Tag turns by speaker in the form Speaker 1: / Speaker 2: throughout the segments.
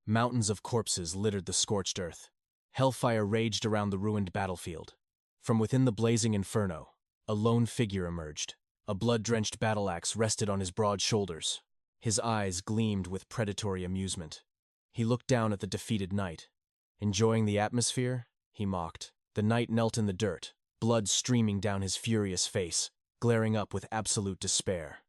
Speaker 1: Mountains of corpses littered the scorched earth. Hellfire raged around the ruined battlefield. From within the blazing inferno, a lone figure emerged. A blood-drenched battle-axe rested on his broad shoulders. His eyes gleamed with predatory amusement. He looked down at the defeated knight. "Enjoying the atmosphere?" he mocked. The knight knelt in the dirt, blood streaming down his furious face, glaring up with absolute despair.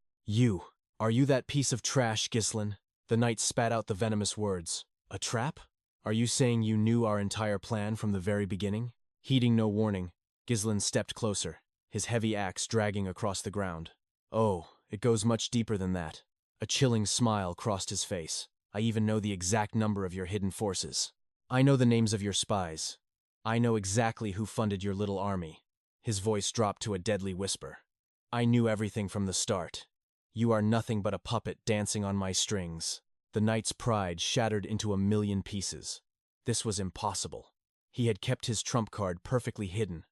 Speaker 1: Are you that piece of trash, Gislen?" The knight spat out the venomous words. "A trap? Are you saying you knew our entire plan from the very beginning?" Heeding no warning, Gislen stepped closer, his heavy axe dragging across the ground. "Oh, it goes much deeper than that." A chilling smile crossed his face. "I even know the exact number of your hidden forces. I know the names of your spies. I know exactly who funded your little army." His voice dropped to a deadly whisper. "I knew everything from the start. You are nothing but a puppet dancing on my strings." The knight's pride shattered into a million pieces. This was impossible. He had kept his trump card perfectly hidden.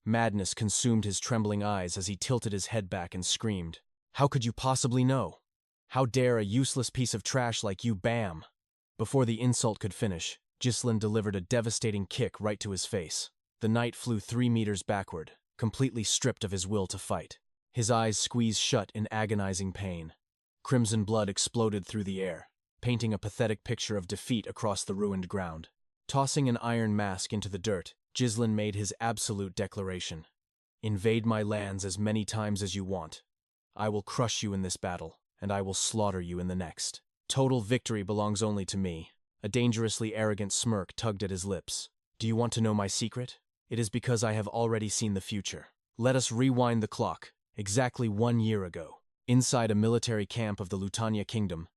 Speaker 1: Madness consumed his trembling eyes as he tilted his head back and screamed. "How could you possibly know? How dare a useless piece of trash like you bam?" Before the insult could finish, Gislen delivered a devastating kick right to his face. The knight flew 3 meters backward, completely stripped of his will to fight. His eyes squeezed shut in agonizing pain. Crimson blood exploded through the air, painting a pathetic picture of defeat across the ruined ground. Tossing an iron mask into the dirt, Gislen made his absolute declaration. "Invade my lands as many times as you want. I will crush you in this battle, and I will slaughter you in the next. Total victory belongs only to me." A dangerously arrogant smirk tugged at his lips. "Do you want to know my secret? It is because I have already seen the future. Let us rewind the clock. Exactly 1 year ago, inside a military camp of the Lutania Kingdom,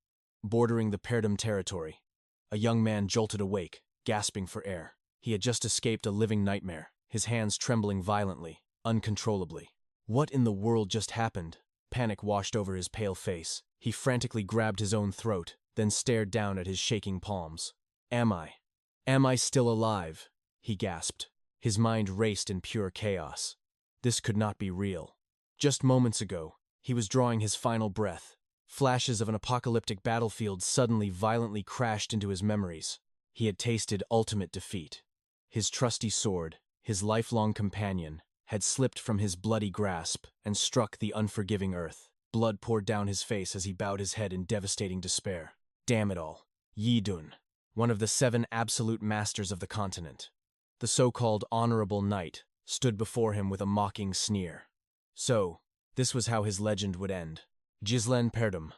Speaker 1: bordering the 𝒂𝒏𝒌 territory, a young man jolted awake, gasping for air. He had just escaped a living nightmare, his hands trembling violently, uncontrollably. What in the world just happened? Panic washed over his pale face. He frantically grabbed his own throat, then stared down at his shaking palms. Am I still alive?" he gasped. His mind raced in pure chaos. This could not be real. Just moments ago, he was drawing his final breath. Flashes of an apocalyptic battlefield suddenly violently crashed into his memories. He had tasted ultimate defeat. His trusty sword, his lifelong companion, had slipped from his bloody grasp and struck the unforgiving earth. Blood poured down his face as he bowed his head in devastating despair. Damn it all. Yidun, one of the 7 absolute masters of the continent, the so-called honorable knight, stood before him with a mocking sneer. So, this was how his legend would end. Gislen 𝒂𝒏𝒌,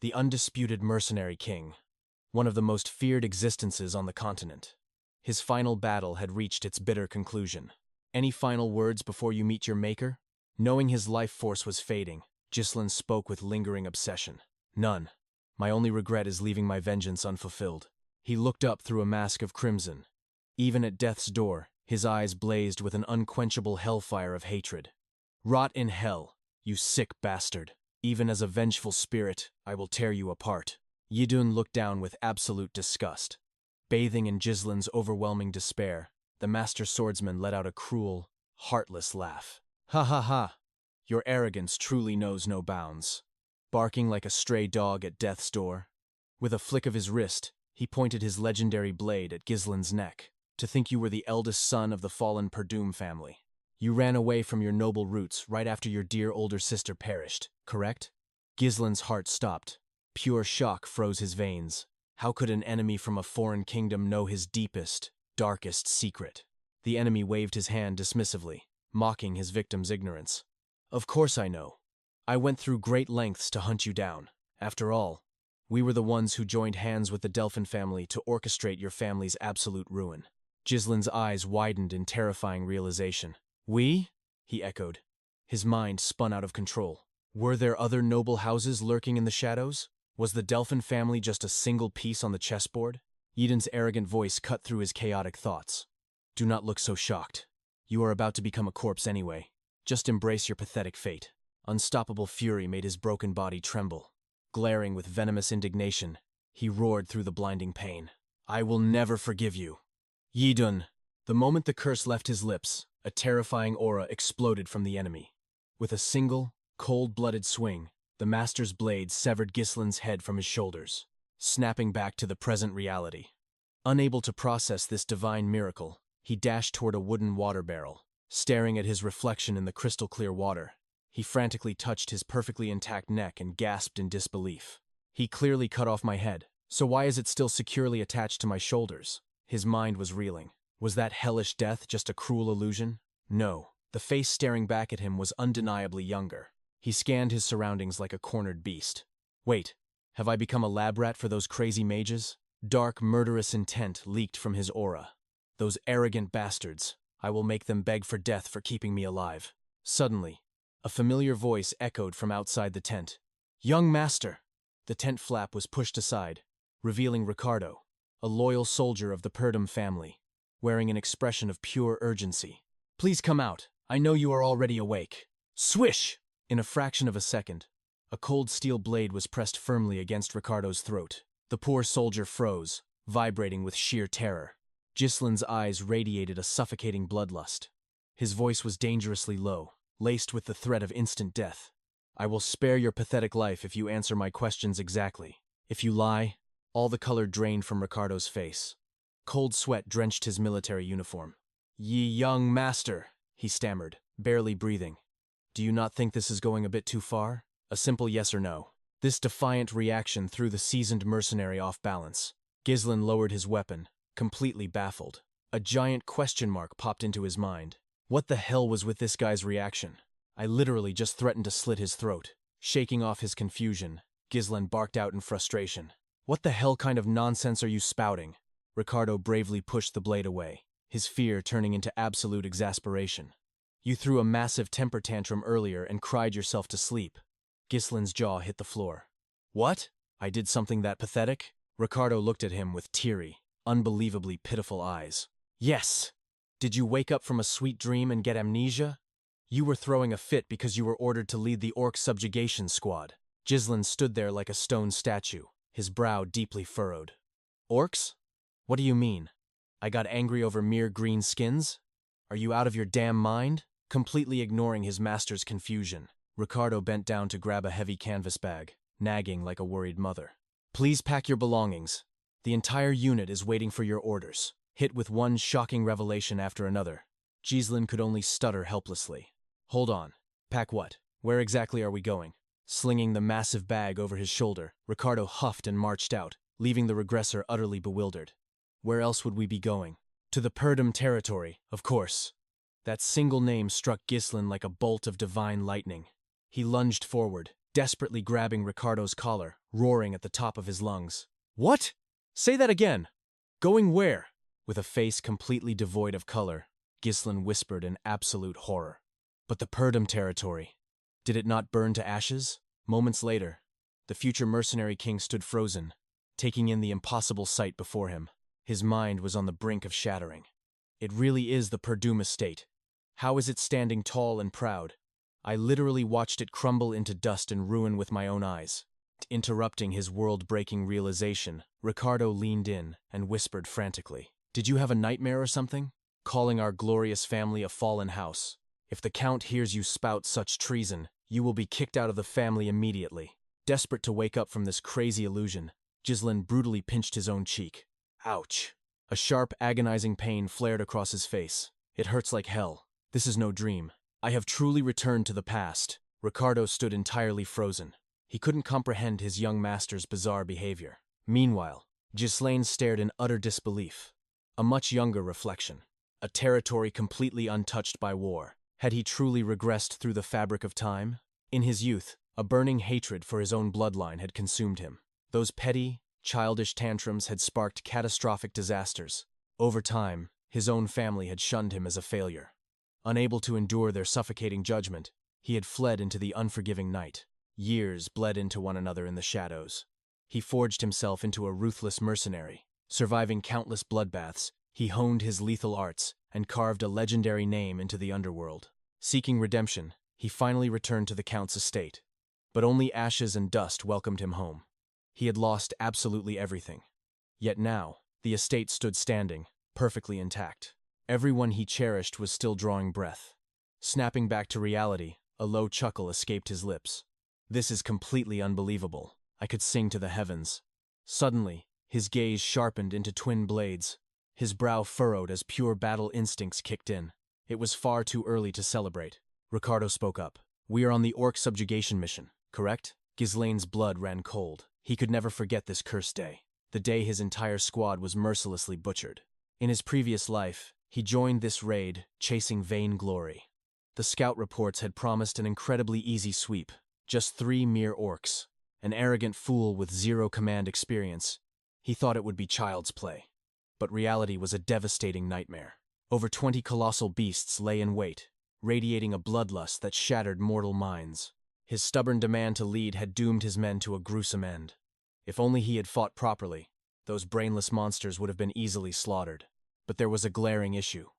Speaker 1: the undisputed mercenary king, one of the most feared existences on the continent. His final battle had reached its bitter conclusion. "Any final words before you meet your maker?" Knowing his life force was fading, Gislen spoke with lingering obsession. "None. My only regret is leaving my vengeance unfulfilled." He looked up through a mask of crimson. Even at death's door, his eyes blazed with an unquenchable hellfire of hatred. "Rot in hell, you sick bastard. Even as a vengeful spirit, I will tear you apart." Yidun looked down with absolute disgust. Bathing in Gislen's overwhelming despair, the master swordsman let out a cruel, heartless laugh. "Ha ha ha! Your arrogance truly knows no bounds. Barking like a stray dog at death's door." With a flick of his wrist, he pointed his legendary blade at Gislen's neck. "To think you were the eldest son of the fallen 𝒂𝒏𝒌 family. You ran away from your noble roots right after your dear older sister perished, correct?" Gislen's heart stopped. Pure shock froze his veins. How could an enemy from a foreign kingdom know his deepest, darkest secret? The enemy waved his hand dismissively, mocking his victim's ignorance. "Of course I know. I went through great lengths to hunt you down. After all, we were the ones who joined hands with the Delphin family to orchestrate your family's absolute ruin." Gislen's eyes widened in terrifying realization. "We?" he echoed. His mind spun out of control. Were there other noble houses lurking in the shadows? Was the Delphin family just a single piece on the chessboard? Yidun's arrogant voice cut through his chaotic thoughts. "Do not look so shocked. You are about to become a corpse anyway. Just embrace your pathetic fate." Unstoppable fury made his broken body tremble. Glaring with venomous indignation, he roared through the blinding pain. "I will never forgive you. Yidun!" The moment the curse left his lips, a terrifying aura exploded from the enemy. With a single, cold-blooded swing, the master's blade severed Gislen's head from his shoulders. snapping back to the present reality. Unable to process this divine miracle, he dashed toward a wooden water barrel. Staring at his reflection in the crystal-clear water, he frantically touched his perfectly intact neck and gasped in disbelief. He clearly cut off my head, so why is it still securely attached to my shoulders? His mind was reeling. Was that hellish death just a cruel illusion? No, the face staring back at him was undeniably younger. He scanned his surroundings like a cornered beast. Wait, have I become a lab rat for those crazy mages? Dark, murderous intent leaked from his aura. Those arrogant bastards. I will make them beg for death for keeping me alive. Suddenly, a familiar voice echoed from outside the tent. Young master! The tent flap was pushed aside, revealing Ricardo, a loyal soldier of the 𝒂𝒏𝒌 family, wearing an expression of pure urgency. Please come out. I know you are already awake. Swish! In a fraction of a second, a cold steel blade was pressed firmly against Ricardo's throat. The poor soldier froze, vibrating with sheer terror. Ghyslin's eyes radiated a suffocating bloodlust. His voice was dangerously low, laced with the threat of instant death. I will spare your pathetic life if you answer my questions exactly. If you lie, all the color drained from Ricardo's face. Cold sweat drenched his military uniform. Ye young master, he stammered, barely breathing. Do you not think this is going a bit too far? A simple yes or no. This defiant reaction threw the seasoned mercenary off balance. Ghυslin lowered his weapon, completely baffled. A giant question mark popped into his mind. What the hell was with this guy's reaction? I literally just threatened to slit his throat. Shaking off his confusion, Ghυslin barked out in frustration. What the hell kind of nonsense are you spouting? Ricardo bravely pushed the blade away, his fear turning into absolute exasperation. You threw a massive temper tantrum earlier and cried yourself to sleep. Ghyslin's jaw hit the floor. What? I did something that pathetic? Ricardo looked at him with teary, unbelievably pitiful eyes. Yes! Did you wake up from a sweet dream and get amnesia? You were throwing a fit because you were ordered to lead the orc subjugation squad. Ghυslin stood there like a stone statue, his brow deeply furrowed. Orcs? What do you mean? I got angry over mere green skins? Are you out of your damn mind? Completely ignoring his master's confusion, Ricardo bent down to grab a heavy canvas bag, nagging like a worried mother. Please pack your belongings. The entire unit is waiting for your orders. Hit with one shocking revelation after another, Ghυslin could only stutter helplessly. Hold on. Pack what? Where exactly are we going? Slinging the massive bag over his shoulder, Ricardo huffed and marched out, leaving the regressor utterly bewildered. Where else would we be going? To the 𝒂𝒏𝒌 territory, of course. That single name struck Ghυslin like a bolt of divine lightning. He lunged forward, desperately grabbing Ricardo's collar, roaring at the top of his lungs. What? Say that again! Going where? With a face completely devoid of color, Ghυslin whispered in absolute horror. But the 𝒂𝒏𝒌 territory, did it not burn to ashes? Moments later, the future mercenary king stood frozen, taking in the impossible sight before him. His mind was on the brink of shattering. It really is the 𝒂𝒏𝒌 estate. How is it standing tall and proud? I literally watched it crumble into dust and ruin with my own eyes. Interrupting his world-breaking realization, Ricardo leaned in and whispered frantically. Did you have a nightmare or something? Calling our glorious family a fallen house. If the Count hears you spout such treason, you will be kicked out of the family immediately. Desperate to wake up from this crazy illusion, Ghυslin brutally pinched his own cheek. Ouch. A sharp, agonizing pain flared across his face. It hurts like hell. This is no dream. I have truly returned to the past. Ricardo stood entirely frozen. He couldn't comprehend his young master's bizarre behavior. Meanwhile, Ghυslin stared in utter disbelief. A much younger reflection. A territory completely untouched by war. Had he truly regressed through the fabric of time? In his youth, a burning hatred for his own bloodline had consumed him. Those petty, childish tantrums had sparked catastrophic disasters. Over time, his own family had shunned him as a failure. Unable to endure their suffocating judgment, he had fled into the unforgiving night. Years bled into one another in the shadows. He forged himself into a ruthless mercenary. Surviving countless bloodbaths, he honed his lethal arts and carved a legendary name into the underworld. Seeking redemption, he finally returned to the Count's estate. But only ashes and dust welcomed him home. He had lost absolutely everything. Yet now, the estate stood standing, perfectly intact. Everyone he cherished was still drawing breath. Snapping back to reality, a low chuckle escaped his lips. This is completely unbelievable. I could sing to the heavens. Suddenly, his gaze sharpened into twin blades. His brow furrowed as pure battle instincts kicked in. It was far too early to celebrate. Ricardo spoke up. "We are on the orc subjugation mission, correct?" Ghislaine's blood ran cold. He could never forget this cursed day. The day his entire squad was mercilessly butchered. In his previous life, he joined this raid, chasing vain glory. The scout reports had promised an incredibly easy sweep. Just 3 mere orcs. An arrogant fool with 0 command experience. He thought it would be child's play. But reality was a devastating nightmare. Over 20 colossal beasts lay in wait, radiating a bloodlust that shattered mortal minds. His stubborn demand to lead had doomed his men to a gruesome end. If only he had fought properly, those brainless monsters would have been easily slaughtered. But there was a glaring issue.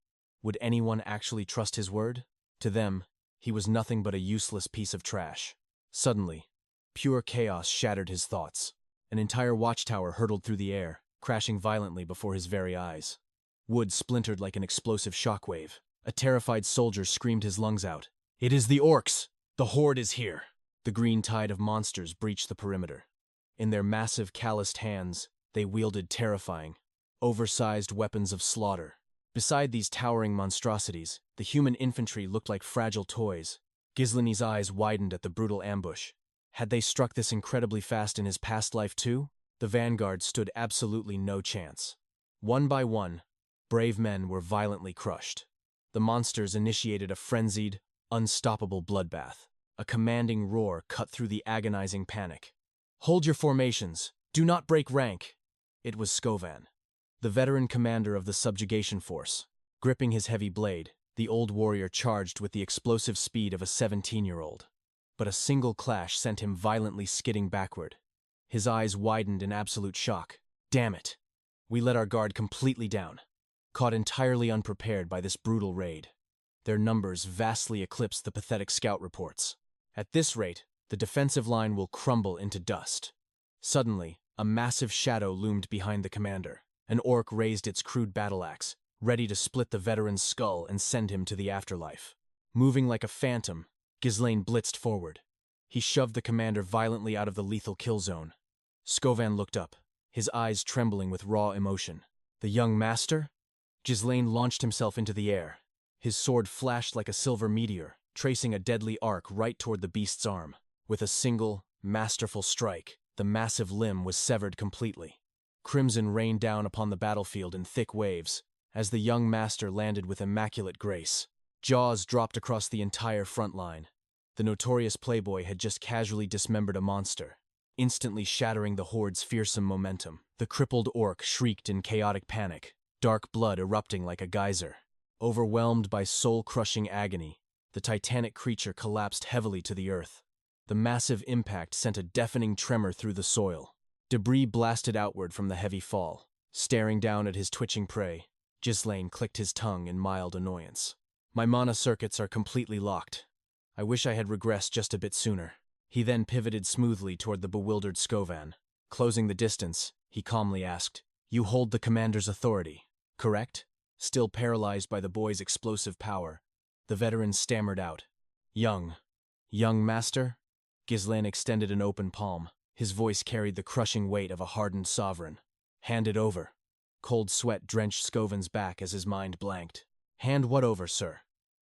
Speaker 1: Would anyone actually trust his word? To them, he was nothing but a useless piece of trash. Suddenly, pure chaos shattered his thoughts. An entire watchtower hurtled through the air, crashing violently before his very eyes. Wood splintered like an explosive shockwave. A terrified soldier screamed his lungs out. "It is the orcs! The horde is here!" The green tide of monsters breached the perimeter. In their massive, calloused hands, they wielded terrifying, oversized weapons of slaughter. Beside these towering monstrosities, the human infantry looked like fragile toys. Ghislaine's eyes widened at the brutal ambush. Had they struck this incredibly fast in his past life too? The vanguard stood absolutely no chance. One by one, brave men were violently crushed. The monsters initiated a frenzied, unstoppable bloodbath. A commanding roar cut through the agonizing panic. "Hold your formations! Do not break rank!" It was 𝒂𝒏𝒌, the veteran commander of the subjugation force. Gripping his heavy blade, the old warrior charged with the explosive speed of a 17-year-old. But a single clash sent him violently skidding backward. His eyes widened in absolute shock. "Damn it! We let our guard completely down." Caught entirely unprepared by this brutal raid. Their numbers vastly eclipsed the pathetic scout reports. At this rate, the defensive line will crumble into dust. Suddenly, a massive shadow loomed behind the commander. An orc raised its crude battle axe, ready to split the veteran's skull and send him to the afterlife. Moving like a phantom, Ghislaine blitzed forward. He shoved the commander violently out of the lethal kill zone. 𝒂𝒏𝒌 looked up, his eyes trembling with raw emotion. "The young master?" Ghislaine launched himself into the air. His sword flashed like a silver meteor, tracing a deadly arc right toward the beast's arm. With a single, masterful strike, the massive limb was severed completely. Crimson rained down upon the battlefield in thick waves, as the young master landed with immaculate grace. Jaws dropped across the entire front line. The notorious playboy had just casually dismembered a monster, instantly shattering the horde's fearsome momentum. The crippled orc shrieked in chaotic panic, dark blood erupting like a geyser. Overwhelmed by soul-crushing agony, the titanic creature collapsed heavily to the earth. The massive impact sent a deafening tremor through the soil. Debris blasted outward from the heavy fall. Staring down at his twitching prey, Ghislaine clicked his tongue in mild annoyance. "My mana circuits are completely locked. I wish I had regressed just a bit sooner." He then pivoted smoothly toward the bewildered 𝒂𝒏𝒌. Closing the distance, he calmly asked, "You hold the commander's authority, correct?" Still paralyzed by the boy's explosive power, the veteran stammered out, Young master?" Ghislaine extended an open palm. His voice carried the crushing weight of a hardened sovereign. "Hand it over." Cold sweat drenched 𝒂𝒏𝒌's back as his mind blanked. "Hand what over, sir?"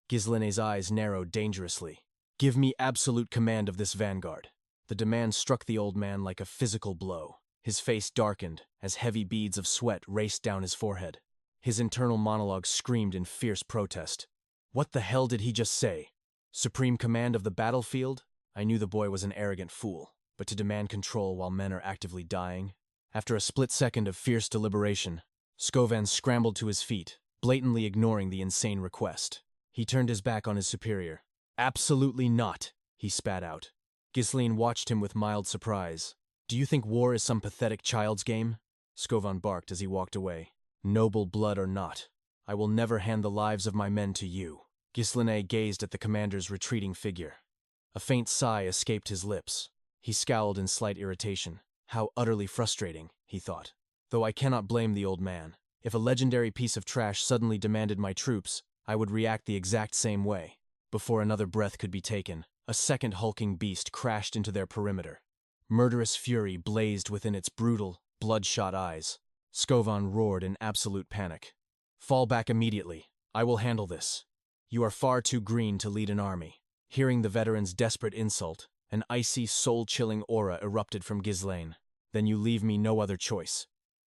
Speaker 1: Ghislaine's eyes narrowed dangerously. "Give me absolute command of this vanguard." The demand struck the old man like a physical blow. His face darkened as heavy beads of sweat raced down his forehead. His internal monologue screamed in fierce protest. What the hell did he just say? Supreme command of the battlefield? I knew the boy was an arrogant fool, but to demand control while men are actively dying? After a split second of fierce deliberation, 𝒂𝒏𝒌 scrambled to his feet, blatantly ignoring the insane request. He turned his back on his superior. "Absolutely not," he spat out. Ghislaine watched him with mild surprise. "Do you think war is some pathetic child's game?" 𝒂𝒏𝒌 barked as he walked away. "Noble blood or not, I will never hand the lives of my men to you." Ghislaine gazed at the commander's retreating figure. A faint sigh escaped his lips. He scowled in slight irritation. How utterly frustrating, he thought. Though I cannot blame the old man. If a legendary piece of trash suddenly demanded my troops, I would react the exact same way. Before another breath could be taken, a second hulking beast crashed into their perimeter. Murderous fury blazed within its brutal, bloodshot eyes. Skovan roared in absolute panic. "Fall back immediately. I will handle this. You are far too green to lead an army." Hearing the veteran's desperate insult, an icy, soul-chilling aura erupted from Ghislaine. "Then you leave me no other choice."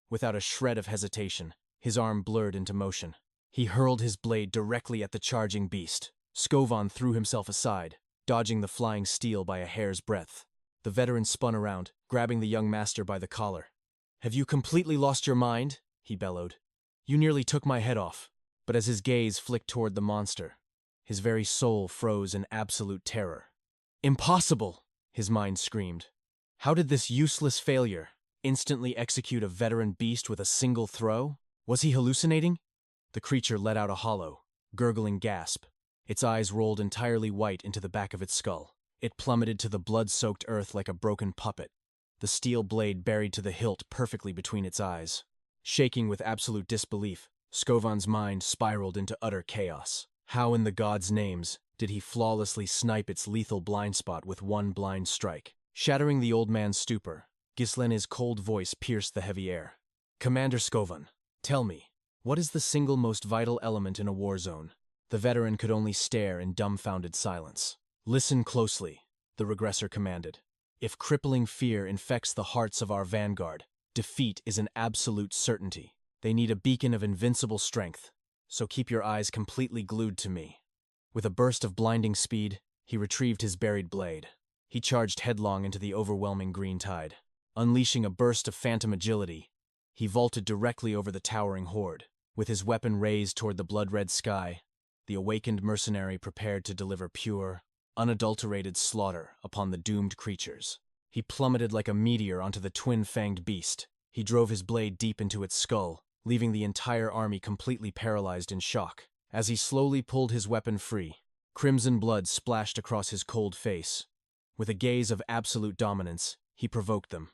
Speaker 1: Without a shred of hesitation, his arm blurred into motion. He hurled his blade directly at the charging beast. Skovan threw himself aside, dodging the flying steel by a hair's breadth. The veteran spun around, grabbing the young master by the collar. "Have you completely lost your mind?" he bellowed. "You nearly took my head off." But as his gaze flicked toward the monster, his very soul froze in absolute terror. "Impossible!" his mind screamed. How did this useless failure instantly execute a veteran beast with a single throw? Was he hallucinating? The creature let out a hollow, gurgling gasp. Its eyes rolled entirely white into the back of its skull. It plummeted to the blood-soaked earth like a broken puppet, the steel blade buried to the hilt perfectly between its eyes. Shaking with absolute disbelief, Skovan's mind spiraled into utter chaos. How in the gods' names did he flawlessly snipe its lethal blind spot with one blind strike? Shattering the old man's stupor, Ghislaine's cold voice pierced the heavy air. "Commander Skovan, tell me, what is the single most vital element in a war zone?" The veteran could only stare in dumbfounded silence. "Listen closely," the regressor commanded. "If crippling fear infects the hearts of our vanguard, defeat is an absolute certainty. They need a beacon of invincible strength, so keep your eyes completely glued to me." With a burst of blinding speed, he retrieved his buried blade. He charged headlong into the overwhelming green tide. Unleashing a burst of phantom agility, he vaulted directly over the towering horde. With his weapon raised toward the blood-red sky, the awakened mercenary prepared to deliver pure, unadulterated slaughter upon the doomed creatures. He plummeted like a meteor onto the twin-fanged beast. He drove his blade deep into its skull, leaving the entire army completely paralyzed in shock. As he slowly pulled his weapon free, crimson blood splashed across his cold face. With a gaze of absolute dominance, he provoked them.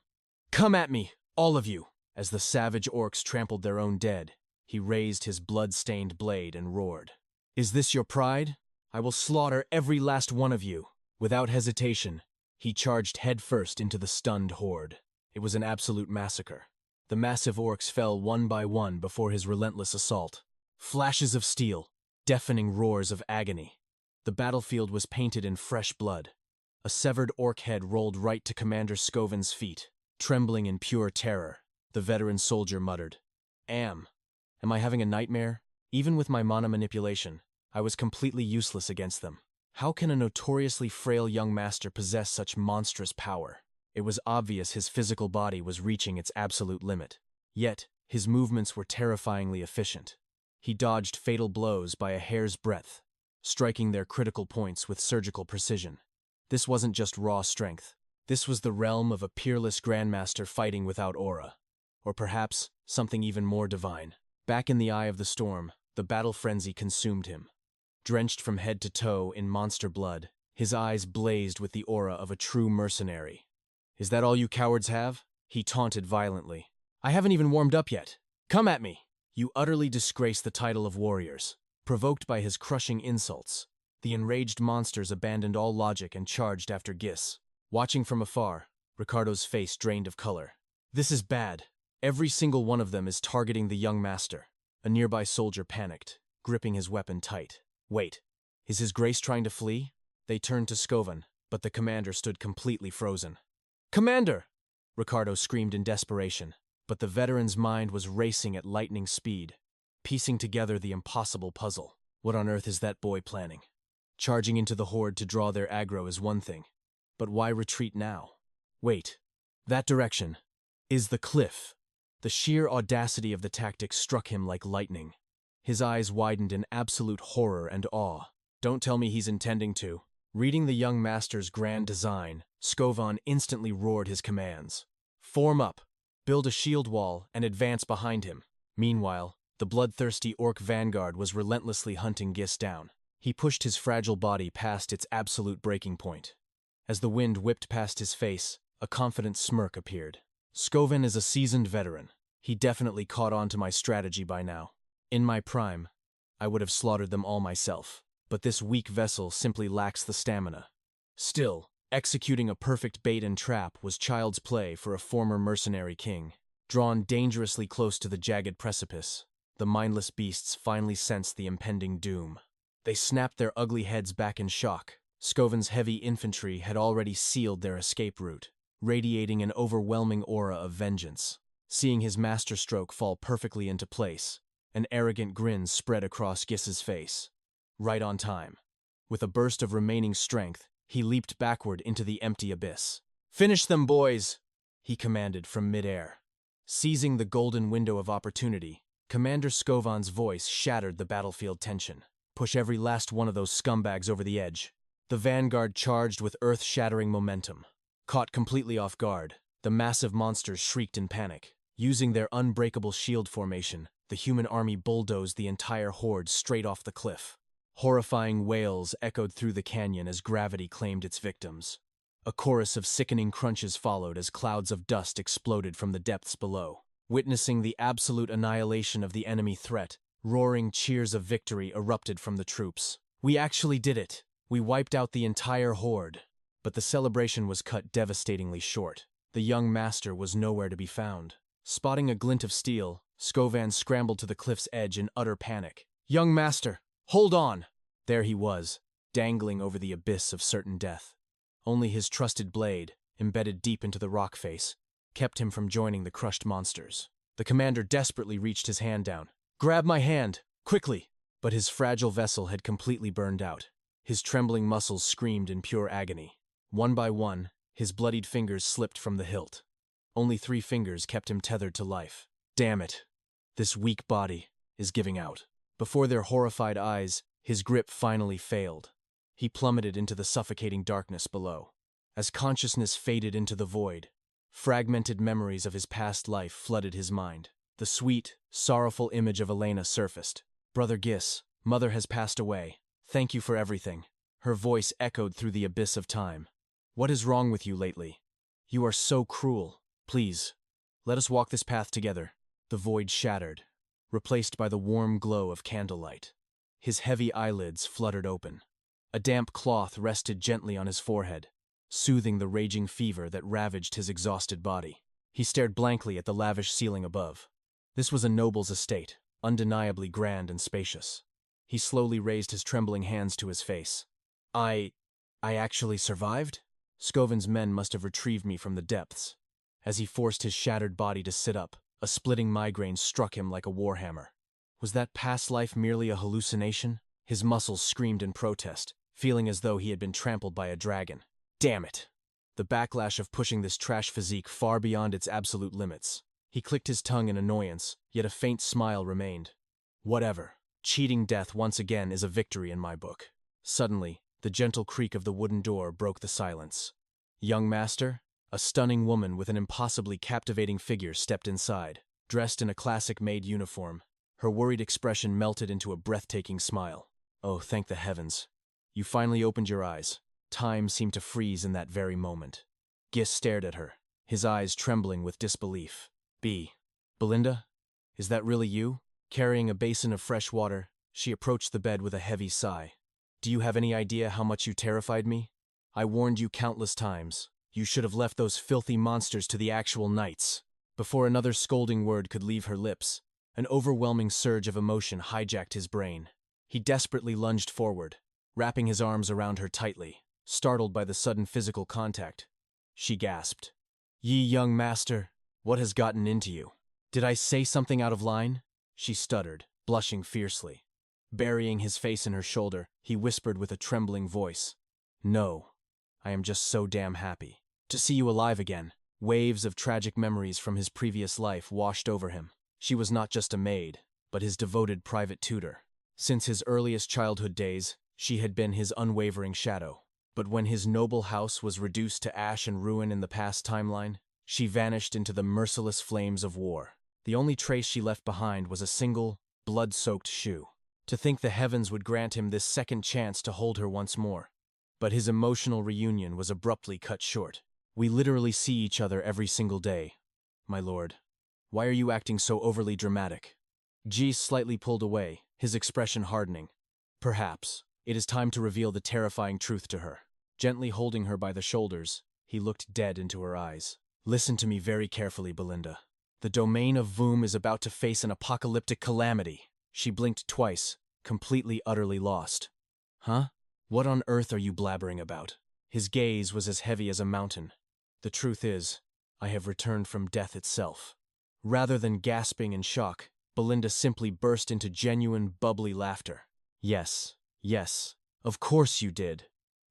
Speaker 1: "Come at me, all of you!" As the savage orcs trampled their own dead, he raised his blood-stained blade and roared. "Is this your pride? I will slaughter every last one of you." Without hesitation, he charged headfirst into the stunned horde. It was an absolute massacre. The massive orcs fell one by one before his relentless assault. Flashes of steel, deafening roars of agony. The battlefield was painted in fresh blood. A severed orc head rolled right to Commander Skovan's feet. Trembling in pure terror, the veteran soldier muttered, Am I having a nightmare? Even with my mana manipulation, I was completely useless against them. How can a notoriously frail young master possess such monstrous power? It was obvious his physical body was reaching its absolute limit. Yet, his movements were terrifyingly efficient. He dodged fatal blows by a hair's breadth, striking their critical points with surgical precision. This wasn't just raw strength. This was the realm of a peerless grandmaster fighting without aura. Or perhaps something even more divine. Back in the eye of the storm, the battle frenzy consumed him. Drenched from head to toe in monster blood, his eyes blazed with the aura of a true mercenary. "Is that all you cowards have?" he taunted violently. "I haven't even warmed up yet. Come at me!" You utterly disgrace the title of warriors. Provoked by his crushing insults, the enraged monsters abandoned all logic and charged after Gis. Watching from afar, Ricardo's face drained of color. "This is bad. Every single one of them is targeting the young master." A nearby soldier panicked, gripping his weapon tight. "Wait, is his grace trying to flee?" They turned to Skovan, but the commander stood completely frozen. "Commander!" Ricardo screamed in desperation, but the veteran's mind was racing at lightning speed, piecing together the impossible puzzle. What on earth is that boy planning? Charging into the horde to draw their aggro is one thing, but why retreat now? Wait, that direction is the cliff. The sheer audacity of the tactic struck him like lightning. His eyes widened in absolute horror and awe. Don't tell me he's intending to. Reading the young master's grand design, Skovan instantly roared his commands. Form up, build a shield wall, and advance behind him. Meanwhile, the bloodthirsty orc vanguard was relentlessly hunting Gis down. He pushed his fragile body past its absolute breaking point. As the wind whipped past his face, a confident smirk appeared. Skovan is a seasoned veteran. He definitely caught on to my strategy by now. In my prime, I would have slaughtered them all myself, but this weak vessel simply lacks the stamina. Still, executing a perfect bait and trap was child's play for a former mercenary king. Drawn dangerously close to the jagged precipice, the mindless beasts finally sensed the impending doom. They snapped their ugly heads back in shock. Skovan's heavy infantry had already sealed their escape route, radiating an overwhelming aura of vengeance. Seeing his masterstroke fall perfectly into place, an arrogant grin spread across Gis's face. Right on time. With a burst of remaining strength, he leaped backward into the empty abyss. "Finish them, boys!" he commanded from midair. Seizing the golden window of opportunity, Commander Skovan's voice shattered the battlefield tension. "Push every last one of those scumbags over the edge." The vanguard charged with earth-shattering momentum. Caught completely off guard, the massive monsters shrieked in panic. Using their unbreakable shield formation, the human army bulldozed the entire horde straight off the cliff. Horrifying wails echoed through the canyon as gravity claimed its victims. A chorus of sickening crunches followed as clouds of dust exploded from the depths below. Witnessing the absolute annihilation of the enemy threat, roaring cheers of victory erupted from the troops. "We actually did it! We wiped out the entire horde!" But the celebration was cut devastatingly short. The young master was nowhere to be found. Spotting a glint of steel, Skovan scrambled to the cliff's edge in utter panic. "Young master, hold on!" There he was, dangling over the abyss of certain death. Only his trusted blade, embedded deep into the rock face, kept him from joining the crushed monsters. The commander desperately reached his hand down. "Grab my hand, quickly!" But his fragile vessel had completely burned out. His trembling muscles screamed in pure agony. One by one, his bloodied fingers slipped from the hilt. Only 3 fingers kept him tethered to life. Damn it! This weak body is giving out. Before their horrified eyes, his grip finally failed. He plummeted into the suffocating darkness below. As consciousness faded into the void, fragmented memories of his past life flooded his mind. The sweet, sorrowful image of Elena surfaced. "Brother Gis, mother has passed away. Thank you for everything." Her voice echoed through the abyss of time. "What is wrong with you lately? You are so cruel. Please, let us walk this path together." The void shattered, replaced by the warm glow of candlelight. His heavy eyelids fluttered open. A damp cloth rested gently on his forehead, soothing the raging fever that ravaged his exhausted body. He stared blankly at the lavish ceiling above. This was a noble's estate, undeniably grand and spacious. He slowly raised his trembling hands to his face. I actually survived?" Skovan's men must have retrieved me from the depths. As he forced his shattered body to sit up, a splitting migraine struck him like a warhammer. Was that past life merely a hallucination? His muscles screamed in protest, feeling as though he had been trampled by a dragon. Damn it! The backlash of pushing this trash physique far beyond its absolute limits. He clicked his tongue in annoyance, yet a faint smile remained. Whatever. Cheating death once again is a victory in my book. Suddenly, the gentle creak of the wooden door broke the silence. "Young master?" A stunning woman with an impossibly captivating figure stepped inside, dressed in a classic maid uniform. Her worried expression melted into a breathtaking smile. "Oh, thank the heavens. You finally opened your eyes." Time seemed to freeze in that very moment. Gis stared at her, his eyes trembling with disbelief. Belinda? Is that really you?" Carrying a basin of fresh water, she approached the bed with a heavy sigh. "Do you have any idea how much you terrified me? I warned you countless times. You should have left those filthy monsters to the actual knights." Before another scolding word could leave her lips, an overwhelming surge of emotion hijacked his brain. He desperately lunged forward, wrapping his arms around her tightly. Startled by the sudden physical contact, she gasped. "Ye young master, what has gotten into you? Did I say something out of line?" She stuttered, blushing fiercely. Burying his face in her shoulder, he whispered with a trembling voice. "No, I am just so damn happy to see you alive again." Waves of tragic memories from his previous life washed over him. She was not just a maid, but his devoted private tutor. Since his earliest childhood days, she had been his unwavering shadow. But when his noble house was reduced to ash and ruin in the past timeline, she vanished into the merciless flames of war. The only trace she left behind was a single, blood-soaked shoe. To think the heavens would grant him this second chance to hold her once more. But his emotional reunion was abruptly cut short. "We literally see each other every single day, my lord. Why are you acting so overly dramatic?" Gis slightly pulled away, his expression hardening. "Perhaps it is time to reveal the terrifying truth to her." Gently holding her by the shoulders, he looked dead into her eyes. "Listen to me very carefully, Belinda. The domain of 𝒂𝒏𝒂𝒓 is about to face an apocalyptic calamity. She blinked twice, completely, utterly lost. Huh? What on earth are you blabbering about? His gaze was as heavy as a mountain. The truth is, I have returned from death itself. Rather than gasping in shock, Belinda simply burst into genuine, bubbly laughter. Yes, of course you did.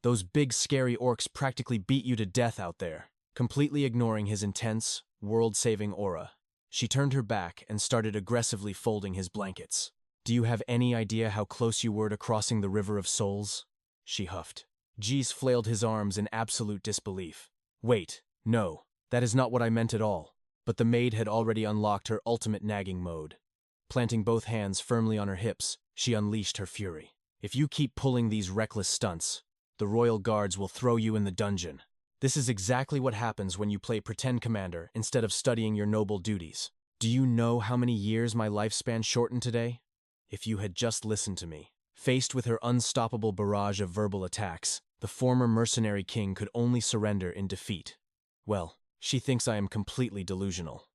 Speaker 1: Those big, scary orcs practically beat you to death out there. Completely ignoring his intense, world-saving aura, she turned her back and started aggressively folding his blankets. Do you have any idea how close you were to crossing the River of Souls? She huffed. J.'s flailed his arms in absolute disbelief. Wait, no, that is not what I meant at all. But the maid had already unlocked her ultimate nagging mode. Planting both hands firmly on her hips, she unleashed her fury. If you keep pulling these reckless stunts, the royal guards will throw you in the dungeon. This is exactly what happens when you play pretend commander instead of studying your noble duties. Do you know how many years my lifespan shortened today? If you had just listened to me. Faced with her unstoppable barrage of verbal attacks, the former mercenary king could only surrender in defeat. Well, she thinks I am completely delusional.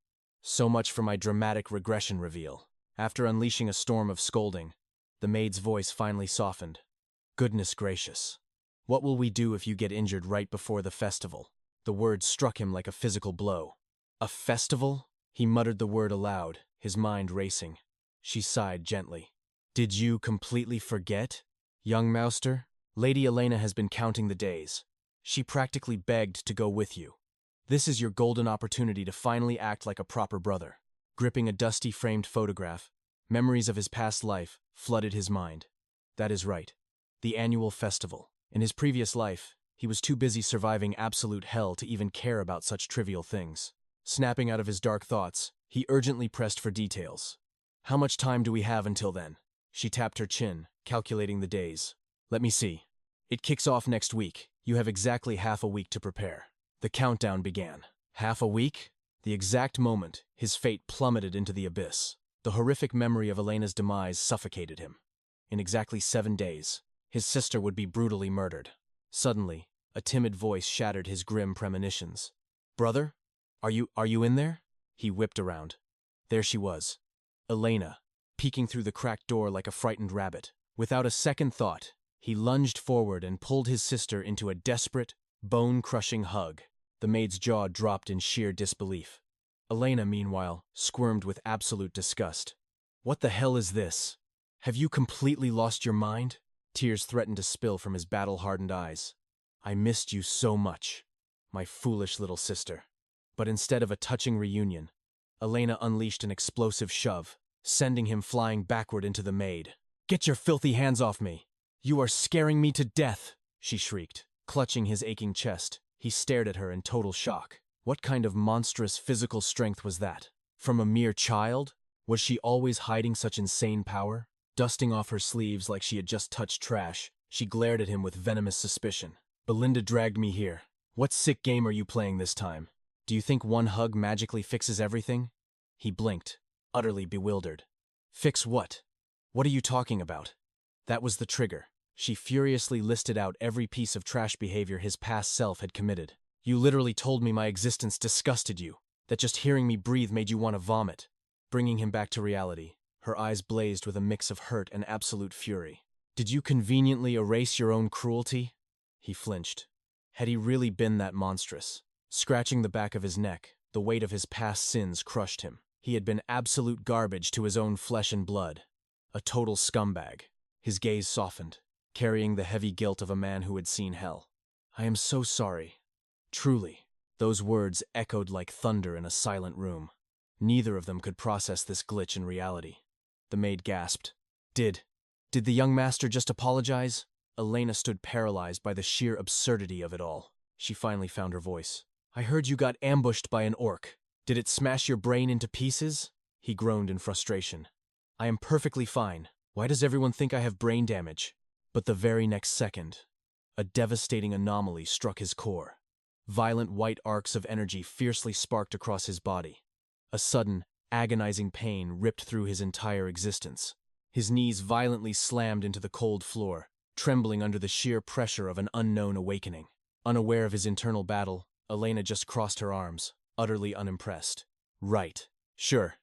Speaker 1: So much for my dramatic regression reveal. After unleashing a storm of scolding, the maid's voice finally softened. Goodness gracious. What will we do if you get injured right before the festival? The word struck him like a physical blow. A festival? He muttered the word aloud, his mind racing. She sighed gently. Did you completely forget? Young Mouster, Lady Elena has been counting the days. She practically begged to go with you. This is your golden opportunity to finally act like a proper brother. Gripping a dusty framed photograph, memories of his past life flooded his mind. That is right. The annual festival. In his previous life, he was too busy surviving absolute hell to even care about such trivial things. Snapping out of his dark thoughts, he urgently pressed for details. How much time do we have until then? She tapped her chin, calculating the days. Let me see. It kicks off next week. You have exactly half a week to prepare. The countdown began. Half a week? The exact moment, his fate plummeted into the abyss. The horrific memory of Elena's demise suffocated him. In exactly 7 days, his sister would be brutally murdered. Suddenly, a timid voice shattered his grim premonitions. Brother? Are you in there? He whipped around. There she was. Elena, peeking through the cracked door like a frightened rabbit. Without a second thought, he lunged forward and pulled his sister into a desperate, bone-crushing hug. The maid's jaw dropped in sheer disbelief. Elena, meanwhile, squirmed with absolute disgust. What the hell is this? Have you completely lost your mind? Tears threatened to spill from his battle-hardened eyes. I missed you so much, my foolish little sister. But instead of a touching reunion, Elena unleashed an explosive shove, sending him flying backward into the maid. Get your filthy hands off me! You are scaring me to death! She shrieked. Clutching his aching chest, he stared at her in total shock. What kind of monstrous physical strength was that? From a mere child? Was she always hiding such insane power? Dusting off her sleeves like she had just touched trash, she glared at him with venomous suspicion. Belinda dragged me here. What sick game are you playing this time? Do you think one hug magically fixes everything? He blinked, utterly bewildered. Fix what? What are you talking about? That was the trigger. She furiously listed out every piece of trash behavior his past self had committed. You literally told me my existence disgusted you, that just hearing me breathe made you want to vomit. Bringing him back to reality, her eyes blazed with a mix of hurt and absolute fury. Did you conveniently erase your own cruelty? He flinched. Had he really been that monstrous? Scratching the back of his neck, the weight of his past sins crushed him. He had been absolute garbage to his own flesh and blood. A total scumbag. His gaze softened, carrying the heavy guilt of a man who had seen hell. I am so sorry. Truly. Those words echoed like thunder in a silent room. Neither of them could process this glitch in reality. The maid gasped. Did the young master just apologize? Elena stood paralyzed by the sheer absurdity of it all. She finally found her voice. I heard you got ambushed by an orc. Did it smash your brain into pieces? He groaned in frustration. I am perfectly fine. Why does everyone think I have brain damage? But the very next second, a devastating anomaly struck his core. Violent white arcs of energy fiercely sparked across his body. A sudden, agonizing pain ripped through his entire existence. His knees violently slammed into the cold floor, trembling under the sheer pressure of an unknown awakening. Unaware of his internal battle, Elena just crossed her arms, utterly unimpressed. Right. Sure,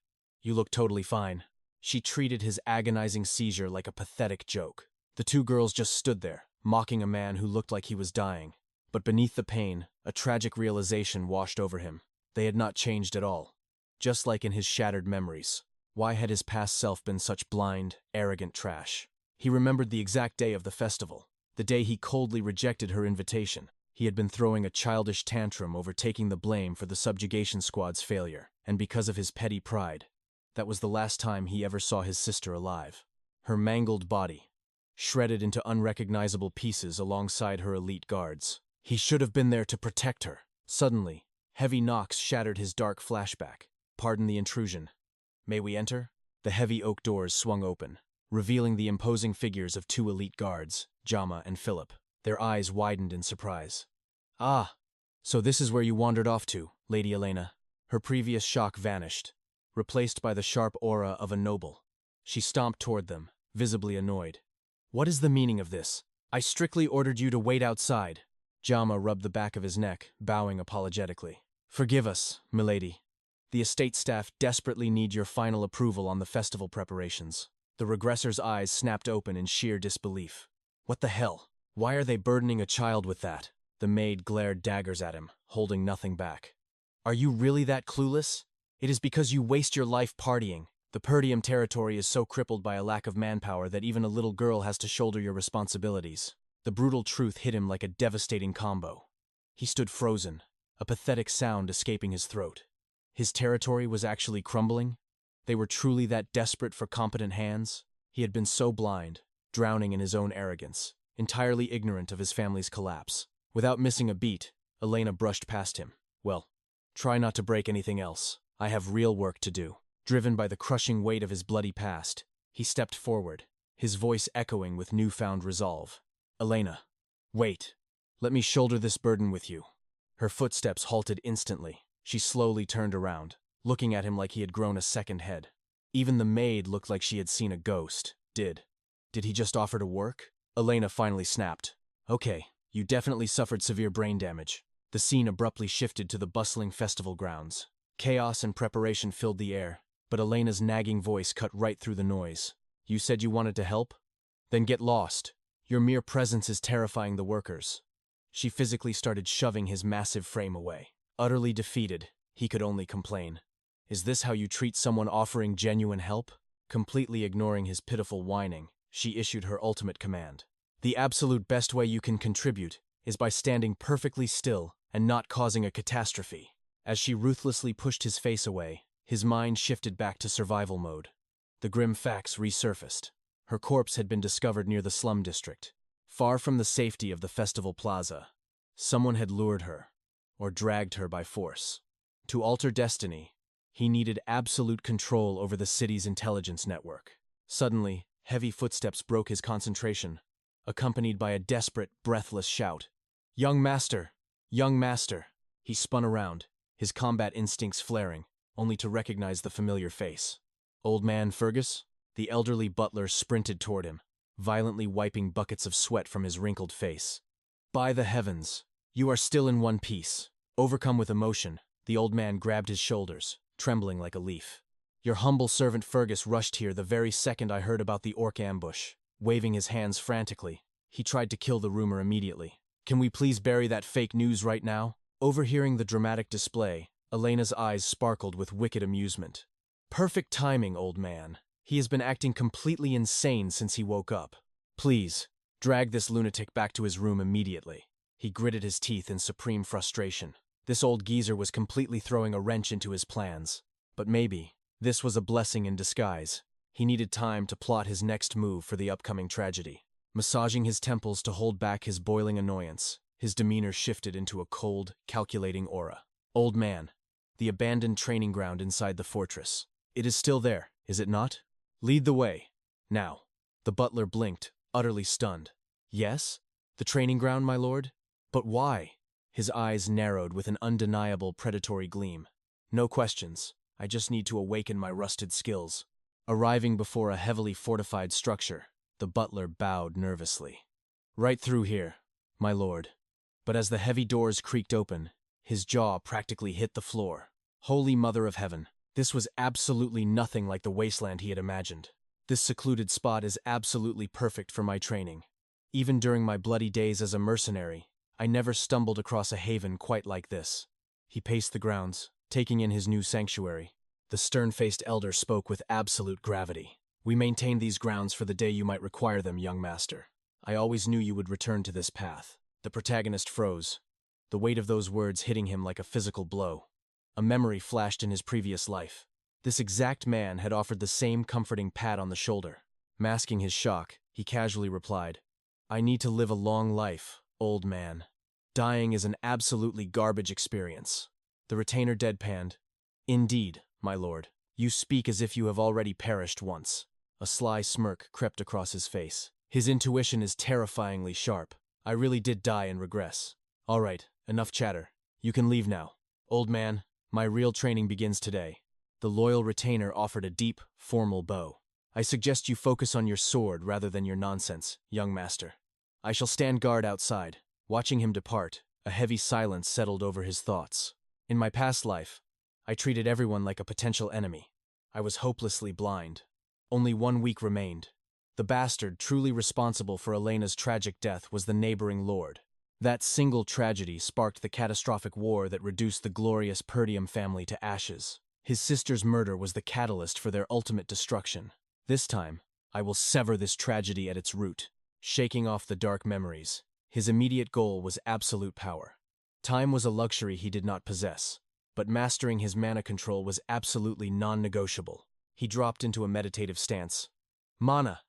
Speaker 1: you look totally fine. She treated his agonizing seizure like a pathetic joke. The two girls just stood there, mocking a man who looked like he was dying. But beneath the pain, a tragic realization washed over him. They had not changed at all. Just like in his shattered memories. Why had his past self been such blind, arrogant trash? He remembered the exact day of the festival, the day he coldly rejected her invitation. He had been throwing a childish tantrum over taking the blame for the subjugation squad's failure, and because of his petty pride, that was the last time he ever saw his sister alive. Her mangled body, shredded into unrecognizable pieces alongside her elite guards. He should have been there to protect her. Suddenly, heavy knocks shattered his dark flashback. Pardon the intrusion. May we enter? The heavy oak doors swung open, revealing the imposing figures of two elite guards, Jama and Philip. Their eyes widened in surprise. Ah, so this is where you wandered off to, Lady Elena. Her previous shock vanished, replaced by the sharp aura of a noble. She stomped toward them, visibly annoyed. What is the meaning of this? I strictly ordered you to wait outside. Jama rubbed the back of his neck, bowing apologetically. Forgive us, milady. The estate staff desperately need your final approval on the festival preparations. The regressor's eyes snapped open in sheer disbelief. What the hell? Why are they burdening a child with that? The maid glared daggers at him, holding nothing back. Are you really that clueless? It is because you waste your life partying. The Perdium territory is so crippled by a lack of manpower that even a little girl has to shoulder your responsibilities. The brutal truth hit him like a devastating combo. He stood frozen, a pathetic sound escaping his throat. His territory was actually crumbling? They were truly that desperate for competent hands? He had been so blind, drowning in his own arrogance, entirely ignorant of his family's collapse. Without missing a beat, Elena brushed past him. Well, try not to break anything else. I have real work to do. Driven by the crushing weight of his bloody past, he stepped forward, his voice echoing with newfound resolve. Elena, wait. Let me shoulder this burden with you. Her footsteps halted instantly. She slowly turned around, looking at him like he had grown a second head. Even the maid looked like she had seen a ghost. Did he just offer to work? Elena finally snapped. Okay, you definitely suffered severe brain damage. The scene abruptly shifted to the bustling festival grounds. Chaos and preparation filled the air, but Elena's nagging voice cut right through the noise. You said you wanted to help? Then get lost. Your mere presence is terrifying the workers. She physically started shoving his massive frame away. Utterly defeated, he could only complain. Is this how you treat someone offering genuine help? Completely ignoring his pitiful whining, she issued her ultimate command. The absolute best way you can contribute is by standing perfectly still and not causing a catastrophe. As she ruthlessly pushed his face away, his mind shifted back to survival mode. The grim facts resurfaced. Her corpse had been discovered near the slum district, far from the safety of the festival plaza. Someone had lured her, or dragged her by force. To alter destiny, he needed absolute control over the city's intelligence network. Suddenly, heavy footsteps broke his concentration, accompanied by a desperate, breathless shout. Young master! Young master! He spun around, his combat instincts flaring, only to recognize the familiar face. Old man Fergus? The elderly butler sprinted toward him, violently wiping buckets of sweat from his wrinkled face. By the heavens! You are still in one piece. Overcome with emotion, the old man grabbed his shoulders, trembling like a leaf. Your humble servant Fergus rushed here the very second I heard about the orc ambush. Waving his hands frantically, he tried to kill the rumor immediately. Can we please bury that fake news right now? Overhearing the dramatic display, Elena's eyes sparkled with wicked amusement. Perfect timing, old man. He has been acting completely insane since he woke up. Please, drag this lunatic back to his room immediately. He gritted his teeth in supreme frustration. This old geezer was completely throwing a wrench into his plans. But maybe this was a blessing in disguise. He needed time to plot his next move for the upcoming tragedy. Massaging his temples to hold back his boiling annoyance, his demeanor shifted into a cold, calculating aura. Old man, the abandoned training ground inside the fortress. It is still there, is it not? Lead the way. Now. The butler blinked, utterly stunned. Yes? The training ground, my lord? But why? His eyes narrowed with an undeniable predatory gleam. No questions. I just need to awaken my rusted skills. Arriving before a heavily fortified structure, the butler bowed nervously. Right through here, my lord. But as the heavy doors creaked open, his jaw practically hit the floor. Holy Mother of Heaven, This was absolutely nothing like the wasteland he had imagined. This secluded spot is absolutely perfect for my training. Even during my bloody days as a mercenary, I never stumbled across a haven quite like this. He paced the grounds, taking in his new sanctuary. The stern-faced elder spoke with absolute gravity. "We maintain these grounds for the day you might require them, young master. I always knew you would return to this path." The protagonist froze, the weight of those words hitting him like a physical blow. A memory flashed in his previous life. This exact man had offered the same comforting pat on the shoulder. Masking his shock, he casually replied, "I need to live a long life, old man. Dying is an absolutely garbage experience." The retainer deadpanned, "Indeed, my lord. You speak as if you have already perished once." A sly smirk crept across his face. "His intuition is terrifyingly sharp. I really did die in regress. All right, enough chatter. You can leave now. Old man, my real training begins today." The loyal retainer offered a deep, formal bow. "I suggest you focus on your sword rather than your nonsense, young master. I shall stand guard outside." Watching him depart, a heavy silence settled over his thoughts. In my past life, I treated everyone like a potential enemy. I was hopelessly blind. Only 1 week remained. The bastard truly responsible for Elena's tragic death was the neighboring lord. That single tragedy sparked the catastrophic war that reduced the glorious Perdium family to ashes. His sister's murder was the catalyst for their ultimate destruction. This time, I will sever this tragedy at its root. Shaking off the dark memories, his immediate goal was absolute power. Time was a luxury he did not possess, but mastering his mana control was absolutely non-negotiable. He dropped into a meditative stance. Mana,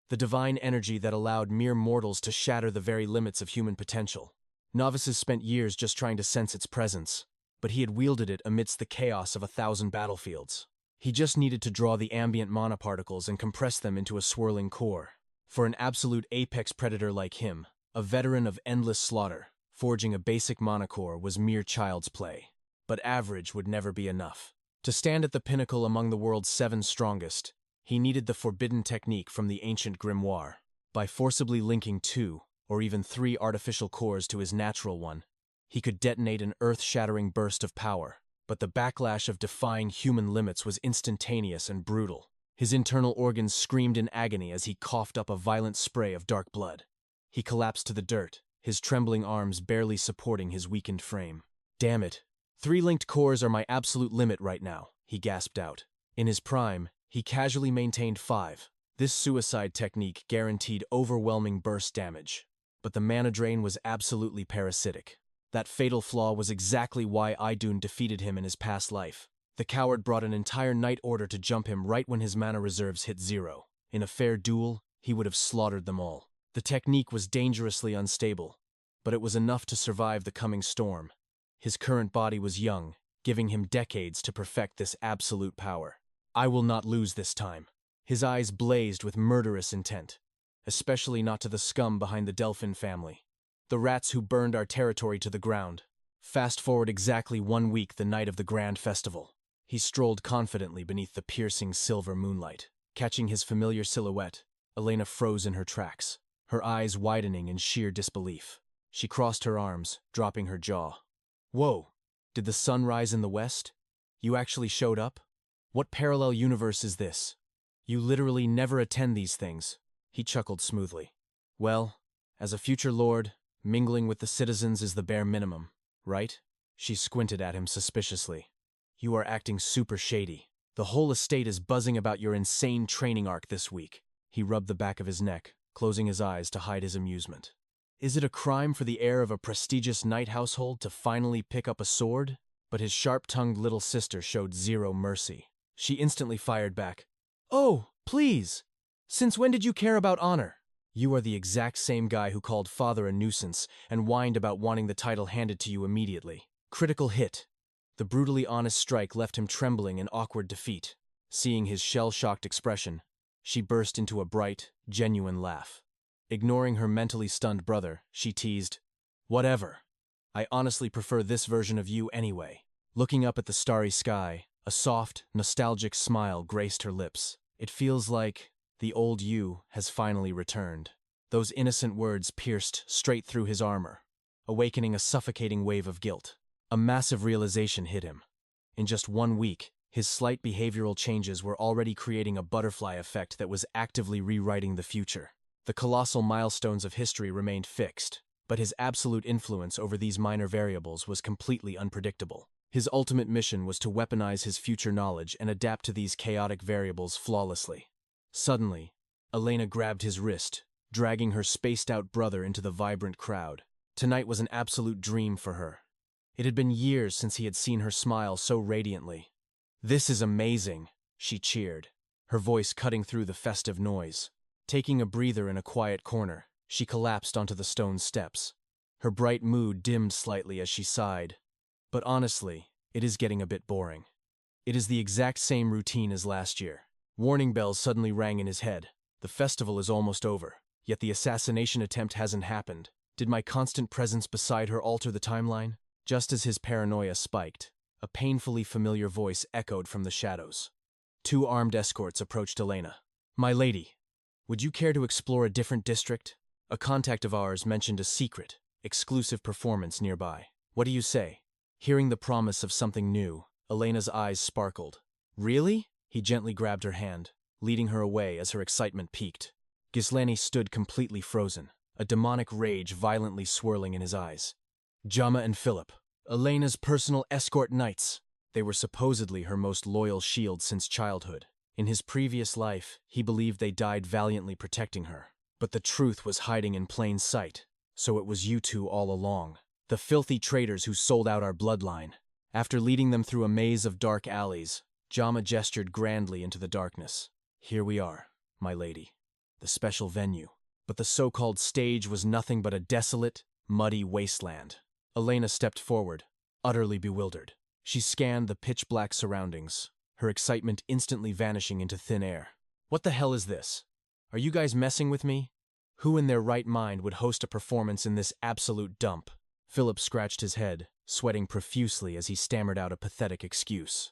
Speaker 1: the divine energy that allowed mere mortals to shatter the very limits of human potential. Novices spent years just trying to sense its presence, but he had wielded it amidst the chaos of 1,000 battlefields. He just needed to draw the ambient mana particles and compress them into a swirling core. For an absolute apex predator like him, a veteran of endless slaughter, forging a basic mana core was mere child's play. But average would never be enough. To stand at the pinnacle among the world's 7 strongest, he needed the forbidden technique from the ancient grimoire. By forcibly linking 2, or even 3 artificial cores to his natural one, he could detonate an earth-shattering burst of power. But the backlash of defying human limits was instantaneous and brutal. His internal organs screamed in agony as he coughed up a violent spray of dark blood. He collapsed to the dirt, his trembling arms barely supporting his weakened frame. "Damn it. 3 linked cores are my absolute limit right now," he gasped out. In his prime, he casually maintained 5. This suicide technique guaranteed overwhelming burst damage. But the mana drain was absolutely parasitic. That fatal flaw was exactly why Idun defeated him in his past life. The coward brought an entire Knight Order to jump him right when his mana reserves hit 0. In a fair duel, he would have slaughtered them all. The technique was dangerously unstable, but it was enough to survive the coming storm. His current body was young, giving him decades to perfect this absolute power. "I will not lose this time." His eyes blazed with murderous intent, especially not to the scum behind the Delphin family. The rats who burned our territory to the ground. Fast forward exactly 1 week the night of the grand festival. He strolled confidently beneath the piercing silver moonlight. Catching his familiar silhouette, Elena froze in her tracks, her eyes widening in sheer disbelief. She crossed her arms, dropping her jaw. "Whoa, did the sun rise in the west? You actually showed up? What parallel universe is this? You literally never attend these things." He chuckled smoothly. "Well, as a future lord, mingling with the citizens is the bare minimum, right?" She squinted at him suspiciously. "You are acting super shady. The whole estate is buzzing about your insane training arc this week." He rubbed the back of his neck, closing his eyes to hide his amusement. Is it a crime for the heir of a prestigious knight household to finally pick up a sword? But his sharp-tongued little sister showed 0 mercy. She instantly fired back. "Oh, please! Since when did you care about honor? You are the exact same guy who called father a nuisance and whined about wanting the title handed to you immediately." Critical hit. The brutally honest strike left him trembling in awkward defeat. Seeing his shell-shocked expression, she burst into a bright, genuine laugh. Ignoring her mentally stunned brother, she teased, "Whatever. I honestly prefer this version of you anyway." Looking up at the starry sky, a soft, nostalgic smile graced her lips. "It feels like the old you has finally returned." Those innocent words pierced straight through his armor, awakening a suffocating wave of guilt. A massive realization hit him. In just 1 week, His slight behavioral changes were already creating a butterfly effect that was actively rewriting the future. The colossal milestones of history remained fixed, but his absolute influence over these minor variables was completely unpredictable. His ultimate mission was to weaponize his future knowledge and adapt to these chaotic variables flawlessly. Suddenly, Elena grabbed his wrist, dragging her spaced-out brother into the vibrant crowd. Tonight was an absolute dream for her. It had been years since he had seen her smile so radiantly. "This is amazing," she cheered, her voice cutting through the festive noise. Taking a breather in a quiet corner, she collapsed onto the stone steps. Her bright mood dimmed slightly as she sighed. "But honestly, it is getting a bit boring. It is the exact same routine as last year." Warning bells suddenly rang in his head. The festival is almost over, yet the assassination attempt hasn't happened. Did my constant presence beside her alter the timeline? Just as his paranoia spiked, a painfully familiar voice echoed from the shadows. Two armed escorts approached Elena. "My lady, would you care to explore a different district? A contact of ours mentioned a secret, exclusive performance nearby. What do you say?" Hearing the promise of something new, Elena's eyes sparkled. "Really?" He gently grabbed her hand, leading her away as her excitement peaked. Ghislaine stood completely frozen, a demonic rage violently swirling in his eyes. Jama and Philip, Elena's personal escort knights. They were supposedly her most loyal shield since childhood. In his previous life, he believed they died valiantly protecting her. But the truth was hiding in plain sight, so it was you two all along. The filthy traitors who sold out our bloodline. After leading them through a maze of dark alleys, Jama gestured grandly into the darkness. "Here we are, my lady, the special venue." But the so-called stage was nothing but a desolate, muddy wasteland. Elena stepped forward, utterly bewildered. She scanned the pitch-black surroundings, her excitement instantly vanishing into thin air. "What the hell is this? Are you guys messing with me? Who in their right mind would host a performance in this absolute dump?" Philip scratched his head, sweating profusely as he stammered out a pathetic excuse.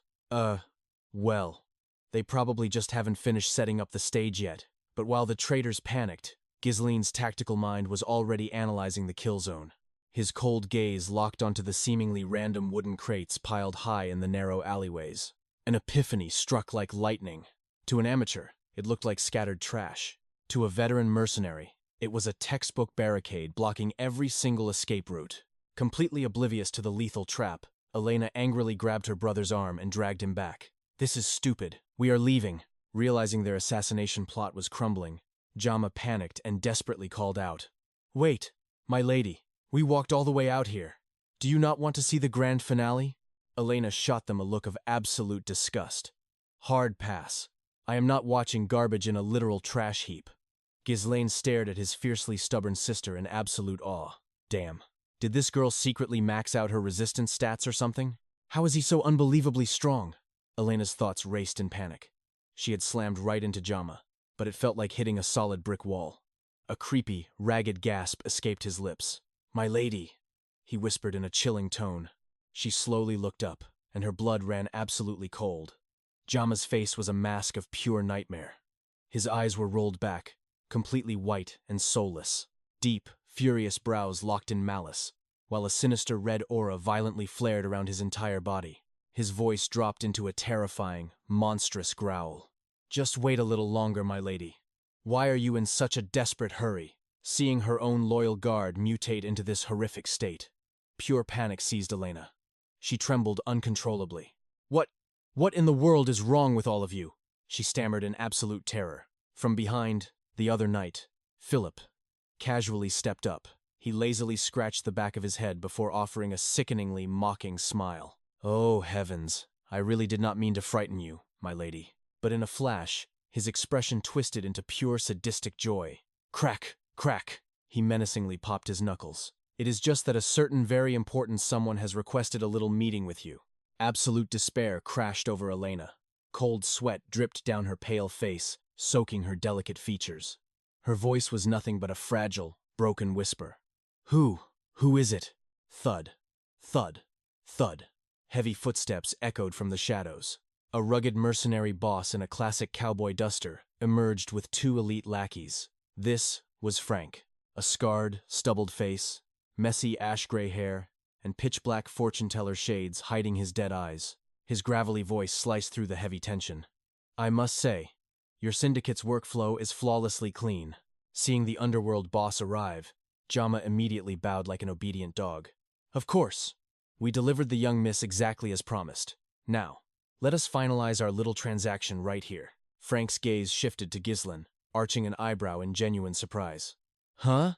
Speaker 1: Well, they probably just haven't finished setting up the stage yet." But while the traitors panicked, Ghislaine's tactical mind was already analyzing the kill zone. His cold gaze locked onto the seemingly random wooden crates piled high in the narrow alleyways. An epiphany struck like lightning. To an amateur, it looked like scattered trash. To a veteran mercenary, it was a textbook barricade blocking every single escape route. Completely oblivious to the lethal trap, Elena angrily grabbed her brother's arm and dragged him back. "This is stupid. We are leaving." Realizing their assassination plot was crumbling, Jama panicked and desperately called out, "Wait, my lady, we walked all the way out here. Do you not want to see the grand finale?" Elena shot them a look of absolute disgust. "Hard pass. I am not watching garbage in a literal trash heap." Ghislaine stared at his fiercely stubborn sister in absolute awe. Damn. Did this girl secretly max out her resistance stats or something? How is he so unbelievably strong? Elena's thoughts raced in panic. She had slammed right into Jama, but it felt like hitting a solid brick wall. A creepy, ragged gasp escaped his lips. "My lady," he whispered in a chilling tone. She slowly looked up, and her blood ran absolutely cold. Jama's face was a mask of pure nightmare. His eyes were rolled back, completely white and soulless. Deep, furious brows locked in malice, while a sinister red aura violently flared around his entire body. His voice dropped into a terrifying, monstrous growl. "Just wait a little longer, my lady. Why are you in such a desperate hurry?" Seeing her own loyal guard mutate into this horrific state, pure panic seized Elena. She trembled uncontrollably. What in the world is wrong with all of you?" she stammered in absolute terror. From behind, the other knight, Philip, casually stepped up. He lazily scratched the back of his head before offering a sickeningly mocking smile. "Oh, heavens, I really did not mean to frighten you, my lady." But in a flash, his expression twisted into pure sadistic joy. Crack, crack, he menacingly popped his knuckles. "It is just that a certain very important someone has requested a little meeting with you." Absolute despair crashed over Elena. Cold sweat dripped down her pale face, soaking her delicate features. Her voice was nothing but a fragile, broken whisper. Who is it?" Thud, thud, thud. Heavy footsteps echoed from the shadows. A rugged mercenary boss in a classic cowboy duster emerged with two elite lackeys. This was Frank, a scarred, stubbled face, messy ash-gray hair, and pitch-black fortune-teller shades hiding his dead eyes. His gravelly voice sliced through the heavy tension. I must say, your syndicate's workflow is flawlessly clean. Seeing the underworld boss arrive, 𝒂𝒏 immediately bowed like an obedient dog. Of course, we delivered the young miss exactly as promised. Now, let us finalize our little transaction right here. Frank's gaze shifted to Ghislain, arching an eyebrow in genuine surprise. Huh?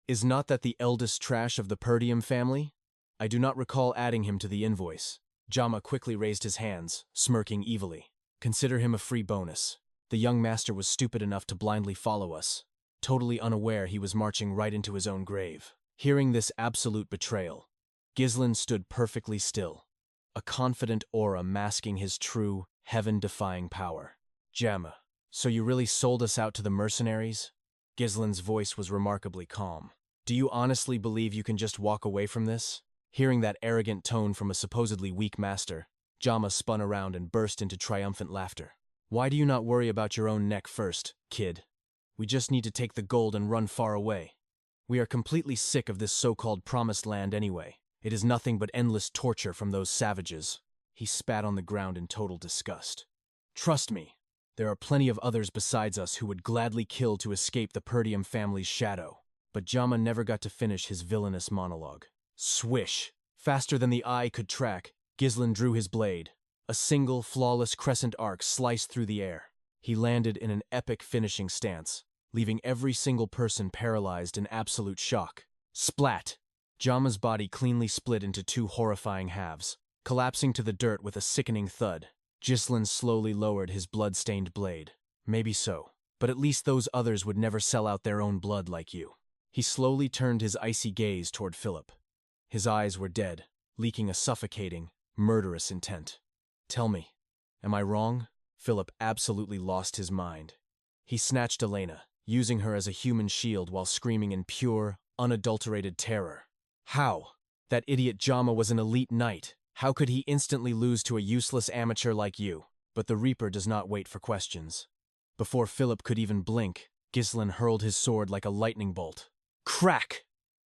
Speaker 1: Is not that the eldest trash of the 𝒂𝒏𝒌 family? I do not recall adding him to the invoice. 𝒂𝒏 quickly raised his hands, smirking evilly. Consider him a free bonus. The young master was stupid enough to blindly follow us, totally unaware he was marching right into his own grave. Hearing this absolute betrayal, Ghislain stood perfectly still, a confident aura masking his true, heaven-defying power. 𝒂𝒏, so you really sold us out to the mercenaries? Ghislain's voice was remarkably calm. Do you honestly believe you can just walk away from this? Hearing that arrogant tone from a supposedly weak master, 𝒂𝒏 spun around and burst into triumphant laughter. Why do you not worry about your own neck first, kid? We just need to take the gold and run far away. We are completely sick of this so-called promised land anyway. It is nothing but endless torture from those savages. He spat on the ground in total disgust. Trust me, there are plenty of others besides us who would gladly kill to escape the 𝒂𝒏𝒻 family's shadow. But 𝒂𝒏 never got to finish his villainous monologue. Swish! Faster than the eye could track, Ghislain drew his blade. A single, flawless crescent arc sliced through the air. He landed in an epic finishing stance, leaving every single person paralyzed in absolute shock. Splat! 𝒂𝒏's body cleanly split into two horrifying halves, collapsing to the dirt with a sickening thud. Ghislain slowly lowered his blood-stained blade. Maybe so, but at least those others would never sell out their own blood like you. He slowly turned his icy gaze toward Philip. His eyes were dead, leaking a suffocating, murderous intent. Tell me, am I wrong? Philip absolutely lost his mind. He snatched Elena, using her as a human shield while screaming in pure, unadulterated terror. How? That idiot 𝒂𝒏 was an elite knight. How could he instantly lose to a useless amateur like you? But the Reaper does not wait for questions. Before Philip could even blink, Ghislain hurled his sword like a lightning bolt. Crack!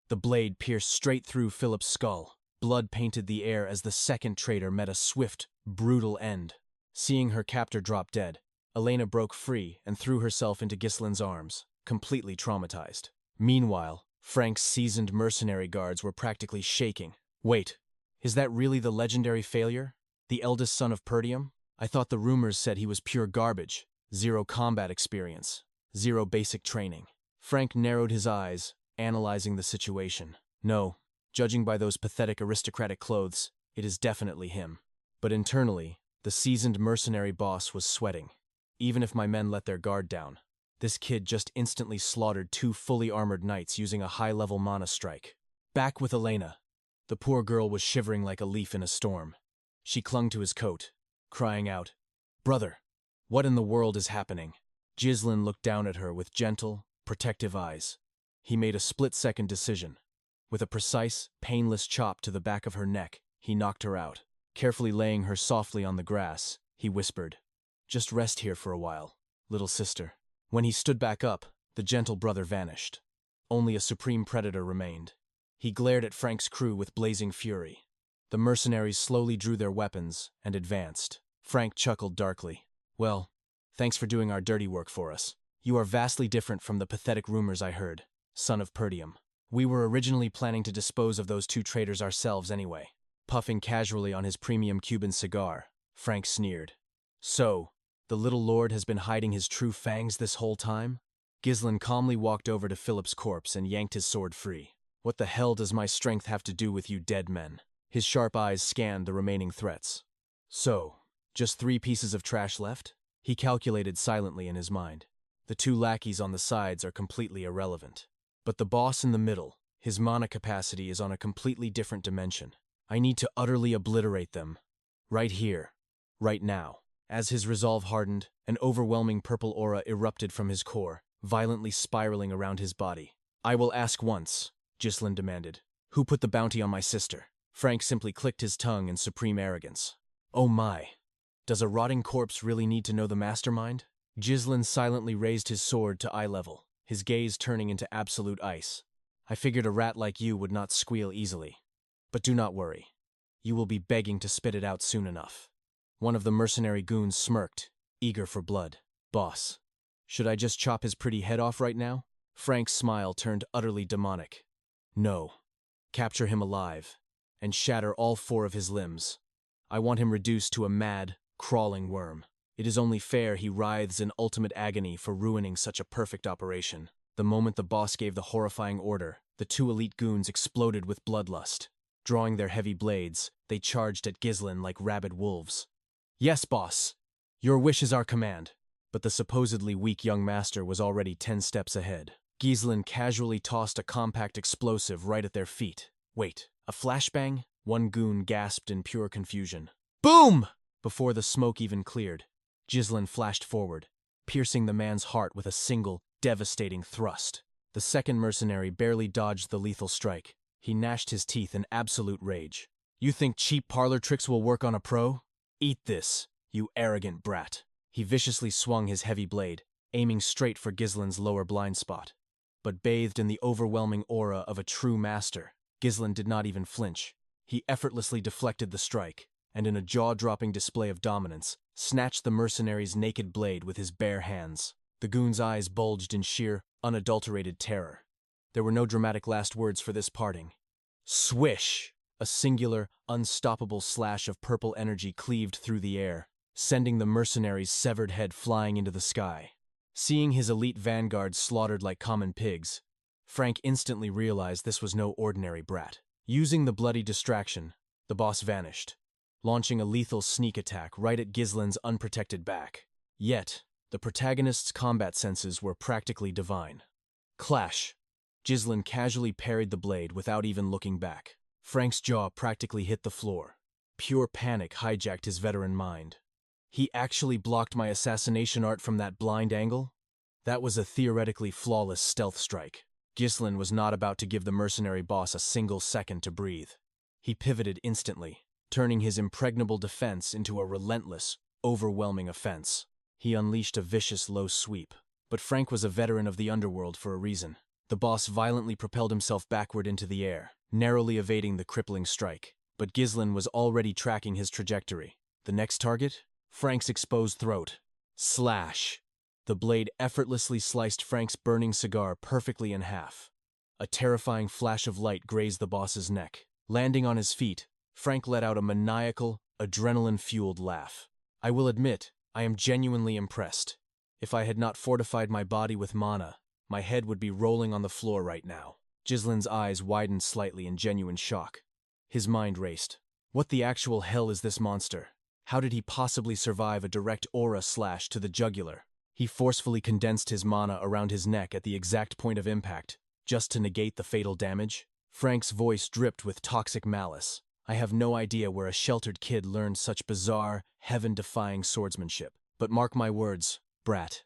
Speaker 1: The blade pierced straight through Philip's skull. Blood painted the air as the second traitor met a swift, brutal end. Seeing her captor drop dead, Elena broke free and threw herself into Ghislain's arms, completely traumatized. Meanwhile, Frank's seasoned mercenary guards were practically shaking. Wait, is that really the legendary failure? The eldest son of 𝒂𝒏𝒻? I thought the rumors said he was pure garbage. 0 combat experience. 0 basic training. Frank narrowed his eyes, analyzing the situation. No, judging by those pathetic aristocratic clothes, it is definitely him. But internally, the seasoned mercenary boss was sweating. Even if my men let their guard down, this kid just instantly slaughtered 2 fully armored knights using a high-level mana strike. Back with Elena. The poor girl was shivering like a leaf in a storm. She clung to his coat, crying out, Brother, what in the world is happening? Ghislain looked down at her with gentle, protective eyes. He made a split-second decision. With a precise, painless chop to the back of her neck, he knocked her out. Carefully laying her softly on the grass, he whispered, Just rest here for a while, little sister. When he stood back up, the gentle brother vanished. Only a supreme predator remained. He glared at Frank's crew with blazing fury. The mercenaries slowly drew their weapons and advanced. Frank chuckled darkly. Well, thanks for doing our dirty work for us. You are vastly different from the pathetic rumors I heard, son of 𝒂𝒏𝒻. We were originally planning to dispose of those 2 traitors ourselves anyway. Puffing casually on his premium Cuban cigar, Frank sneered. So, the little lord has been hiding his true fangs this whole time? Ghislain calmly walked over to Philip's corpse and yanked his sword free. What the hell does my strength have to do with you dead men? His sharp eyes scanned the remaining threats. So, just 3 pieces of trash left? He calculated silently in his mind. The 2 lackeys on the sides are completely irrelevant. But the boss in the middle, his mana capacity is on a completely different dimension. I need to utterly obliterate them. Right here. Right now. As his resolve hardened, an overwhelming purple aura erupted from his core, violently spiraling around his body. I will ask once, Ghislain demanded. Who put the bounty on my sister? Frank simply clicked his tongue in supreme arrogance. Oh my. Does a rotting corpse really need to know the mastermind? Ghislain silently raised his sword to eye level, his gaze turning into absolute ice. I figured a rat like you would not squeal easily. But do not worry. You will be begging to spit it out soon enough. One of the mercenary goons smirked, eager for blood. "Boss, should I just chop his pretty head off right now?" Frank's smile turned utterly demonic. "No. Capture him alive, and shatter all 4 of his limbs. I want him reduced to a mad, crawling worm. It is only fair he writhes in ultimate agony for ruining such a perfect operation." The moment the boss gave the horrifying order, the 2 elite goons exploded with bloodlust. Drawing their heavy blades, they charged at Ghislain like rabid wolves. "Yes, boss! Your wish is our command." But the supposedly weak young master was already 10 steps ahead. Ghislain casually tossed a compact explosive right at their feet. "Wait, a flashbang?" One goon gasped in pure confusion. "Boom!" Before the smoke even cleared, Ghislain flashed forward, piercing the man's heart with a single, devastating thrust. The second mercenary barely dodged the lethal strike. He gnashed his teeth in absolute rage. "You think cheap parlor tricks will work on a pro? Eat this, you arrogant brat." He viciously swung his heavy blade, aiming straight for Ghislain's lower blind spot. But bathed in the overwhelming aura of a true master, Ghislain did not even flinch. He effortlessly deflected the strike, and in a jaw-dropping display of dominance, snatched the mercenary's naked blade with his bare hands. The goon's eyes bulged in sheer, unadulterated terror. There were no dramatic last words for this parting. Swish! A singular, unstoppable slash of purple energy cleaved through the air, sending the mercenary's severed head flying into the sky. Seeing his elite vanguard slaughtered like common pigs, Frank instantly realized this was no ordinary brat. Using the bloody distraction, the boss vanished, launching a lethal sneak attack right at Ghislain's unprotected back. Yet, the protagonist's combat senses were practically divine. Clash! Ghislain casually parried the blade without even looking back. Frank's jaw practically hit the floor. Pure panic hijacked his veteran mind. He actually blocked my assassination art from that blind angle? That was a theoretically flawless stealth strike. Ghislain was not about to give the mercenary boss a single second to breathe. He pivoted instantly, turning his impregnable defense into a relentless, overwhelming offense. He unleashed a vicious low sweep. But Frank was a veteran of the underworld for a reason. The boss violently propelled himself backward into the air, narrowly evading the crippling strike. But Ghislain was already tracking his trajectory. The next target? Frank's exposed throat. Slash! The blade effortlessly sliced Frank's burning cigar perfectly in half. A terrifying flash of light grazed the boss's neck. Landing on his feet, Frank let out a maniacal, adrenaline-fueled laugh. "I will admit, I am genuinely impressed. If I had not fortified my body with mana, my head would be rolling on the floor right now." Ghislain's eyes widened slightly in genuine shock. His mind raced. What the actual hell is this monster? How did he possibly survive a direct aura slash to the jugular? He forcefully condensed his mana around his neck at the exact point of impact, just to negate the fatal damage. Frank's voice dripped with toxic malice. "I have no idea where a sheltered kid learned such bizarre, heaven-defying swordsmanship. But mark my words, brat.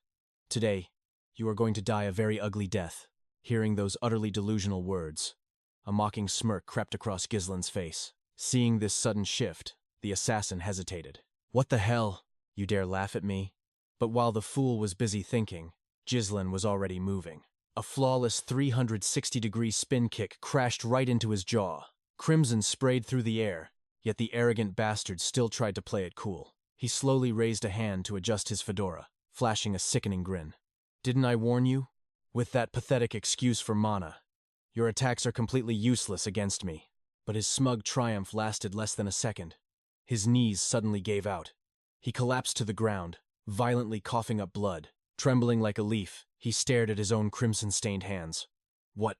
Speaker 1: Today, you are going to die a very ugly death." Hearing those utterly delusional words, a mocking smirk crept across Ghislain's face. Seeing this sudden shift, the assassin hesitated. "What the hell? You dare laugh at me?" But while the fool was busy thinking, Ghislain was already moving. A flawless 360-degree spin kick crashed right into his jaw. Crimson sprayed through the air, yet the arrogant bastard still tried to play it cool. He slowly raised a hand to adjust his fedora, flashing a sickening grin. "Didn't I warn you? With that pathetic excuse for mana, your attacks are completely useless against me." But his smug triumph lasted less than a second. His knees suddenly gave out. He collapsed to the ground, violently coughing up blood. Trembling like a leaf, he stared at his own crimson-stained hands. What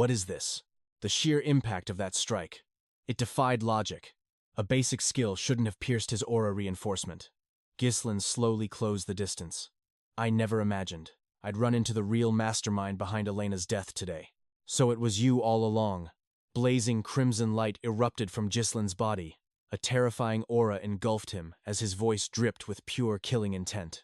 Speaker 1: is this? The sheer impact of that strike. It defied logic. A basic skill shouldn't have pierced his aura reinforcement. Ghislain slowly closed the distance. "I never imagined I'd run into the real mastermind behind Elena's death today. So it was you all along." Blazing crimson light erupted from Ghislain's body. A terrifying aura engulfed him as his voice dripped with pure killing intent.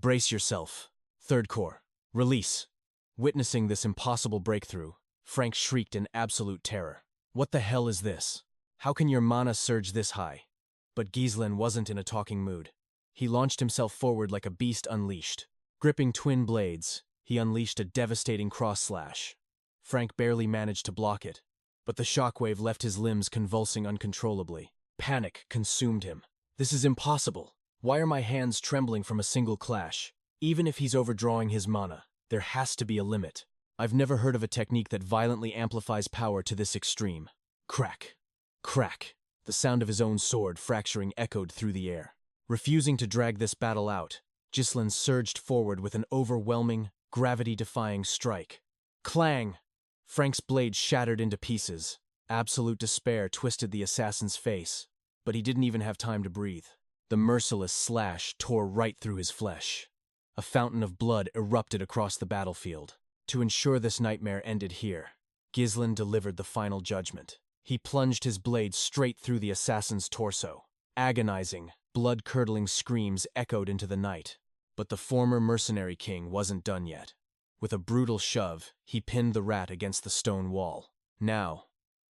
Speaker 1: "Brace yourself. Third core. Release." Witnessing this impossible breakthrough, Frank shrieked in absolute terror. "What the hell is this? How can your mana surge this high?" But Ghislain wasn't in a talking mood. He launched himself forward like a beast unleashed. Gripping twin blades, he unleashed a devastating cross-slash. Frank barely managed to block it, but the shockwave left his limbs convulsing uncontrollably. Panic consumed him. This is impossible. Why are my hands trembling from a single clash? Even if he's overdrawing his mana, there has to be a limit. I've never heard of a technique that violently amplifies power to this extreme. Crack. Crack. The sound of his own sword fracturing echoed through the air. Refusing to drag this battle out, 𝒌𝒊𝒏 surged forward with an overwhelming, gravity-defying strike. Clang! Frank's blade shattered into pieces. Absolute despair twisted the assassin's face, but he didn't even have time to breathe. The merciless slash tore right through his flesh. A fountain of blood erupted across the battlefield. To ensure this nightmare ended here, 𝒌𝒊𝒏 delivered the final judgment. He plunged his blade straight through the assassin's torso. Agonizing, blood-curdling screams echoed into the night. But the former mercenary king wasn't done yet. With a brutal shove, he pinned the rat against the stone wall. Now,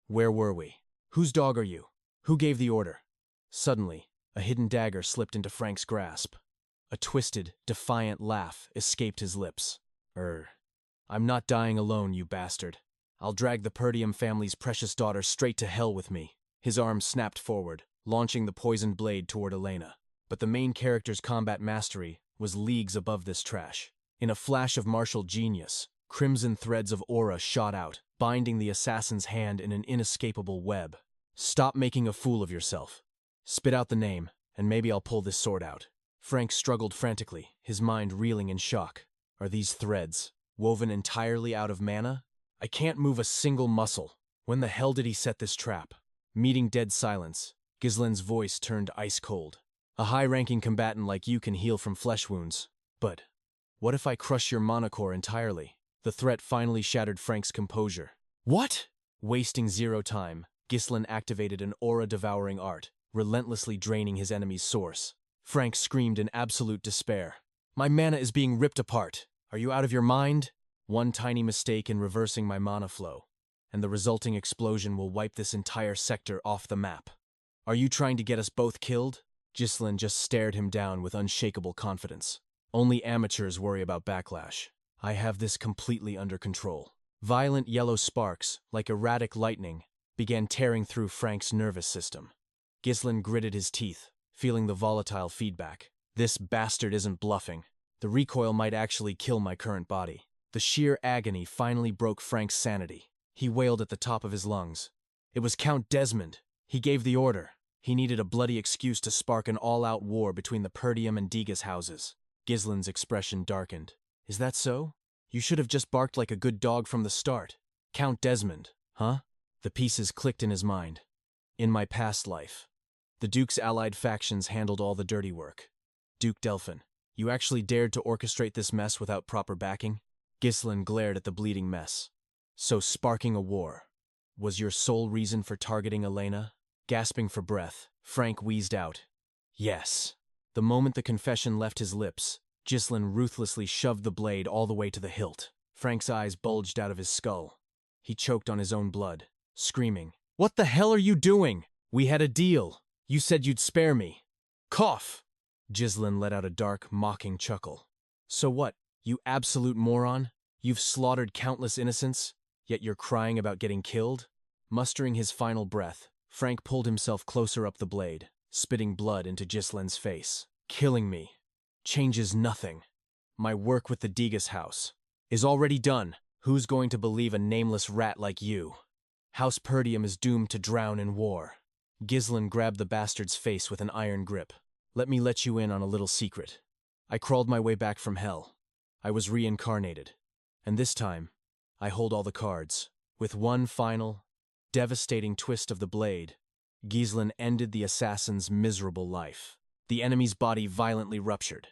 Speaker 1: where were we? Whose dog are you? Who gave the order? Suddenly, a hidden dagger slipped into Frank's grasp. A twisted, defiant laugh escaped his lips. I'm not dying alone, you bastard. I'll drag the 𝒂𝒏𝒌 family's precious daughter straight to hell with me. His arm snapped forward, launching the poisoned blade toward Elena. But the main character's combat mastery was leagues above this trash. In a flash of martial genius, crimson threads of aura shot out, binding the assassin's hand in an inescapable web. Stop making a fool of yourself. Spit out the name, and maybe I'll pull this sword out. Frank struggled frantically, his mind reeling in shock. Are these threads woven entirely out of mana? I can't move a single muscle. When the hell did he set this trap? Meeting dead silence, 𝒌𝒊𝒏's voice turned ice cold. A high-ranking combatant like you can heal from flesh wounds. But what if I crush your mana core entirely? The threat finally shattered Frank's composure. What? Wasting zero time, 𝒌𝒊𝒏 activated an aura-devouring art, relentlessly draining his enemy's source. Frank screamed in absolute despair. My mana is being ripped apart. Are you out of your mind? One tiny mistake in reversing my mana flow, and the resulting explosion will wipe this entire sector off the map. Are you trying to get us both killed? 𝒌𝒊𝒏 just stared him down with unshakable confidence. Only amateurs worry about backlash. I have this completely under control. Violent yellow sparks, like erratic lightning, began tearing through Frank's nervous system. 𝒌𝒊𝒏 gritted his teeth, feeling the volatile feedback. This bastard isn't bluffing. The recoil might actually kill my current body. The sheer agony finally broke Frank's sanity. He wailed at the top of his lungs. It was Count Desmond. He gave the order. He needed a bloody excuse to spark an all-out war between the 𝒂𝒏𝒌 and 𝑑𝒂𝒏's houses. 𝒌𝒊𝒏's expression darkened. Is that so? You should have just barked like a good dog from the start. Count Desmond, huh? The pieces clicked in his mind. In my past life, the Duke's allied factions handled all the dirty work. Duke Delphin, you actually dared to orchestrate this mess without proper backing? 𝒌𝒊𝒏 glared at the bleeding mess. So sparking a war was your sole reason for targeting Elena? Gasping for breath, Frank wheezed out, yes. The moment the confession left his lips, 𝒌𝒊𝒏 ruthlessly shoved the blade all the way to the hilt. Frank's eyes bulged out of his skull. He choked on his own blood, screaming, What the hell are you doing? We had a deal. You said you'd spare me. Cough! 𝒌𝒊𝒏 let out a dark, mocking chuckle. So what, you absolute moron? You've slaughtered countless innocents, yet you're crying about getting killed? Mustering his final breath, Frank pulled himself closer up the blade, spitting blood into 𝒌𝒊𝒏's face. Killing me changes nothing. My work with the 𝑑𝒂𝒏's house is already done. Who's going to believe a nameless rat like you? House 𝒂𝒏𝒌 is doomed to drown in war. 𝒌𝒊𝒏 grabbed the bastard's face with an iron grip. Let me let you in on a little secret. I crawled my way back from hell. I was reincarnated. And this time, I hold all the cards. With one final, devastating twist of the blade, 𝒌𝒊𝒏 ended the assassin's miserable life. The enemy's body violently ruptured.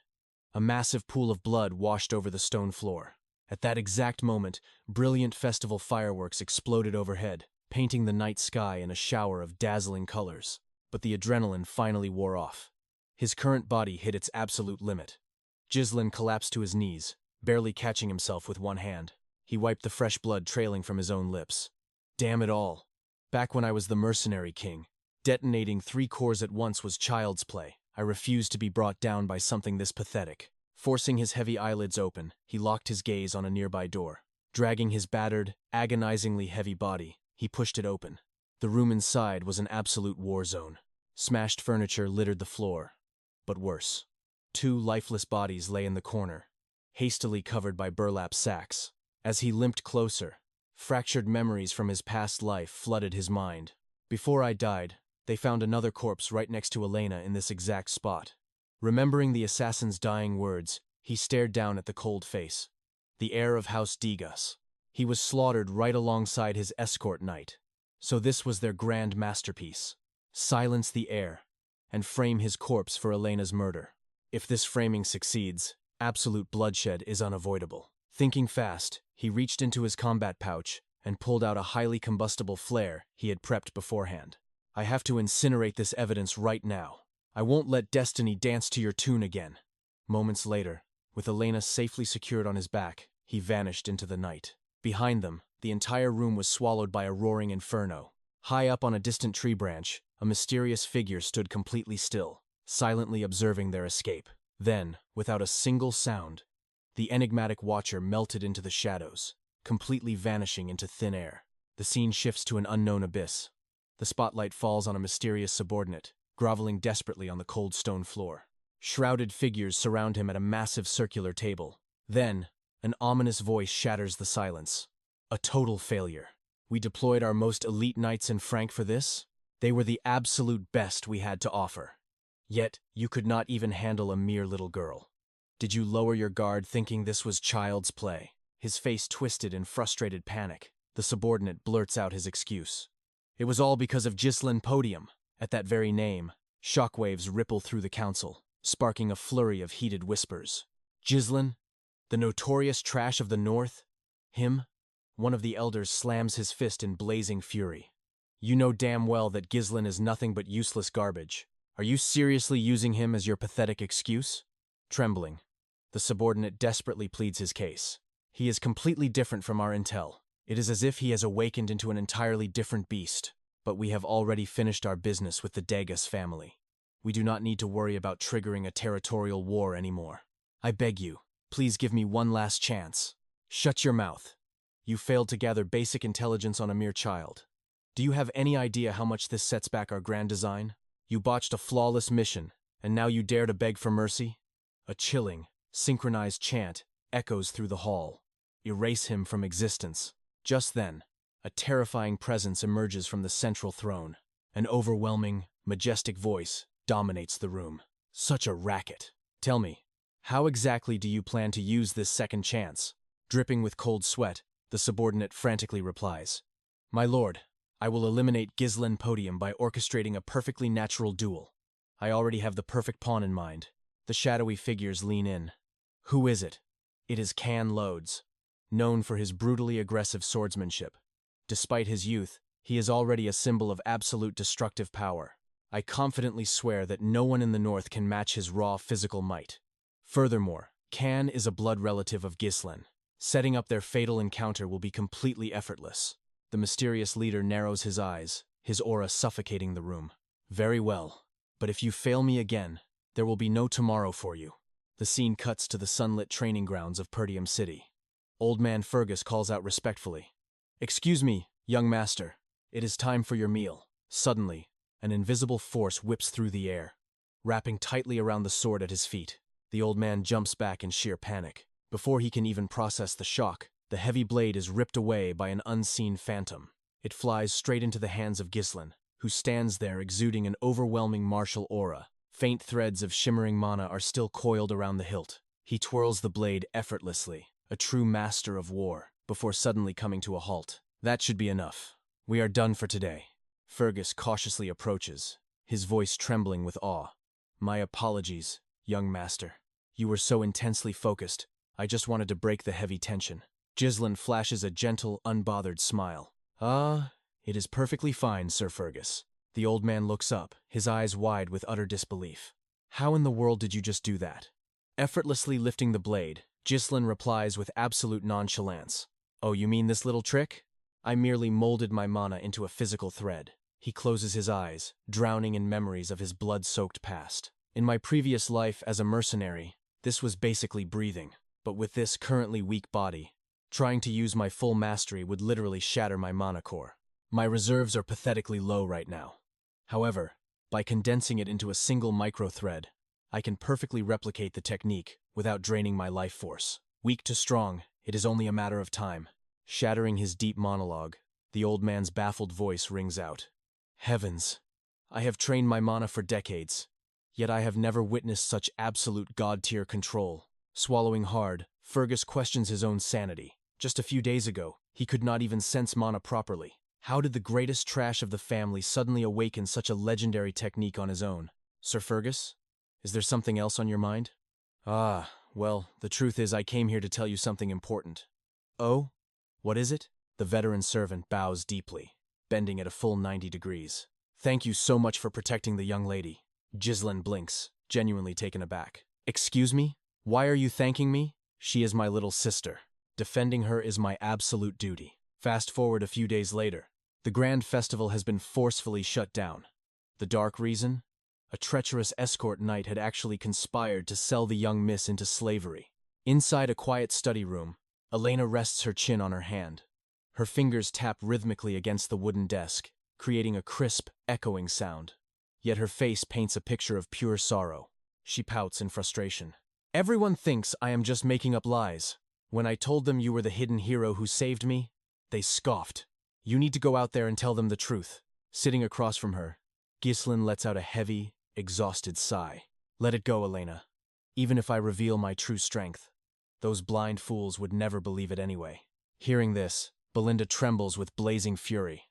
Speaker 1: A massive pool of blood washed over the stone floor. At that exact moment, brilliant festival fireworks exploded overhead, painting the night sky in a shower of dazzling colors. But the adrenaline finally wore off. His current body hit its absolute limit. 𝒌𝒊𝒏 collapsed to his knees, barely catching himself with one hand. He wiped the fresh blood trailing from his own lips. Damn it all. Back when I was the mercenary king, detonating 3 cores at once was child's play. I refused to be brought down by something this pathetic. Forcing his heavy eyelids open, he locked his gaze on a nearby door. Dragging his battered, agonizingly heavy body, he pushed it open. The room inside was an absolute war zone. Smashed furniture littered the floor. But worse. 2 lifeless bodies lay in the corner, hastily covered by burlap sacks. As he limped closer, fractured memories from his past life flooded his mind. Before I died, they found another corpse right next to Elena in this exact spot. Remembering the assassin's dying words, he stared down at the cold face. The heir of House Degas. He was slaughtered right alongside his escort knight. So this was their grand masterpiece. Silence the heir, and frame his corpse for Elena's murder. If this framing succeeds, absolute bloodshed is unavoidable. Thinking fast, he reached into his combat pouch and pulled out a highly combustible flare he had prepped beforehand. I have to incinerate this evidence right now. I won't let destiny dance to your tune again. Moments later, with Elena safely secured on his back, he vanished into the night. Behind them, the entire room was swallowed by a roaring inferno. High up on a distant tree branch, a mysterious figure stood completely still, silently observing their escape. Then, without a single sound, the enigmatic watcher melted into the shadows, completely vanishing into thin air. The scene shifts to an unknown abyss. The spotlight falls on a mysterious subordinate, groveling desperately on the cold stone floor. Shrouded figures surround him at a massive circular table. Then, an ominous voice shatters the silence. A total failure. We deployed our most elite knights in Frank for this? They were the absolute best we had to offer. Yet, you could not even handle a mere little girl. Did you lower your guard thinking this was child's play? His face twisted in frustrated panic. The subordinate blurts out his excuse. It was all because of 𝑧𝒊𝒏𝒈. At that very name, shockwaves ripple through the council, sparking a flurry of heated whispers. 𝒔𝒊𝒏? The notorious trash of the north? Him? One of the elders slams his fist in blazing fury. You know damn well that 𝒔𝒊𝒏 is nothing but useless garbage. Are you seriously using him as your pathetic excuse? Trembling, the subordinate desperately pleads his case. He is completely different from our intel. It is as if he has awakened into an entirely different beast. But we have already finished our business with the Degas family. We do not need to worry about triggering a territorial war anymore. I beg you, please give me one last chance. Shut your mouth. You failed to gather basic intelligence on a mere child. Do you have any idea how much this sets back our grand design? You botched a flawless mission, and now you dare to beg for mercy? A chilling, synchronized chant echoes through the hall. Erase him from existence. Just then, a terrifying presence emerges from the central throne. An overwhelming, majestic voice dominates the room. Such a racket. Tell me, how exactly do you plan to use this second chance? Dripping with cold sweat, the subordinate frantically replies. My lord, I will eliminate 𝒔𝒊𝒏𝒈 by orchestrating a perfectly natural duel. I already have the perfect pawn in mind. The shadowy figures lean in. Who is it? It is Can Loads, known for his brutally aggressive swordsmanship. Despite his youth, he is already a symbol of absolute destructive power. I confidently swear that no one in the north can match his raw physical might. Furthermore, Can is a blood relative of 𝒔𝒊𝒏. Setting up their fatal encounter will be completely effortless. The mysterious leader narrows his eyes, his aura suffocating the room. Very well, but if you fail me again, there will be no tomorrow for you. The scene cuts to the sunlit training grounds of Perdium City. Old man Fergus calls out respectfully. Excuse me, young master. It is time for your meal. Suddenly, an invisible force whips through the air, wrapping tightly around the sword at his feet. The old man jumps back in sheer panic. Before he can even process the shock, the heavy blade is ripped away by an unseen phantom. It flies straight into the hands of 𝒔𝒊𝒏, who stands there exuding an overwhelming martial aura. Faint threads of shimmering mana are still coiled around the hilt. He twirls the blade effortlessly, a true master of war, before suddenly coming to a halt. That should be enough. We are done for today. Fergus cautiously approaches, his voice trembling with awe. My apologies, young master. You were so intensely focused, I just wanted to break the heavy tension. 𝒔𝒊𝒏 flashes a gentle, unbothered smile. Ah, it is perfectly fine, Sir Fergus. The old man looks up, his eyes wide with utter disbelief. How in the world did you just do that? Effortlessly lifting the blade, 𝒔𝒊𝒏 replies with absolute nonchalance. Oh, you mean this little trick? I merely molded my mana into a physical thread. He closes his eyes, drowning in memories of his blood-soaked past. In my previous life as a mercenary, this was basically breathing. But with this currently weak body, trying to use my full mastery would literally shatter my mana core. My reserves are pathetically low right now. However, By condensing it into a single micro-thread, I can perfectly replicate the technique without draining my life force. Weak to strong, it is only a matter of time. Shattering his deep monologue, the old man's baffled voice rings out. Heavens! I have trained my mana for decades, yet I have never witnessed such absolute god-tier control. Swallowing hard, Fergus questions his own sanity. Just a few days ago, he could not even sense mana properly. How did the greatest trash of the family suddenly awaken such a legendary technique on his own? Sir Fergus? Is there something else on your mind? Ah, well, the truth is I came here to tell you something important. Oh? What is it? The veteran servant bows deeply, bending at a full 90 degrees. Thank you so much for protecting the young lady. Gislen blinks, genuinely taken aback. Excuse me? Why are you thanking me? She is my little sister. Defending her is my absolute duty. Fast forward a few days later. The grand festival has been forcefully shut down. The dark reason? A treacherous escort knight had actually conspired to sell the young miss into slavery. Inside a quiet study room, Elena rests her chin on her hand. Her fingers tap rhythmically against the wooden desk, creating a crisp, echoing sound. Yet her face paints a picture of pure sorrow. She pouts in frustration. Everyone thinks I am just making up lies. When I told them you were the hidden hero who saved me, they scoffed. You need to go out there and tell them the truth. Sitting across from her, Gislen lets out a heavy, exhausted sigh. Let it go, Elena. Even if I reveal my true strength, those blind fools would never believe it anyway. Hearing this, Belinda trembles with blazing fury.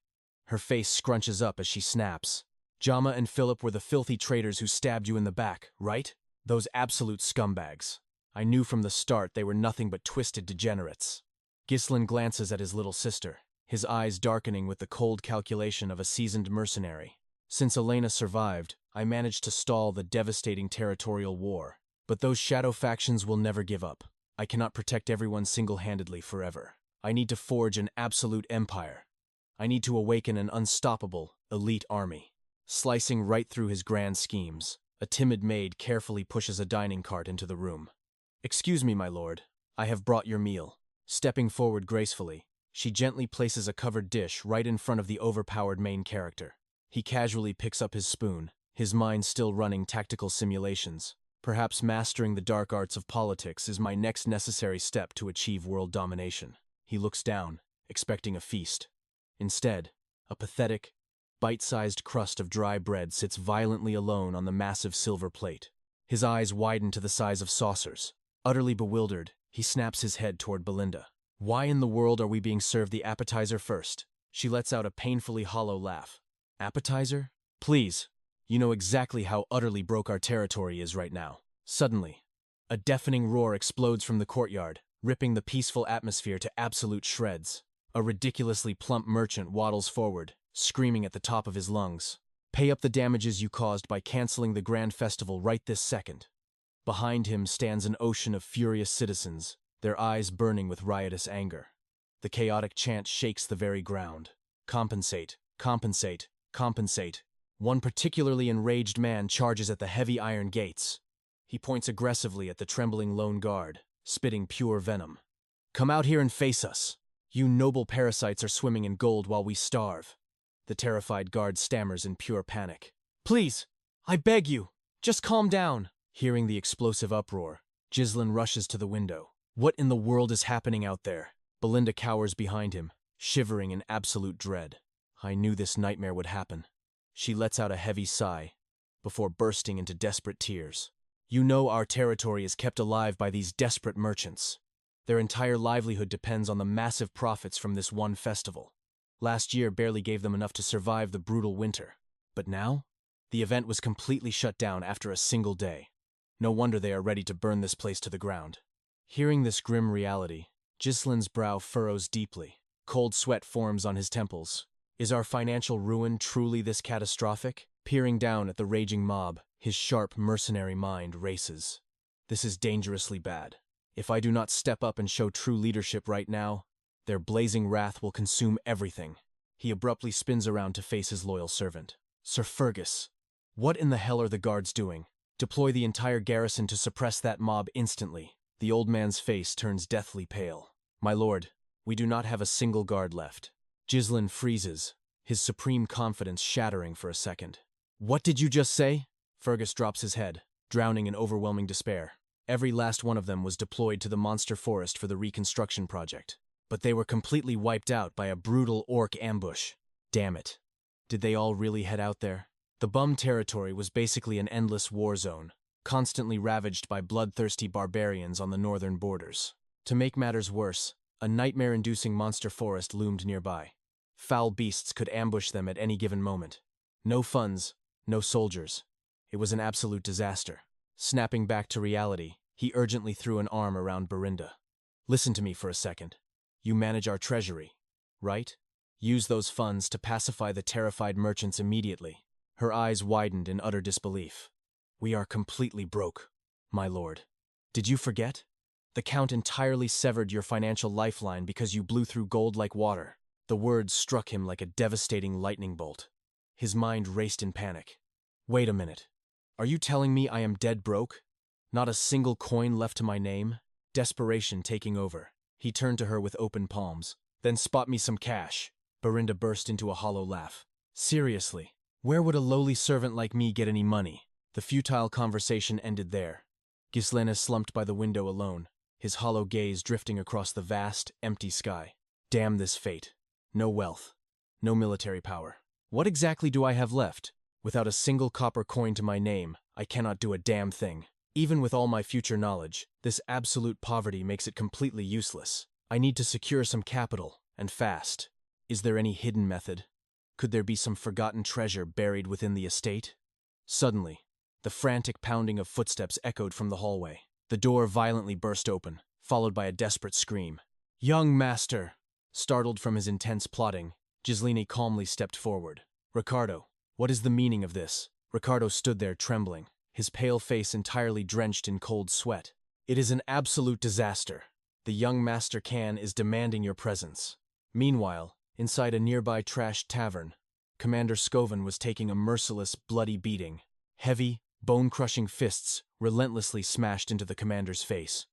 Speaker 1: Her face scrunches up as she snaps. Jama and Philip were the filthy traitors who stabbed you in the back, right? Those absolute scumbags. I knew from the start they were nothing but twisted degenerates. Gislen glances at his little sister, his eyes darkening with the cold calculation of a seasoned mercenary. Since Elena survived, I managed to stall the devastating territorial war. But those shadow factions will never give up. I cannot protect everyone single-handedly forever. I need to forge an absolute empire. I need to awaken an unstoppable, elite army. Slicing right through his grand schemes, a timid maid carefully pushes a dining cart into the room. Excuse me, my lord. I have brought your meal. Stepping forward gracefully, she gently places a covered dish right in front of the overpowered main character. He casually picks up his spoon, his mind still running tactical simulations. Perhaps mastering the dark arts of politics is my next necessary step to achieve world domination. He looks down, expecting a feast. Instead, a pathetic, bite-sized crust of dry bread sits violently alone on the massive silver plate. His eyes widen to the size of saucers. Utterly bewildered, he snaps his head toward Belinda. Why in the world are we being served the appetizer first? She lets out a painfully hollow laugh. Appetizer? Please. You know exactly how utterly broke our territory is right now. Suddenly, a deafening roar explodes from the courtyard, ripping the peaceful atmosphere to absolute shreds. A ridiculously plump merchant waddles forward, screaming at the top of his lungs. Pay up the damages you caused by canceling the grand festival right this second. Behind him stands an ocean of furious citizens, their eyes burning with riotous anger. The chaotic chant shakes the very ground. Compensate, compensate, compensate. One particularly enraged man charges at the heavy iron gates. He points aggressively at the trembling lone guard, spitting pure venom. Come out here and face us. You noble parasites are swimming in gold while we starve. The terrified guard stammers in pure panic. Please, I beg you, just calm down. Hearing the explosive uproar, Gislen rushes to the window. What in the world is happening out there? Belinda cowers behind him, shivering in absolute dread. I knew this nightmare would happen. She lets out a heavy sigh, before bursting into desperate tears. You know our territory is kept alive by these desperate merchants. Their entire livelihood depends on the massive profits from this one festival. Last year barely gave them enough to survive the brutal winter. But now? The event was completely shut down after a single day. No wonder they are ready to burn this place to the ground. Hearing this grim reality, Gislen's brow furrows deeply. Cold sweat forms on his temples. Is our financial ruin truly this catastrophic? Peering down at the raging mob, his sharp, mercenary mind races. This is dangerously bad. If I do not step up and show true leadership right now, their blazing wrath will consume everything. He abruptly spins around to face his loyal servant. Sir Fergus, what in the hell are the guards doing? Deploy the entire garrison to suppress that mob instantly. The old man's face turns deathly pale. My lord, we do not have a single guard left. Gislen freezes, his supreme confidence shattering for a second. What did you just say? Fergus drops his head, drowning in overwhelming despair. Every last one of them was deployed to the monster forest for the reconstruction project. But they were completely wiped out by a brutal orc ambush. Damn it. Did they all really head out there? The bum territory was basically an endless war zone, constantly ravaged by bloodthirsty barbarians on the northern borders. To make matters worse, a nightmare-inducing monster forest loomed nearby. Foul beasts could ambush them at any given moment. No funds, no soldiers. It was an absolute disaster. Snapping back to reality, he urgently threw an arm around Berinda. Listen to me for a second. You manage our treasury, right? Use those funds to pacify the terrified merchants immediately. Her eyes widened in utter disbelief. We are completely broke, my lord. Did you forget? The Count entirely severed your financial lifeline because you blew through gold like water. The words struck him like a devastating lightning bolt. His mind raced in panic. Wait a minute. Are you telling me I am dead broke? Not a single coin left to my name? Desperation taking over. He turned to her with open palms. Then spot me some cash. Berinda burst into a hollow laugh. Seriously, where would a lowly servant like me get any money? The futile conversation ended there. Ghislaine slumped by the window alone, his hollow gaze drifting across the vast, empty sky. Damn this fate. No wealth. No military power. What exactly do I have left? Without a single copper coin to my name, I cannot do a damn thing. Even with all my future knowledge, this absolute poverty makes it completely useless. I need to secure some capital, and fast. Is there any hidden method? Could there be some forgotten treasure buried within the estate? Suddenly, the frantic pounding of footsteps echoed from the hallway. The door violently burst open, followed by a desperate scream. Young master! Startled from his intense plotting, Ghislaine calmly stepped forward. Ricardo, what is the meaning of this? Ricardo stood there trembling, his pale face entirely drenched in cold sweat. It is an absolute disaster. The young Master Can is demanding your presence. Meanwhile, inside a nearby trashed tavern, Commander Scoven was taking a merciless, bloody beating. Heavy, bone-crushing fists relentlessly smashed into the commander's face.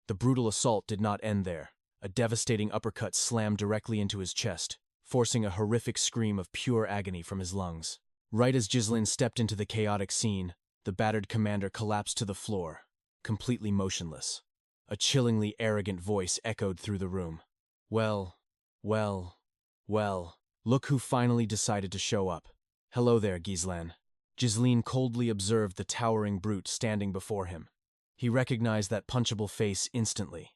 Speaker 1: The brutal assault did not end there. A devastating uppercut slammed directly into his chest, forcing a horrific scream of pure agony from his lungs. Right as Ghislaine stepped into the chaotic scene, the battered commander collapsed to the floor, completely motionless. A chillingly arrogant voice echoed through the room. Well, look who finally decided to show up. Hello there, Ghislaine. Ghislaine coldly observed the towering brute standing before him. He recognized that punchable face instantly.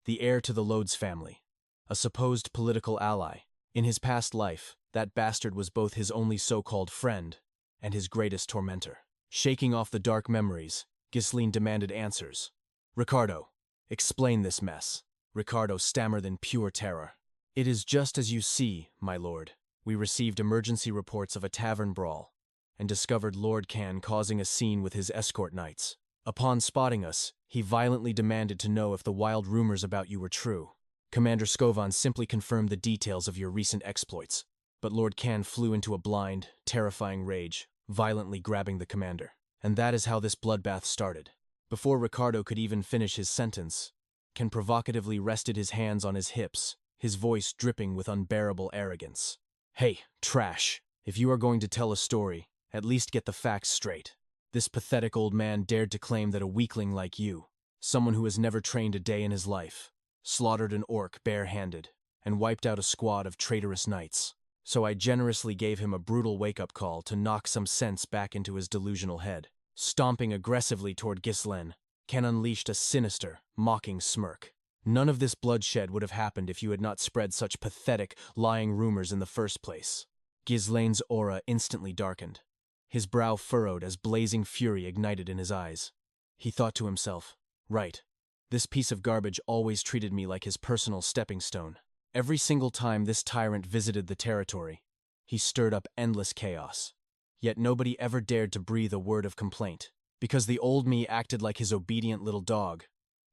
Speaker 1: The heir to the Lhodes family, a supposed political ally. In his past life, that bastard was both his only so-called friend and his greatest tormentor. Shaking off the dark memories, Ghislaine demanded answers. Ricardo, explain this mess. Ricardo stammered in pure terror. It is just as you see, my lord. We received emergency reports of a tavern brawl and discovered Lord Can causing a scene with his escort knights. Upon spotting us, he violently demanded to know if the wild rumors about you were true. Commander Scoven simply confirmed the details of your recent exploits, but Lord Can flew into a blind, terrifying rage, violently grabbing the commander. And that is how this bloodbath started. Before Ricardo could even finish his sentence, Can provocatively rested his hands on his hips, his voice dripping with unbearable arrogance. Hey, trash! If you are going to tell a story, at least get the facts straight. This pathetic old man dared to claim that a weakling like you, someone who has never trained a day in his life, slaughtered an orc bare-handed, and wiped out a squad of traitorous knights. So I generously gave him a brutal wake-up call to knock some sense back into his delusional head. Stomping aggressively toward Ghislaine, Can unleashed a sinister, mocking smirk. None of this bloodshed would have happened if you had not spread such pathetic, lying rumors in the first place. Ghislaine's aura instantly darkened. His brow furrowed as blazing fury ignited in his eyes. He thought to himself, right, this piece of garbage always treated me like his personal stepping stone. Every single time this tyrant visited the territory, he stirred up endless chaos. Yet nobody ever dared to breathe a word of complaint. Because the old me acted like his obedient little dog,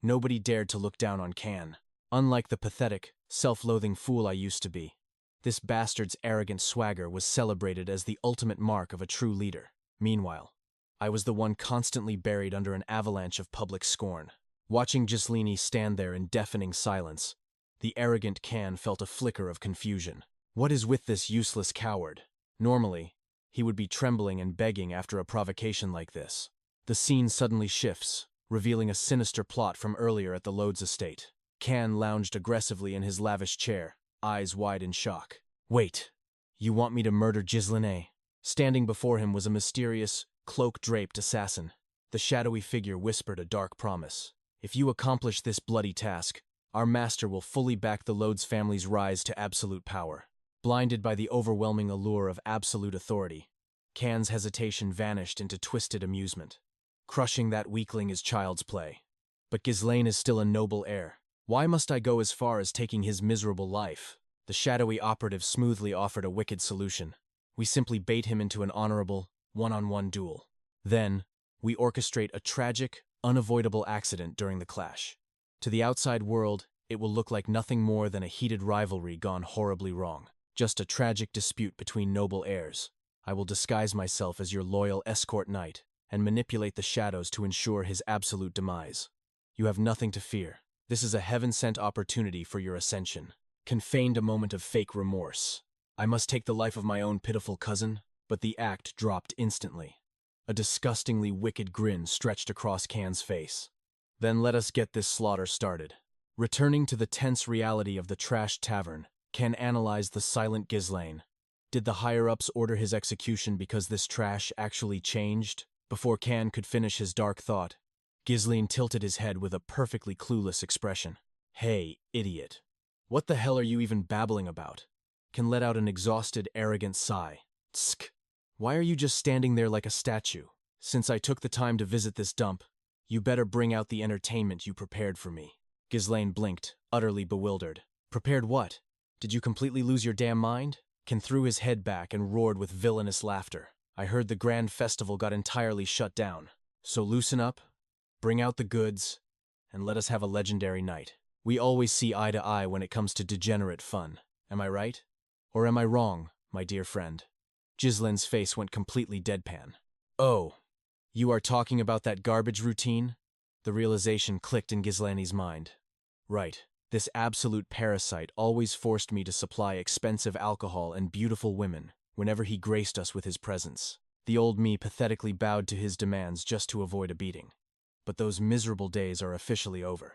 Speaker 1: nobody dared to look down on Can. Unlike the pathetic, self-loathing fool I used to be, this bastard's arrogant swagger was celebrated as the ultimate mark of a true leader. Meanwhile, I was the one constantly buried under an avalanche of public scorn. Watching Ghislaine stand there in deafening silence, the arrogant Can felt a flicker of confusion. What is with this useless coward? Normally, he would be trembling and begging after a provocation like this. The scene suddenly shifts, revealing a sinister plot from earlier at the Lhodes estate. Can lounged aggressively in his lavish chair, eyes wide in shock. Wait, you want me to murder 𝑺𝒊𝒏𝒈? Standing before him was a mysterious, cloak-draped assassin. The shadowy figure whispered a dark promise. If you accomplish this bloody task, our master will fully back the Lhodes family's rise to absolute power. Blinded by the overwhelming allure of absolute authority, Can's hesitation vanished into twisted amusement. Crushing that weakling is child's play. But 𝒊𝒏𝒈 is still a noble heir. Why must I go as far as taking his miserable life? The shadowy operative smoothly offered a wicked solution. We simply bait him into an honorable, one-on-one duel. Then, we orchestrate a tragic, unavoidable accident during the clash. To the outside world, it will look like nothing more than a heated rivalry gone horribly wrong. Just a tragic dispute between noble heirs. I will disguise myself as your loyal escort knight and manipulate the shadows to ensure his absolute demise. You have nothing to fear. This is a heaven-sent opportunity for your ascension. Can feigned a moment of fake remorse. I must take the life of my own pitiful cousin, but the act dropped instantly. A disgustingly wicked grin stretched across Can's face. Then let us get this slaughter started. Returning to the tense reality of the trashed tavern, Can analyzed the silent 𝒊𝒏𝒈. Did the higher-ups order his execution because this trash actually changed? Before Can could finish his dark thought, 𝒊𝒏𝒈 tilted his head with a perfectly clueless expression. Hey, idiot. What the hell are you even babbling about? Can let out an exhausted, arrogant sigh. Tsk. Why are you just standing there like a statue? Since I took the time to visit this dump, you better bring out the entertainment you prepared for me. 𝒊𝒏𝒈 blinked, utterly bewildered. Prepared what? Did you completely lose your damn mind? Can threw his head back and roared with villainous laughter. I heard the grand festival got entirely shut down. So loosen up, bring out the goods, and let us have a legendary night. We always see eye to eye when it comes to degenerate fun. Am I right? Or am I wrong, my dear friend? 𝒊𝒏𝒈's face went completely deadpan. Oh, you are talking about that garbage routine? The realization clicked in 𝒊𝒒's mind. Right. This absolute parasite always forced me to supply expensive alcohol and beautiful women whenever he graced us with his presence. The old me pathetically bowed to his demands just to avoid a beating. But those miserable days are officially over.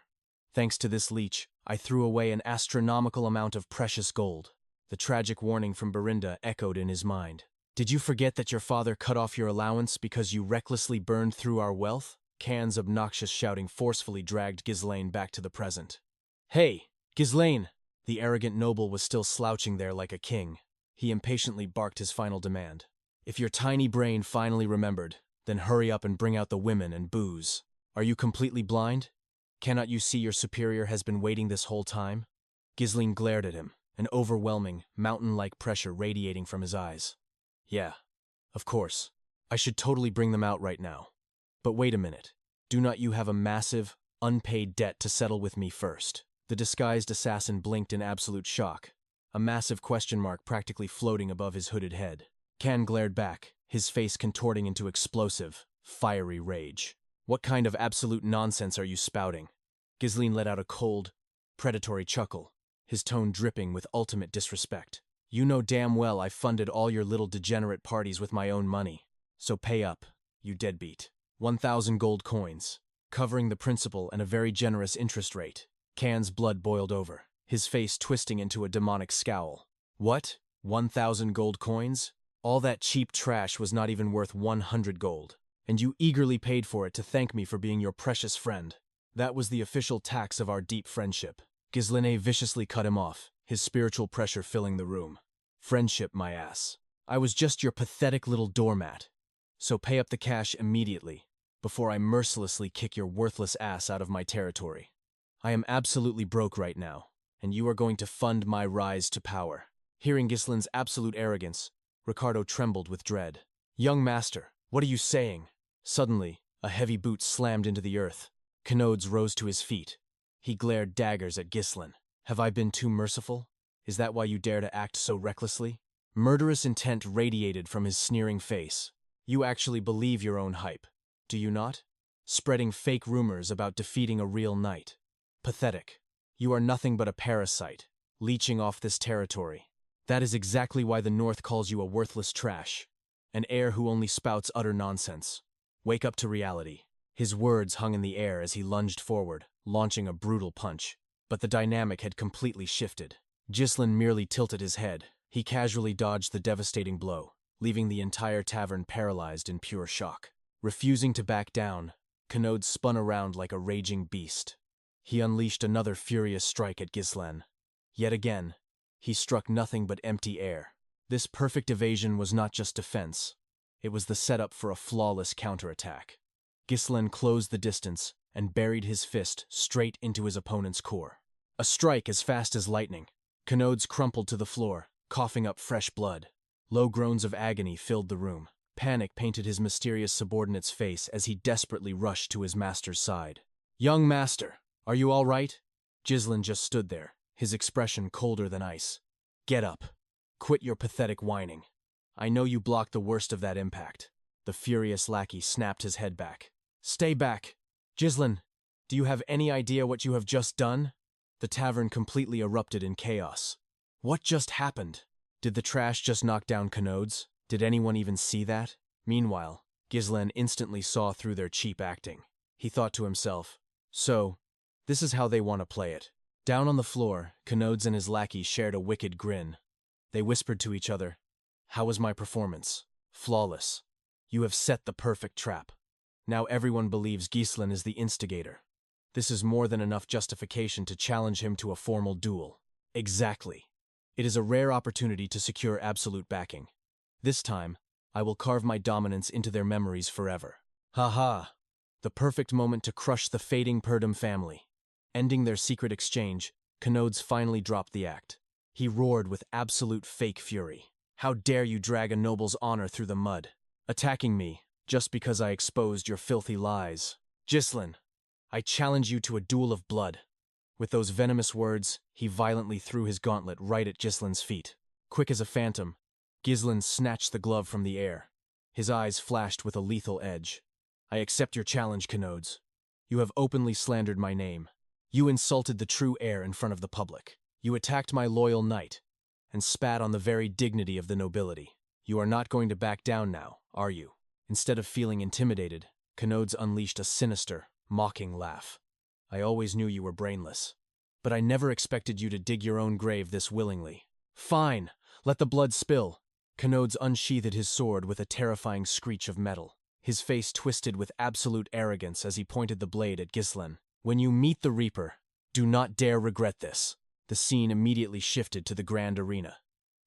Speaker 1: Thanks to this leech, I threw away an astronomical amount of precious gold. The tragic warning from Belinda echoed in his mind. Did you forget that your father cut off your allowance because you recklessly burned through our wealth? Can's obnoxious shouting forcefully dragged 𝒊𝒒 back to the present. Hey, 𝒊𝒒! The arrogant noble was still slouching there like a king. He impatiently barked his final demand. If your tiny brain finally remembered, then hurry up and bring out the women and booze. Are you completely blind? Cannot you see your superior has been waiting this whole time? 𝒊𝒒 glared at him, an overwhelming, mountain-like pressure radiating from his eyes. Yeah, of course. I should totally bring them out right now. But wait a minute. Do not you have a massive, unpaid debt to settle with me first? The disguised assassin blinked in absolute shock, a massive question mark practically floating above his hooded head. Can glared back, his face contorting into explosive, fiery rage. What kind of absolute nonsense are you spouting? 𝒊𝒒 let out a cold, predatory chuckle, his tone dripping with ultimate disrespect. You know damn well I funded all your little degenerate parties with my own money. So pay up, you deadbeat. 1,000 gold coins, covering the principal and a very generous interest rate. Can's blood boiled over, his face twisting into a demonic scowl. What? 1,000 gold coins? All that cheap trash was not even worth 100 gold. And you eagerly paid for it to thank me for being your precious friend. That was the official tax of our deep friendship. 𝒊𝒒 viciously cut him off, his spiritual pressure filling the room. Friendship, my ass. I was just your pathetic little doormat. So pay up the cash immediately, before I mercilessly kick your worthless ass out of my territory. I am absolutely broke right now, and you are going to fund my rise to power. Hearing 𝒊𝒒's absolute arrogance, Ricardo trembled with dread. Young master, what are you saying? Suddenly, a heavy boot slammed into the earth. Kenodes rose to his feet. He glared daggers at 𝒊𝒒. Have I been too merciful? Is that why you dare to act so recklessly? Murderous intent radiated from his sneering face. You actually believe your own hype, do you not? Spreading fake rumors about defeating a real knight. Pathetic. You are nothing but a parasite, leeching off this territory. That is exactly why the North calls you a worthless trash. An heir who only spouts utter nonsense. Wake up to reality. His words hung in the air as he lunged forward, launching a brutal punch. But the dynamic had completely shifted. 𝒔𝒊𝒏𝒈 merely tilted his head. He casually dodged the devastating blow, leaving the entire tavern paralyzed in pure shock. Refusing to back down, 𝒂𝒏𝒈 spun around like a raging beast. He unleashed another furious strike at 𝒔𝒊𝒏𝒈. Yet again, he struck nothing but empty air. This perfect evasion was not just defense. It was the setup for a flawless counterattack. 𝒔𝒊𝒏𝒈 closed the distance and buried his fist straight into his opponent's core. A strike as fast as lightning. 𝒂𝒏𝒈 crumpled to the floor, coughing up fresh blood. Low groans of agony filled the room. Panic painted his mysterious subordinate's face as he desperately rushed to his master's side. "Young master, are you all right?" 𝒔𝒊𝒏𝒈 just stood there, his expression colder than ice. "Get up. Quit your pathetic whining. I know you blocked the worst of that impact." The furious lackey snapped his head back. "Stay back. 𝒔𝒊𝒏𝒈, do you have any idea what you have just done?" The tavern completely erupted in chaos. What just happened? Did the trash just knock down 𝒂𝒏𝒈's? Did anyone even see that? Meanwhile, 𝒔𝒊𝒏𝒈 instantly saw through their cheap acting. He thought to himself, "So, this is how they want to play it." Down on the floor, 𝒂𝒏𝒈's and his lackey shared a wicked grin. They whispered to each other, "How was my performance? Flawless. You have set the perfect trap. Now everyone believes 𝒔𝒊𝒏𝒈 is the instigator. This is more than enough justification to challenge him to a formal duel." Exactly. It is a rare opportunity to secure absolute backing. This time, I will carve my dominance into their memories forever. Ha ha! The perfect moment to crush the fading Purdom family. Ending their secret exchange, 𝒂𝒏𝒈 finally dropped the act. He roared with absolute fake fury. "How dare you drag a noble's honor through the mud? Attacking me, just because I exposed your filthy lies. 𝒔𝒊𝒏𝒈, I challenge you to a duel of blood." With those venomous words, he violently threw his gauntlet right at 𝒔𝒊𝒏𝒈's feet. Quick as a phantom, 𝒔𝒊𝒏𝒈 snatched the glove from the air. His eyes flashed with a lethal edge. "I accept your challenge, 𝒂𝒏𝒈. You have openly slandered my name. You insulted the true heir in front of the public. You attacked my loyal knight, and spat on the very dignity of the nobility. You are not going to back down now, are you?" Instead of feeling intimidated, 𝒂𝒏𝒈 unleashed a sinister, mocking laugh. "I always knew you were brainless, but I never expected you to dig your own grave this willingly. Fine, let the blood spill." 𝒂𝒏𝒈 unsheathed his sword with a terrifying screech of metal. His face twisted with absolute arrogance as he pointed the blade at 𝒔𝒊𝒏𝒈. "When you meet the Reaper, do not dare regret this." The scene immediately shifted to the grand arena.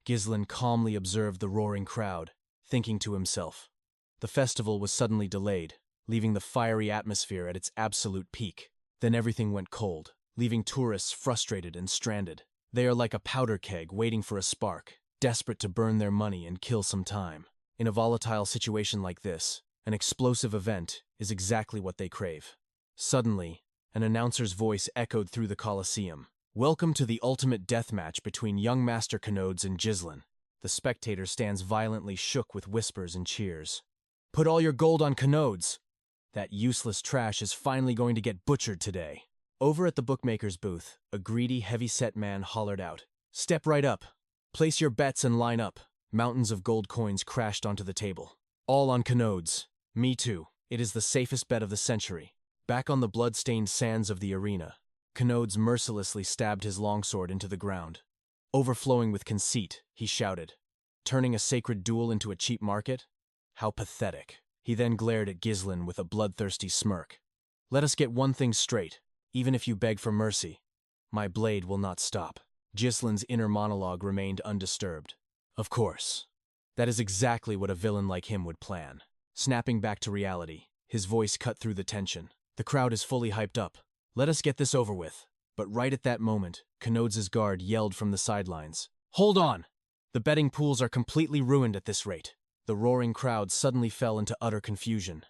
Speaker 1: 𝒔𝒊𝒏𝒈 calmly observed the roaring crowd, thinking to himself. The festival was suddenly delayed, leaving the fiery atmosphere at its absolute peak. Then everything went cold, leaving tourists frustrated and stranded. They are like a powder keg waiting for a spark, desperate to burn their money and kill some time. In a volatile situation like this, an explosive event is exactly what they crave. Suddenly, an announcer's voice echoed through the Colosseum. "Welcome to the ultimate death match between young Master 𝒂𝒏𝒈 and 𝒔𝒊𝒏𝒈. The spectator stands violently shook with whispers and cheers. "Put all your gold on 𝒂𝒏𝒈s. That useless trash is finally going to get butchered today." Over at the bookmaker's booth, a greedy, heavy-set man hollered out, "Step right up. Place your bets and line up." Mountains of gold coins crashed onto the table. "All on 𝒂𝒏𝒈s. Me too. It is the safest bet of the century." Back on the blood-stained sands of the arena, 𝒂𝒏𝒈 mercilessly stabbed his longsword into the ground. Overflowing with conceit, he shouted, "Turning a sacred duel into a cheap market? How pathetic." He then glared at 𝒔𝒊𝒏𝒈 with a bloodthirsty smirk. "Let us get one thing straight. Even if you beg for mercy, my blade will not stop." 𝒔𝒊𝒏𝒈's inner monologue remained undisturbed. Of course. That is exactly what a villain like him would plan. Snapping back to reality, his voice cut through the tension. "The crowd is fully hyped up. Let us get this over with." But right at that moment, 𝒂𝒏𝒈's guard yelled from the sidelines, "Hold on! The betting pools are completely ruined at this rate." The roaring crowd suddenly fell into utter confusion.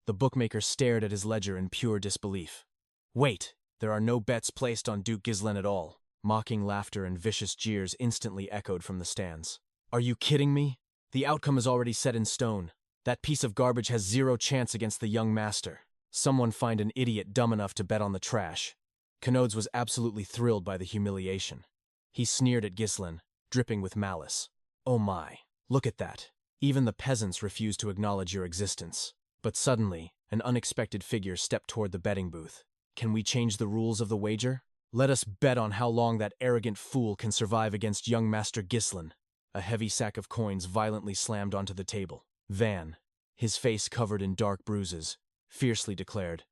Speaker 1: The bookmaker stared at his ledger in pure disbelief. "Wait, there are no bets placed on Duke 𝒔𝒊𝒏𝒈 at all." Mocking laughter and vicious jeers instantly echoed from the stands. "Are you kidding me? The outcome is already set in stone. That piece of garbage has zero chance against the young master. Someone find an idiot dumb enough to bet on the trash." 𝒂𝒏𝒈 was absolutely thrilled by the humiliation. He sneered at 𝒔𝒊𝒏𝒈, dripping with malice. "Oh my, look at that. Even the peasants refuse to acknowledge your existence. But suddenly, an unexpected figure stepped toward the betting booth. Can we change the rules of the wager? Let us bet on how long that arrogant fool can survive against young Master Ghislain. A heavy sack of coins violently slammed onto the table. Van, his face covered in dark bruises, fiercely declared,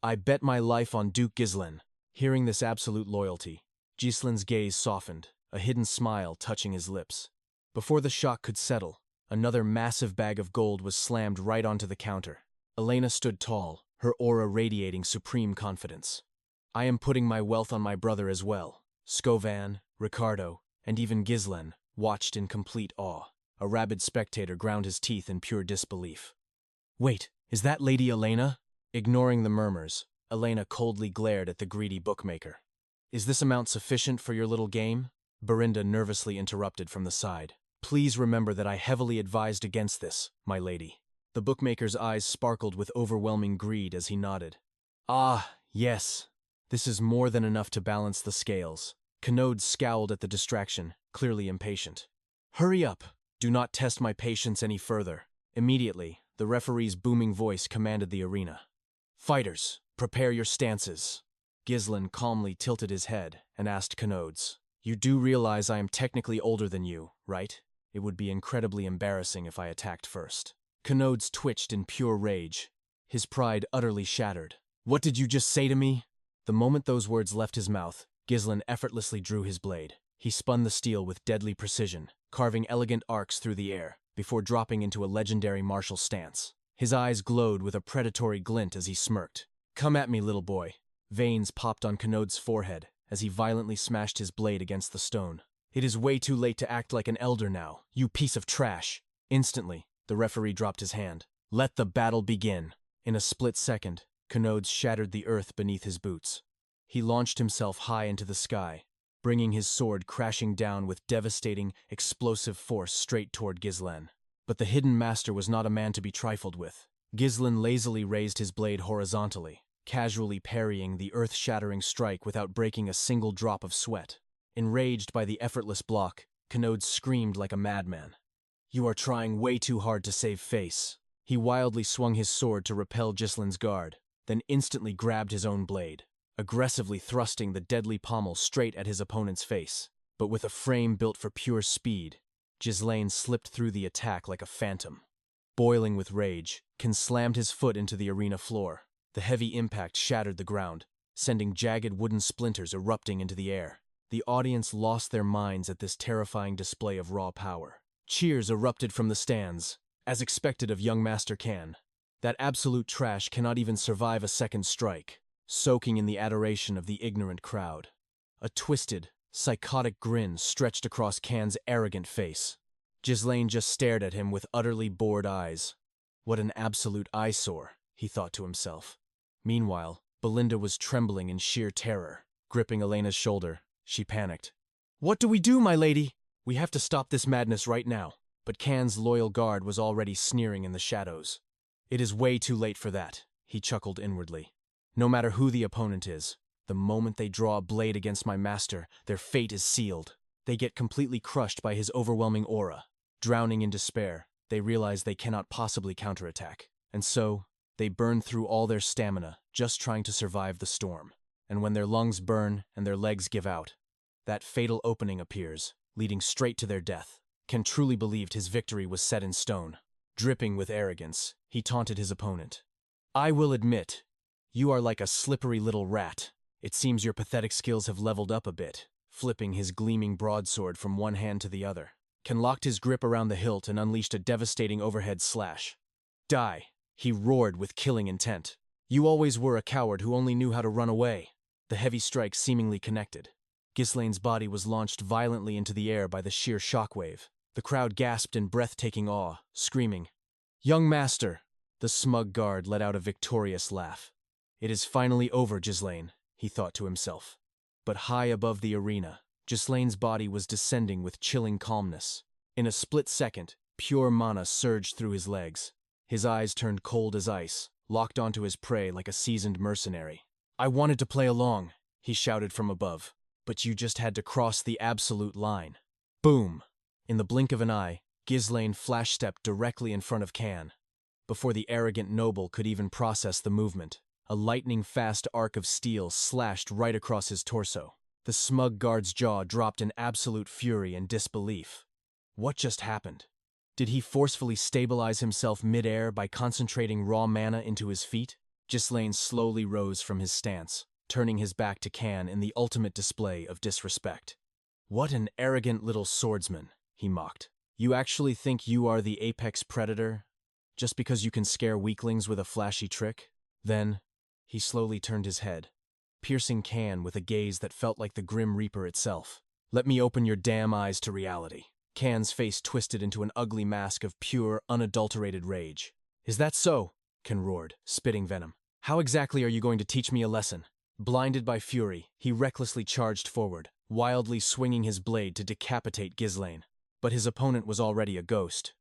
Speaker 1: "I bet my life on Duke Ghislain." Hearing this absolute loyalty, Ghislain's gaze softened, a hidden smile touching his lips. Before the shock could settle, another massive bag of gold was slammed right onto the counter. Elena stood tall, her aura radiating supreme confidence. "I am putting my wealth on my brother as well." Scovan, Ricardo, and even Ghislain watched in complete awe. A rabid spectator ground his teeth in pure disbelief. "Wait, is that Lady Elena?" Ignoring the murmurs, Elena coldly glared at the greedy bookmaker. "Is this amount sufficient for your little game?" Berinda nervously interrupted from the side. "Please remember that I heavily advised against this, my lady." The bookmaker's eyes sparkled with overwhelming greed as he nodded. "Ah, yes. This is more than enough to balance the scales." Quenoude scowled at the distraction, clearly impatient. "Hurry up! Do not test my patience any further." Immediately, the referee's booming voice commanded the arena. "Fighters, prepare your stances." Ghislain calmly tilted his head and asked Quenoude's, "You do realize I am technically older than you, right? It would be incredibly embarrassing if I attacked first." Quenoude's twitched in pure rage, his pride utterly shattered. "What did you just say to me?" The moment those words left his mouth, Ghislain effortlessly drew his blade. He spun the steel with deadly precision, carving elegant arcs through the air, before dropping into a legendary martial stance. His eyes glowed with a predatory glint as he smirked. "Come at me, little boy." Veins popped on Quenoude's forehead as he violently smashed his blade against the stone. "It is way too late to act like an elder now, you piece of trash." Instantly, the referee dropped his hand. "Let the battle begin." In a split second, Quenoude shattered the earth beneath his boots. He launched himself high into the sky, bringing his sword crashing down with devastating, explosive force straight toward Ghislain. But the hidden master was not a man to be trifled with. Ghislain lazily raised his blade horizontally, casually parrying the earth-shattering strike without breaking a single drop of sweat. Enraged by the effortless block, Quenoude screamed like a madman. "You are trying way too hard to save face." He wildly swung his sword to repel Ghislain's guard, then instantly grabbed his own blade, aggressively thrusting the deadly pommel straight at his opponent's face. But with a frame built for pure speed, Ghislain slipped through the attack like a phantom. Boiling with rage, Quen slammed his foot into the arena floor. The heavy impact shattered the ground, sending jagged wooden splinters erupting into the air. The audience lost their minds at this terrifying display of raw power. Cheers erupted from the stands, as expected of young Master Can. That absolute trash cannot even survive a second strike, soaking in the adoration of the ignorant crowd. A twisted, psychotic grin stretched across Can's arrogant face. Ghislain just stared at him with utterly bored eyes. What an absolute eyesore, he thought to himself. Meanwhile, Belinda was trembling in sheer terror. Gripping Elena's shoulder, she panicked. "What do we do, my lady? We have to stop this madness right now." But Can's loyal guard was already sneering in the shadows. "It is way too late for that," he chuckled inwardly. "No matter who the opponent is, the moment they draw a blade against my master, their fate is sealed. They get completely crushed by his overwhelming aura. Drowning in despair, they realize they cannot possibly counterattack. And so, they burn through all their stamina, just trying to survive the storm. And when their lungs burn and their legs give out, that fatal opening appears, leading straight to their death." Quen truly believed his victory was set in stone. Dripping with arrogance, he taunted his opponent. "I will admit, you are like a slippery little rat. It seems your pathetic skills have leveled up a bit," flipping his gleaming broadsword from one hand to the other. Quen locked his grip around the hilt and unleashed a devastating overhead slash. "Die," he roared with killing intent. "You always were a coward who only knew how to run away." The heavy strike seemingly connected. Ghislain's body was launched violently into the air by the sheer shockwave. The crowd gasped in breathtaking awe, screaming, "Young master!" The smug guard let out a victorious laugh. "It is finally over, Ghislain," he thought to himself. But high above the arena, Ghislain's body was descending with chilling calmness. In a split second, pure mana surged through his legs. His eyes turned cold as ice, locked onto his prey like a seasoned mercenary. "I wanted to play along," he shouted from above. "But you just had to cross the absolute line." Boom! In the blink of an eye, Ghislaine flash-stepped directly in front of Can. Before the arrogant noble could even process the movement, a lightning-fast arc of steel slashed right across his torso. The smug guard's jaw dropped in absolute fury and disbelief. What just happened? Did he forcefully stabilize himself mid-air by concentrating raw mana into his feet? Ghislaine slowly rose from his stance, turning his back to Can in the ultimate display of disrespect. "What an arrogant little swordsman," he mocked. "You actually think you are the apex predator, just because you can scare weaklings with a flashy trick?" Then, he slowly turned his head, piercing Can with a gaze that felt like the Grim Reaper itself. "Let me open your damn eyes to reality." Can's face twisted into an ugly mask of pure, unadulterated rage. "Is that so?" Can roared, spitting venom. "How exactly are you going to teach me a lesson?" Blinded by fury, he recklessly charged forward, wildly swinging his blade to decapitate Ghislaine. But his opponent was already a ghost.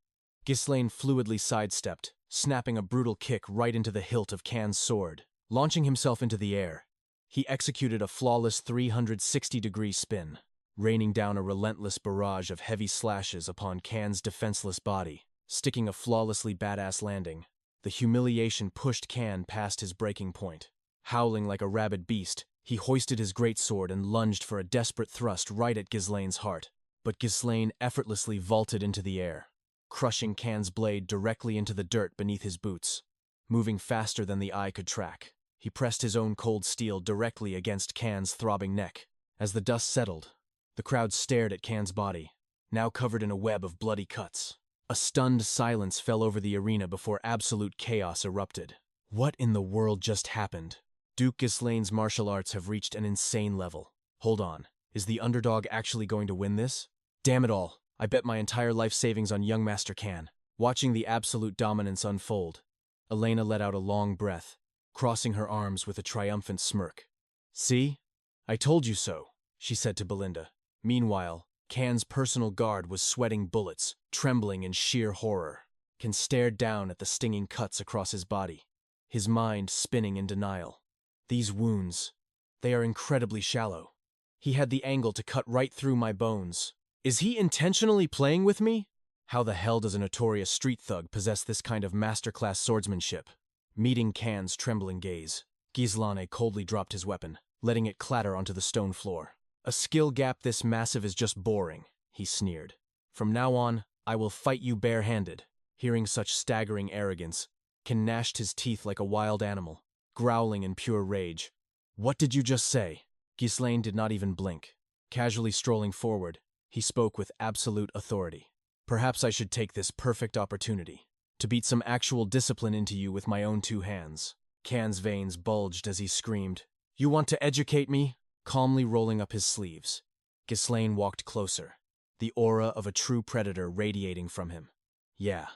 Speaker 1: Ghislaine fluidly sidestepped, snapping a brutal kick right into the hilt of Can's sword. Launching himself into the air, he executed a flawless 360-degree spin, raining down a relentless barrage of heavy slashes upon Can's defenseless body. Sticking a flawlessly badass landing, the humiliation pushed Can past his breaking point. Howling like a rabid beast, he hoisted his greatsword and lunged for a desperate thrust right at Ghislaine's heart. But Ghislaine effortlessly vaulted into the air, crushing Can's blade directly into the dirt beneath his boots. Moving faster than the eye could track, he pressed his own cold steel directly against Can's throbbing neck. As the dust settled, the crowd stared at Can's body, now covered in a web of bloody cuts. A stunned silence fell over the arena before absolute chaos erupted. What in the world just happened? Duke Ghislaine's martial arts have reached an insane level. Hold on, is the underdog actually going to win this? Damn it all, I bet my entire life savings on young Master Can. Watching the absolute dominance unfold, Elena let out a long breath, crossing her arms with a triumphant smirk. "See? I told you so," she said to Belinda. Meanwhile, Can's personal guard was sweating bullets, trembling in sheer horror. Can stared down at the stinging cuts across his body, his mind spinning in denial. These wounds, they are incredibly shallow. He had the angle to cut right through my bones. Is he intentionally playing with me? How the hell does a notorious street thug possess this kind of masterclass swordsmanship? Meeting Can's trembling gaze, Ghislaine coldly dropped his weapon, letting it clatter onto the stone floor. "A skill gap this massive is just boring," he sneered. "From now on, I will fight you barehanded." Hearing such staggering arrogance, Can gnashed his teeth like a wild animal, growling in pure rage. "What did you just say?" Ghislaine did not even blink. Casually strolling forward, he spoke with absolute authority. "Perhaps I should take this perfect opportunity to beat some actual discipline into you with my own two hands." Can's veins bulged as he screamed, "You want to educate me?" Calmly rolling up his sleeves, Ghislaine walked closer, the aura of a true predator radiating from him. "Yeah,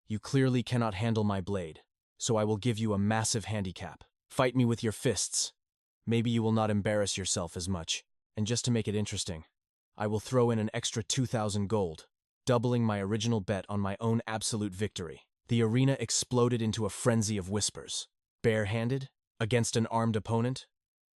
Speaker 1: you clearly cannot handle my blade, so I will give you a massive handicap. Fight me with your fists. Maybe you will not embarrass yourself as much, and just to make it interesting, I will throw in an extra 2,000 gold, doubling my original bet on my own absolute victory." The arena exploded into a frenzy of whispers. Barehanded? Against an armed opponent?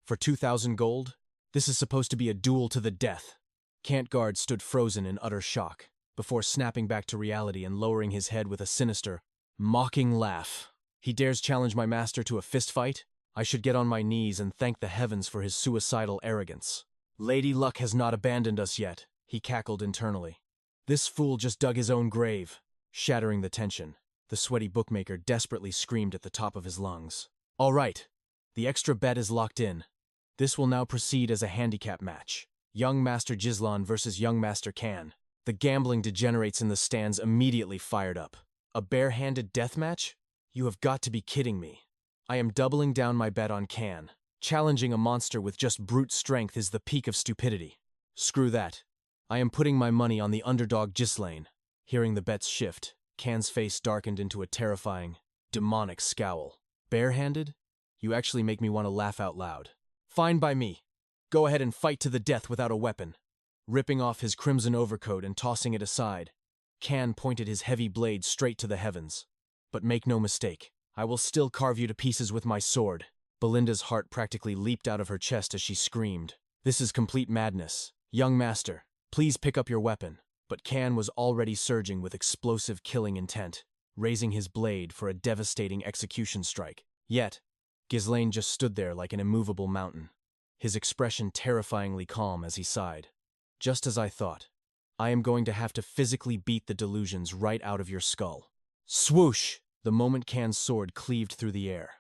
Speaker 1: For 2,000 gold? This is supposed to be a duel to the death. Cantguard stood frozen in utter shock, before snapping back to reality and lowering his head with a sinister, mocking laugh. "He dares challenge my master to a fistfight? I should get on my knees and thank the heavens for his suicidal arrogance. Lady Luck has not abandoned us yet," he cackled internally. "This fool just dug his own grave." Shattering the tension, the sweaty bookmaker desperately screamed at the top of his lungs. "All right, the extra bet is locked in. This will now proceed as a handicap match. Young Master Ghislaine versus Young Master Can." The gambling degenerates in the stands immediately fired up. "A barehanded death match? You have got to be kidding me. I am doubling down my bet on Can. Challenging a monster with just brute strength is the peak of stupidity. Screw that. I am putting my money on the underdog Ghislaine." Hearing the bets shift, Can's face darkened into a terrifying, demonic scowl. "Barehanded? You actually make me want to laugh out loud. Fine by me. Go ahead and fight to the death without a weapon." Ripping off his crimson overcoat and tossing it aside, Can pointed his heavy blade straight to the heavens. "But make no mistake, I will still carve you to pieces with my sword." Belinda's heart practically leaped out of her chest as she screamed. "This is complete madness. Young Master, please pick up your weapon. but Can was already surging with explosive killing intent, raising his blade for a devastating execution strike. Yet, Ghislaine just stood there like an immovable mountain, his expression terrifyingly calm as he sighed. Just as I thought. I am going to have to physically beat the delusions right out of your skull. Swoosh! The moment Can's sword cleaved through the air.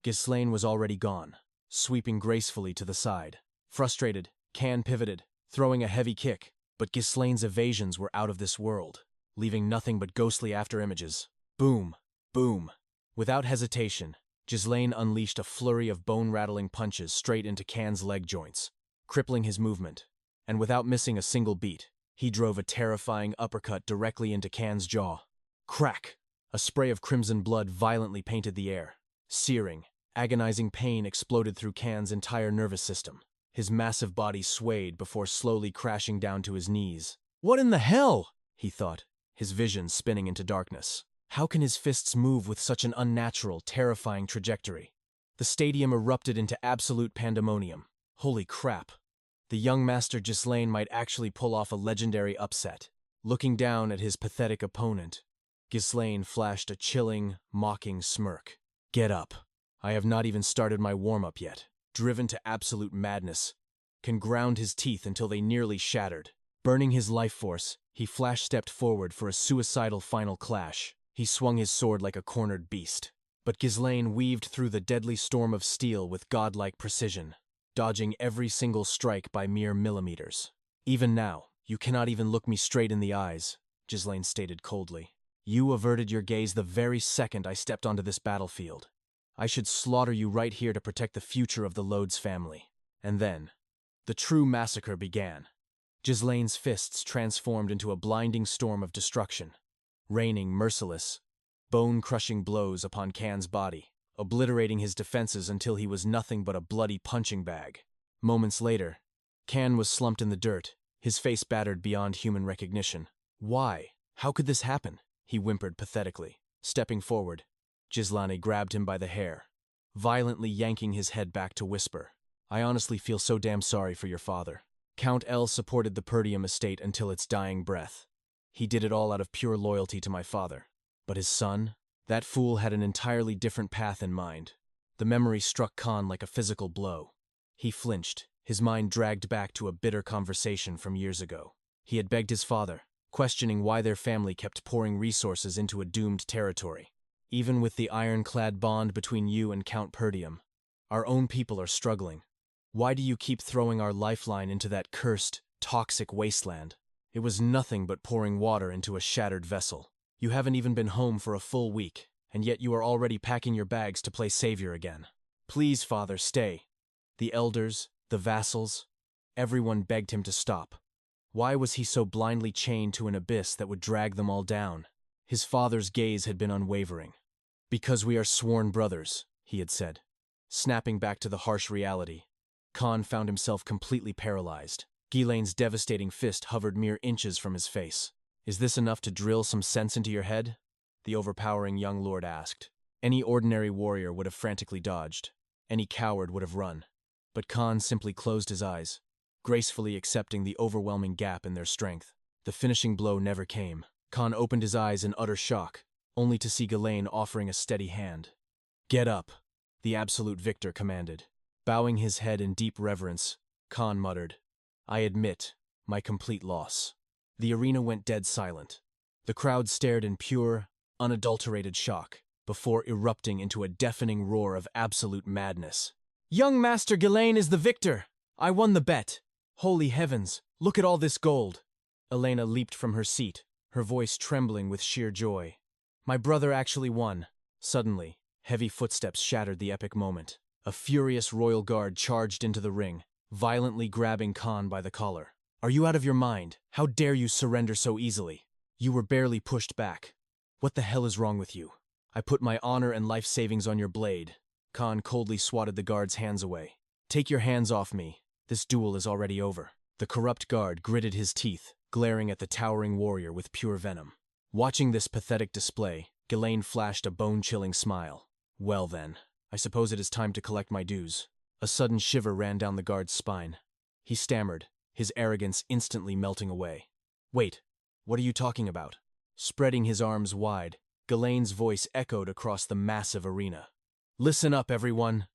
Speaker 1: Ghislaine was already gone, sweeping gracefully to the side. Frustrated, Can pivoted, throwing a heavy kick, but Ghislaine's evasions were out of this world, leaving nothing but ghostly afterimages. Boom! Boom! Without hesitation, Ghislaine unleashed a flurry of bone-rattling punches straight into Can's leg joints, crippling his movement. And without missing a single beat, he drove a terrifying uppercut directly into Can's jaw. Crack! A spray of crimson blood violently painted the air. Searing, agonizing pain exploded through Can's entire nervous system. His massive body swayed before slowly crashing down to his knees. What in the hell? He thought, his vision spinning into darkness. How can his fists move with such an unnatural, terrifying trajectory? The stadium erupted into absolute pandemonium. Holy crap. The young master Ghislaine might actually pull off a legendary upset. Looking down at his pathetic opponent, Ghislaine flashed a chilling, mocking smirk. Get up. I have not even started my warm-up yet. Driven to absolute madness, Can ground his teeth until they nearly shattered. Burning his life force, he flash-stepped forward for a suicidal final clash. He swung his sword like a cornered beast. But Ghislaine weaved through the deadly storm of steel with godlike precision, dodging every single strike by mere millimeters. Even now, you cannot even look me straight in the eyes, Ghislaine stated coldly. You averted your gaze the very second I stepped onto this battlefield. I should slaughter you right here to protect the future of the Lodes family. And then, the true massacre began. Ghislaine's fists transformed into a blinding storm of destruction, raining merciless, bone-crushing blows upon Can's body, obliterating his defenses until he was nothing but a bloody punching bag. Moments later, Can was slumped in the dirt, his face battered beyond human recognition. Why? How could this happen? He whimpered pathetically. Stepping forward, Ghislaine grabbed him by the hair, violently yanking his head back to whisper, I honestly feel so damn sorry for your father. Count L supported the Perdium estate until its dying breath. He did it all out of pure loyalty to my father. But his son? That fool had an entirely different path in mind. The memory struck Khan like a physical blow. He flinched, his mind dragged back to a bitter conversation from years ago. He had begged his father, questioning why their family kept pouring resources into a doomed territory. Even with the ironclad bond between you and Count Perdium, our own people are struggling. Why do you keep throwing our lifeline into that cursed, toxic wasteland? It was nothing but pouring water into a shattered vessel. You haven't even been home for a full week, and yet you are already packing your bags to play savior again. Please, father, stay. The elders, the vassals, everyone begged him to stop. Why was he so blindly chained to an abyss that would drag them all down? His father's gaze had been unwavering. Because we are sworn brothers, he had said. Snapping back to the harsh reality, Khan found himself completely paralyzed. Ghislaine's devastating fist hovered mere inches from his face. Is this enough to drill some sense into your head? The overpowering young lord asked. Any ordinary warrior would have frantically dodged. Any coward would have run. But Khan simply closed his eyes, gracefully accepting the overwhelming gap in their strength. The finishing blow never came. Khan opened his eyes in utter shock, only to see Ghislaine offering a steady hand. Get up, the absolute victor commanded. Bowing his head in deep reverence, Khan muttered, I admit my complete loss. The arena went dead silent. The crowd stared in pure, unadulterated shock, before erupting into a deafening roar of absolute madness. Young Master Ghislaine is the victor! I won the bet! Holy heavens, look at all this gold! Elena leaped from her seat, her voice trembling with sheer joy. My brother actually won. Suddenly, heavy footsteps shattered the epic moment. A furious royal guard charged into the ring, violently grabbing Khan by the collar. Are you out of your mind? How dare you surrender so easily? You were barely pushed back. What the hell is wrong with you? I put my honor and life savings on your blade. Khan coldly swatted the guard's hands away. Take your hands off me. This duel is already over. The corrupt guard gritted his teeth, glaring at the towering warrior with pure venom. Watching this pathetic display, Ghislaine flashed a bone-chilling smile. Well then, I suppose it is time to collect my dues. A sudden shiver ran down the guard's spine. He stammered, his arrogance instantly melting away. Wait, What are you talking about? Spreading his arms wide, Ghislaine's voice echoed across the massive arena. Listen up, everyone.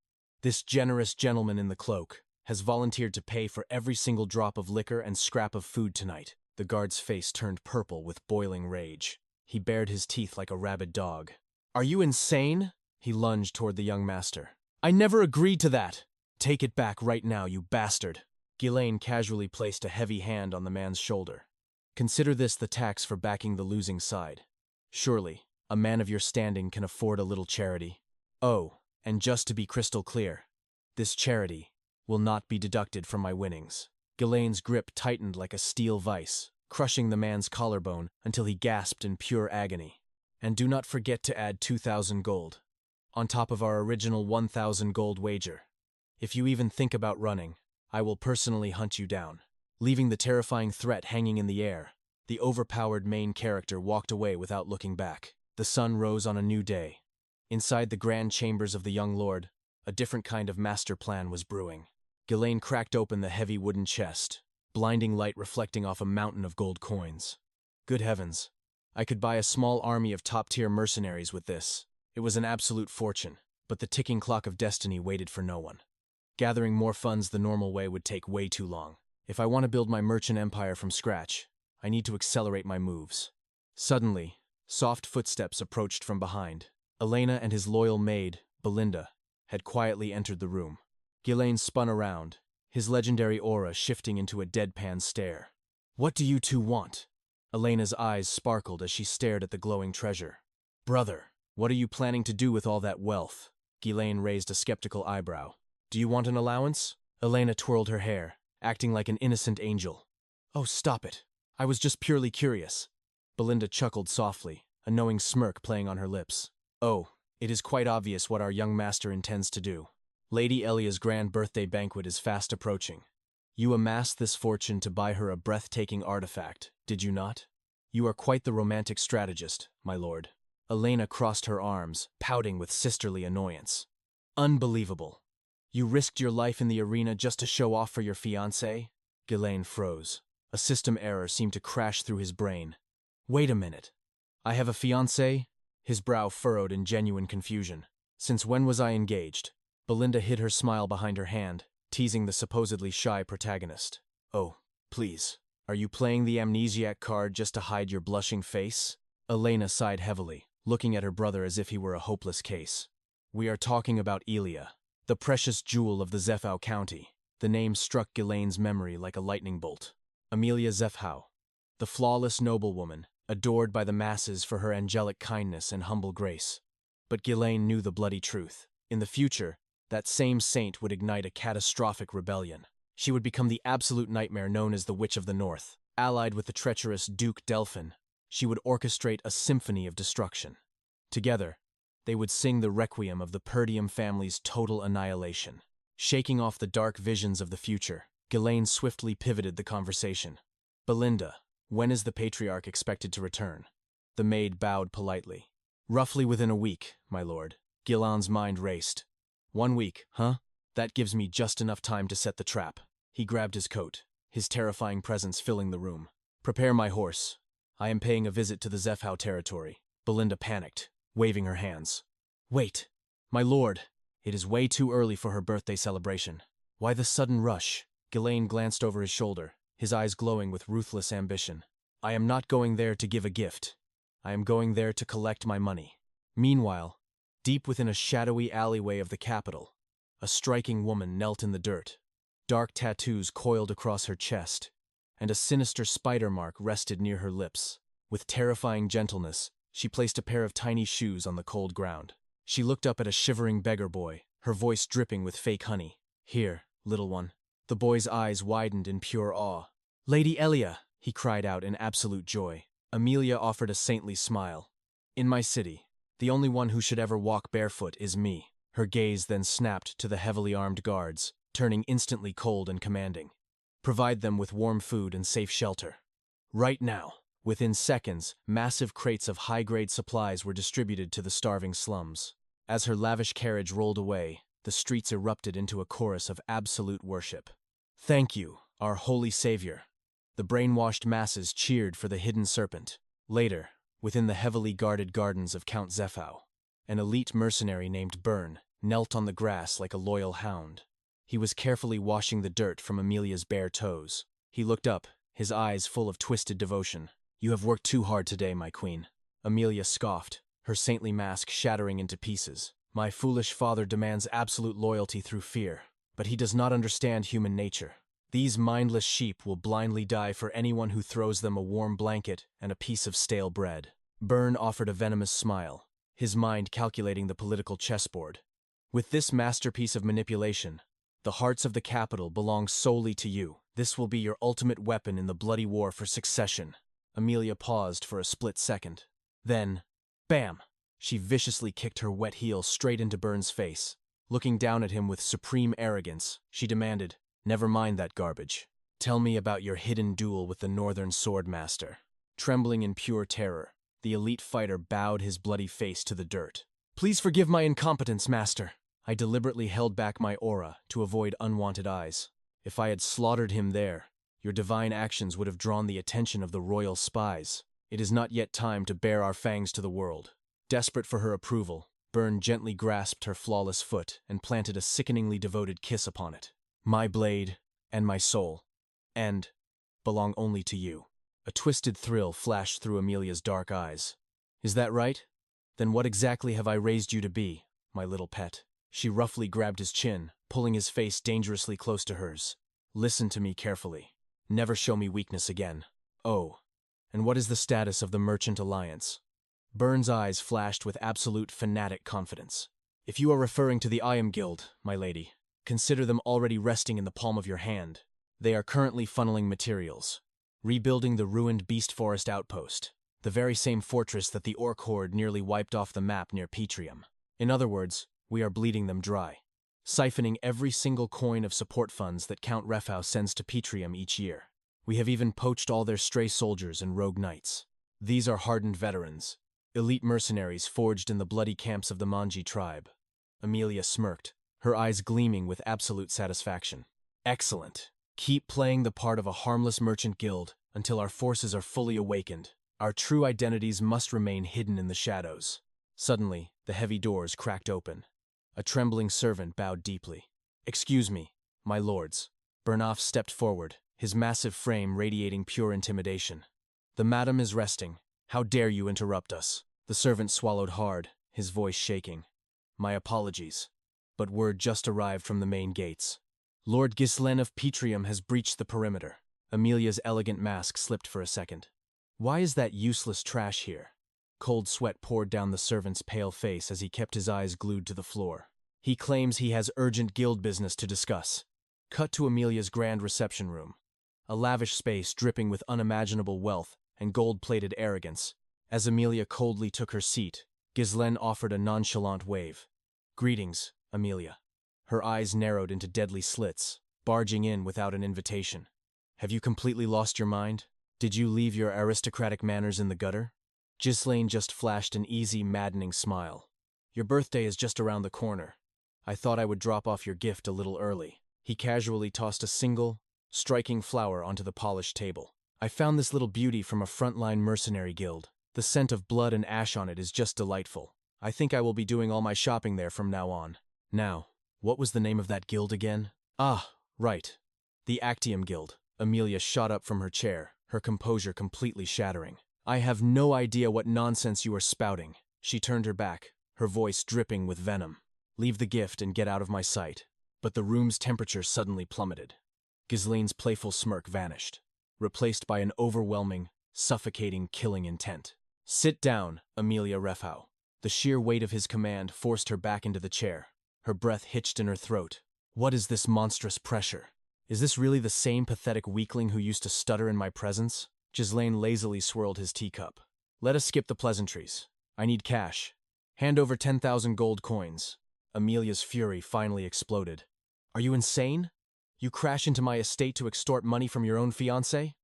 Speaker 1: This generous gentleman in the cloak has volunteered to pay for every single drop of liquor and scrap of food tonight. The guard's face turned purple with boiling rage. He bared his teeth like a rabid dog. Are you insane? He lunged toward the young master. I never agreed to that. Take it back right now, you bastard. Ghislaine casually placed a heavy hand on the man's shoulder. Consider this the tax for backing the losing side. Surely, a man of your standing can afford a little charity. Oh, and just to be crystal clear, this charity will not be deducted from my winnings. Ghislaine's grip tightened like a steel vice, crushing the man's collarbone until he gasped in pure agony. And do not forget to add 2,000 gold, on top of our original 1,000 gold wager. If you even think about running, I will personally hunt you down. Leaving the terrifying threat hanging in the air, the overpowered main character walked away without looking back. The sun rose on a new day. Inside the grand chambers of the young lord, a different kind of master plan was brewing. Ghislaine cracked open the heavy wooden chest, blinding light reflecting off a mountain of gold coins. Good heavens, I could buy a small army of top-tier mercenaries with this. It was an absolute fortune, but the ticking clock of destiny waited for no one. Gathering more funds the normal way would take way too long. If I want to build my merchant empire from scratch, I need to accelerate my moves. Suddenly, soft footsteps approached from behind. Elena and his loyal maid, Belinda, had quietly entered the room. Ghislaine spun around, his legendary aura shifting into a deadpan stare. What do you two want? Elena's eyes sparkled as she stared at the glowing treasure. Brother, what are you planning to do with all that wealth? Ghislaine raised a skeptical eyebrow. Do you want an allowance? Elena twirled her hair, acting like an innocent angel. Oh, stop it. I was just purely curious. Belinda chuckled softly, a knowing smirk playing on her lips. Oh, it is quite obvious what our young master intends to do. Lady Elia's grand birthday banquet is fast approaching. You amassed this fortune to buy her a breathtaking artifact, did you not? You are quite the romantic strategist, my lord. Elena crossed her arms, pouting with sisterly annoyance. Unbelievable. You risked your life in the arena just to show off for your fiancé? Ghislaine froze. A system error seemed to crash through his brain. Wait a minute. I have a fiancé? His brow furrowed in genuine confusion. Since when was I engaged? Belinda hid her smile behind her hand, teasing the supposedly shy protagonist. Oh, please. Are you playing the amnesiac card just to hide your blushing face? Elena sighed heavily, looking at her brother as if he were a hopeless case. We are talking about Elia, the precious jewel of the 𝒂𝒊𝒏𝒄𝒆𝒏 County. The name struck Ghislaine's memory like a lightning bolt. Amelia 𝒂𝒊𝒏𝒄𝒆𝒏, the flawless noblewoman, adored by the masses for her angelic kindness and humble grace. But Ghislaine knew the bloody truth. In the future, that same saint would ignite a catastrophic rebellion. She would become the absolute nightmare known as the Witch of the North. Allied with the treacherous Duke Delphin, she would orchestrate a symphony of destruction. Together, they would sing the requiem of the Perdium family's total annihilation. Shaking off the dark visions of the future, Ghislaine swiftly pivoted the conversation. Belinda, when is the patriarch expected to return? The maid bowed politely. Roughly within a week, my lord. Ghislaine's mind raced. 1 week, huh? That gives me just enough time to set the trap. He grabbed his coat, his terrifying presence filling the room. Prepare my horse. I am paying a visit to the 𝒂𝒊𝒏𝒄𝒆𝒏 territory. Belinda panicked, waving her hands. Wait, my lord. It is way too early for her birthday celebration. Why the sudden rush? Ghislaine glanced over his shoulder, his eyes glowing with ruthless ambition. I am not going there to give a gift. I am going there to collect my money. Meanwhile, deep within a shadowy alleyway of the capital, a striking woman knelt in the dirt. Dark tattoos coiled across her chest, and a sinister spider mark rested near her lips. With terrifying gentleness, she placed a pair of tiny shoes on the cold ground. She looked up at a shivering beggar boy, her voice dripping with fake honey. Here, little one. The boy's eyes widened in pure awe. Lady Elia, he cried out in absolute joy. Amelia offered a saintly smile. In my city, the only one who should ever walk barefoot is me. Her gaze then snapped to the heavily armed guards, turning instantly cold and commanding. Provide them with warm food and safe shelter. Right now. Within seconds, massive crates of high-grade supplies were distributed to the starving slums. As her lavish carriage rolled away, the streets erupted into a chorus of absolute worship. Thank you, our holy savior. The brainwashed masses cheered for the hidden serpent. Later, within the heavily guarded gardens of Count 𝒂𝒊𝒏𝒌, an elite mercenary named Byrne knelt on the grass like a loyal hound. He was carefully washing the dirt from Amelia's bare toes. He looked up, his eyes full of twisted devotion. "You have worked too hard today, my queen." Amelia scoffed, her saintly mask shattering into pieces. "My foolish father demands absolute loyalty through fear, but he does not understand human nature. These mindless sheep will blindly die for anyone who throws them a warm blanket and a piece of stale bread." Byrne offered a venomous smile, his mind calculating the political chessboard. "With this masterpiece of manipulation, the hearts of the capital belong solely to you. This will be your ultimate weapon in the bloody war for succession." Amelia paused for a split second. Then, bam! She viciously kicked her wet heel straight into Byrne's face. Looking down at him with supreme arrogance, she demanded, "Never mind that garbage. Tell me about your hidden duel with the Northern Swordmaster." Trembling in pure terror, the elite fighter bowed his bloody face to the dirt. "Please forgive my incompetence, master. I deliberately held back my aura to avoid unwanted eyes. If I had slaughtered him there, your divine actions would have drawn the attention of the royal spies. It is not yet time to bare our fangs to the world." Desperate for her approval, Byrne gently grasped her flawless foot and planted a sickeningly devoted kiss upon it. "My blade, and my soul, and belong only to you." A twisted thrill flashed through Amelia's dark eyes. "Is that right? Then what exactly have I raised you to be, my little pet?" She roughly grabbed his chin, pulling his face dangerously close to hers. "Listen to me carefully. Never show me weakness again." "Oh, and what is the status of the Merchant Alliance?" Byrne's eyes flashed with absolute fanatic confidence. "If you are referring to the IAM Guild, my lady, consider them already resting in the palm of your hand. They are currently funneling materials, rebuilding the ruined Beast Forest outpost, the very same fortress that the Orc horde nearly wiped off the map near 𝒂𝒏𝒌. In other words, we are bleeding them dry, siphoning every single coin of support funds that Count 𝒂𝒊𝒏𝒌 sends to 𝒂𝒏𝒌 each year. We have even poached all their stray soldiers and rogue knights. These are hardened veterans, elite mercenaries forged in the bloody camps of the MANHWA tribe." Amelia smirked, her eyes gleaming with absolute satisfaction. "Excellent. Keep playing the part of a harmless merchant guild until our forces are fully awakened. Our true identities must remain hidden in the shadows." Suddenly, the heavy doors cracked open. A trembling servant bowed deeply. "Excuse me, my lords." Byrne stepped forward, his massive frame radiating pure intimidation. "The madam is resting. How dare you interrupt us?" The servant swallowed hard, his voice shaking. "My apologies, but word just arrived from the main gates. Lord Ghizlen of 𝒂𝒏𝒌 has breached the perimeter." Amelia's elegant mask slipped for a second. "Why is that useless trash here?" Cold sweat poured down the servant's pale face as he kept his eyes glued to the floor. "He claims he has urgent guild business to discuss." Cut to Amelia's grand reception room, a lavish space dripping with unimaginable wealth and gold-plated arrogance. As Amelia coldly took her seat, Ghizlen offered a nonchalant wave. "Greetings, Amelia." Her eyes narrowed into deadly slits, barging in without an invitation. "Have you completely lost your mind? Did you leave your aristocratic manners in the gutter?" Ghizlen just flashed an easy, maddening smile. "Your birthday is just around the corner. I thought I would drop off your gift a little early." He casually tossed a single, striking flower onto the polished table. "I found this little beauty from a frontline mercenary guild. The scent of blood and ash on it is just delightful. I think I will be doing all my shopping there from now on." "Now, what was the name of that guild again?" "Ah, right. The 𝒂𝒂𝒏𝒌 Guild." Amelia shot up from her chair, her composure completely shattering. "I have no idea what nonsense you are spouting." She turned her back, her voice dripping with venom. "Leave the gift and get out of my sight." But the room's temperature suddenly plummeted. Ghizlen's playful smirk vanished, replaced by an overwhelming, suffocating, killing intent. "Sit down, Amelia 𝒂𝒊𝒏𝒌." The sheer weight of his command forced her back into the chair, her breath hitched in her throat. What is this monstrous pressure? Is this really the same pathetic weakling who used to stutter in my presence? Ghizlen lazily swirled his teacup. "Let us skip the pleasantries. I need cash. Hand over 10,000 gold coins." Amelia's fury finally exploded. "Are you insane? You crash into my estate to extort money from your own fiancé?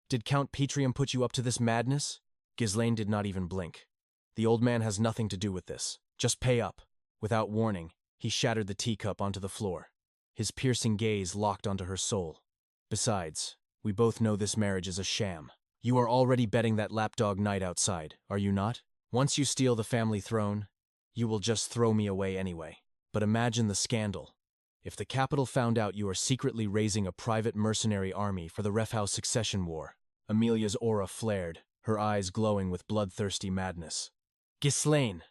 Speaker 1: Did Count 𝒂𝒏𝒌 put you up to this madness?" Ghizlen did not even blink. "The old man has nothing to do with this. Just pay up." Without warning, he shattered the teacup onto the floor. His piercing gaze locked onto her soul. "Besides, We both know this marriage is a sham. You are already betting that lapdog night outside, are you not? Once you steal the family throne, you will just throw me away anyway. But imagine the scandal. If the capital found out you are secretly raising a private mercenary army for the Refhouse succession war. Amelia's aura flared, her eyes glowing with bloodthirsty madness. Ghislaine!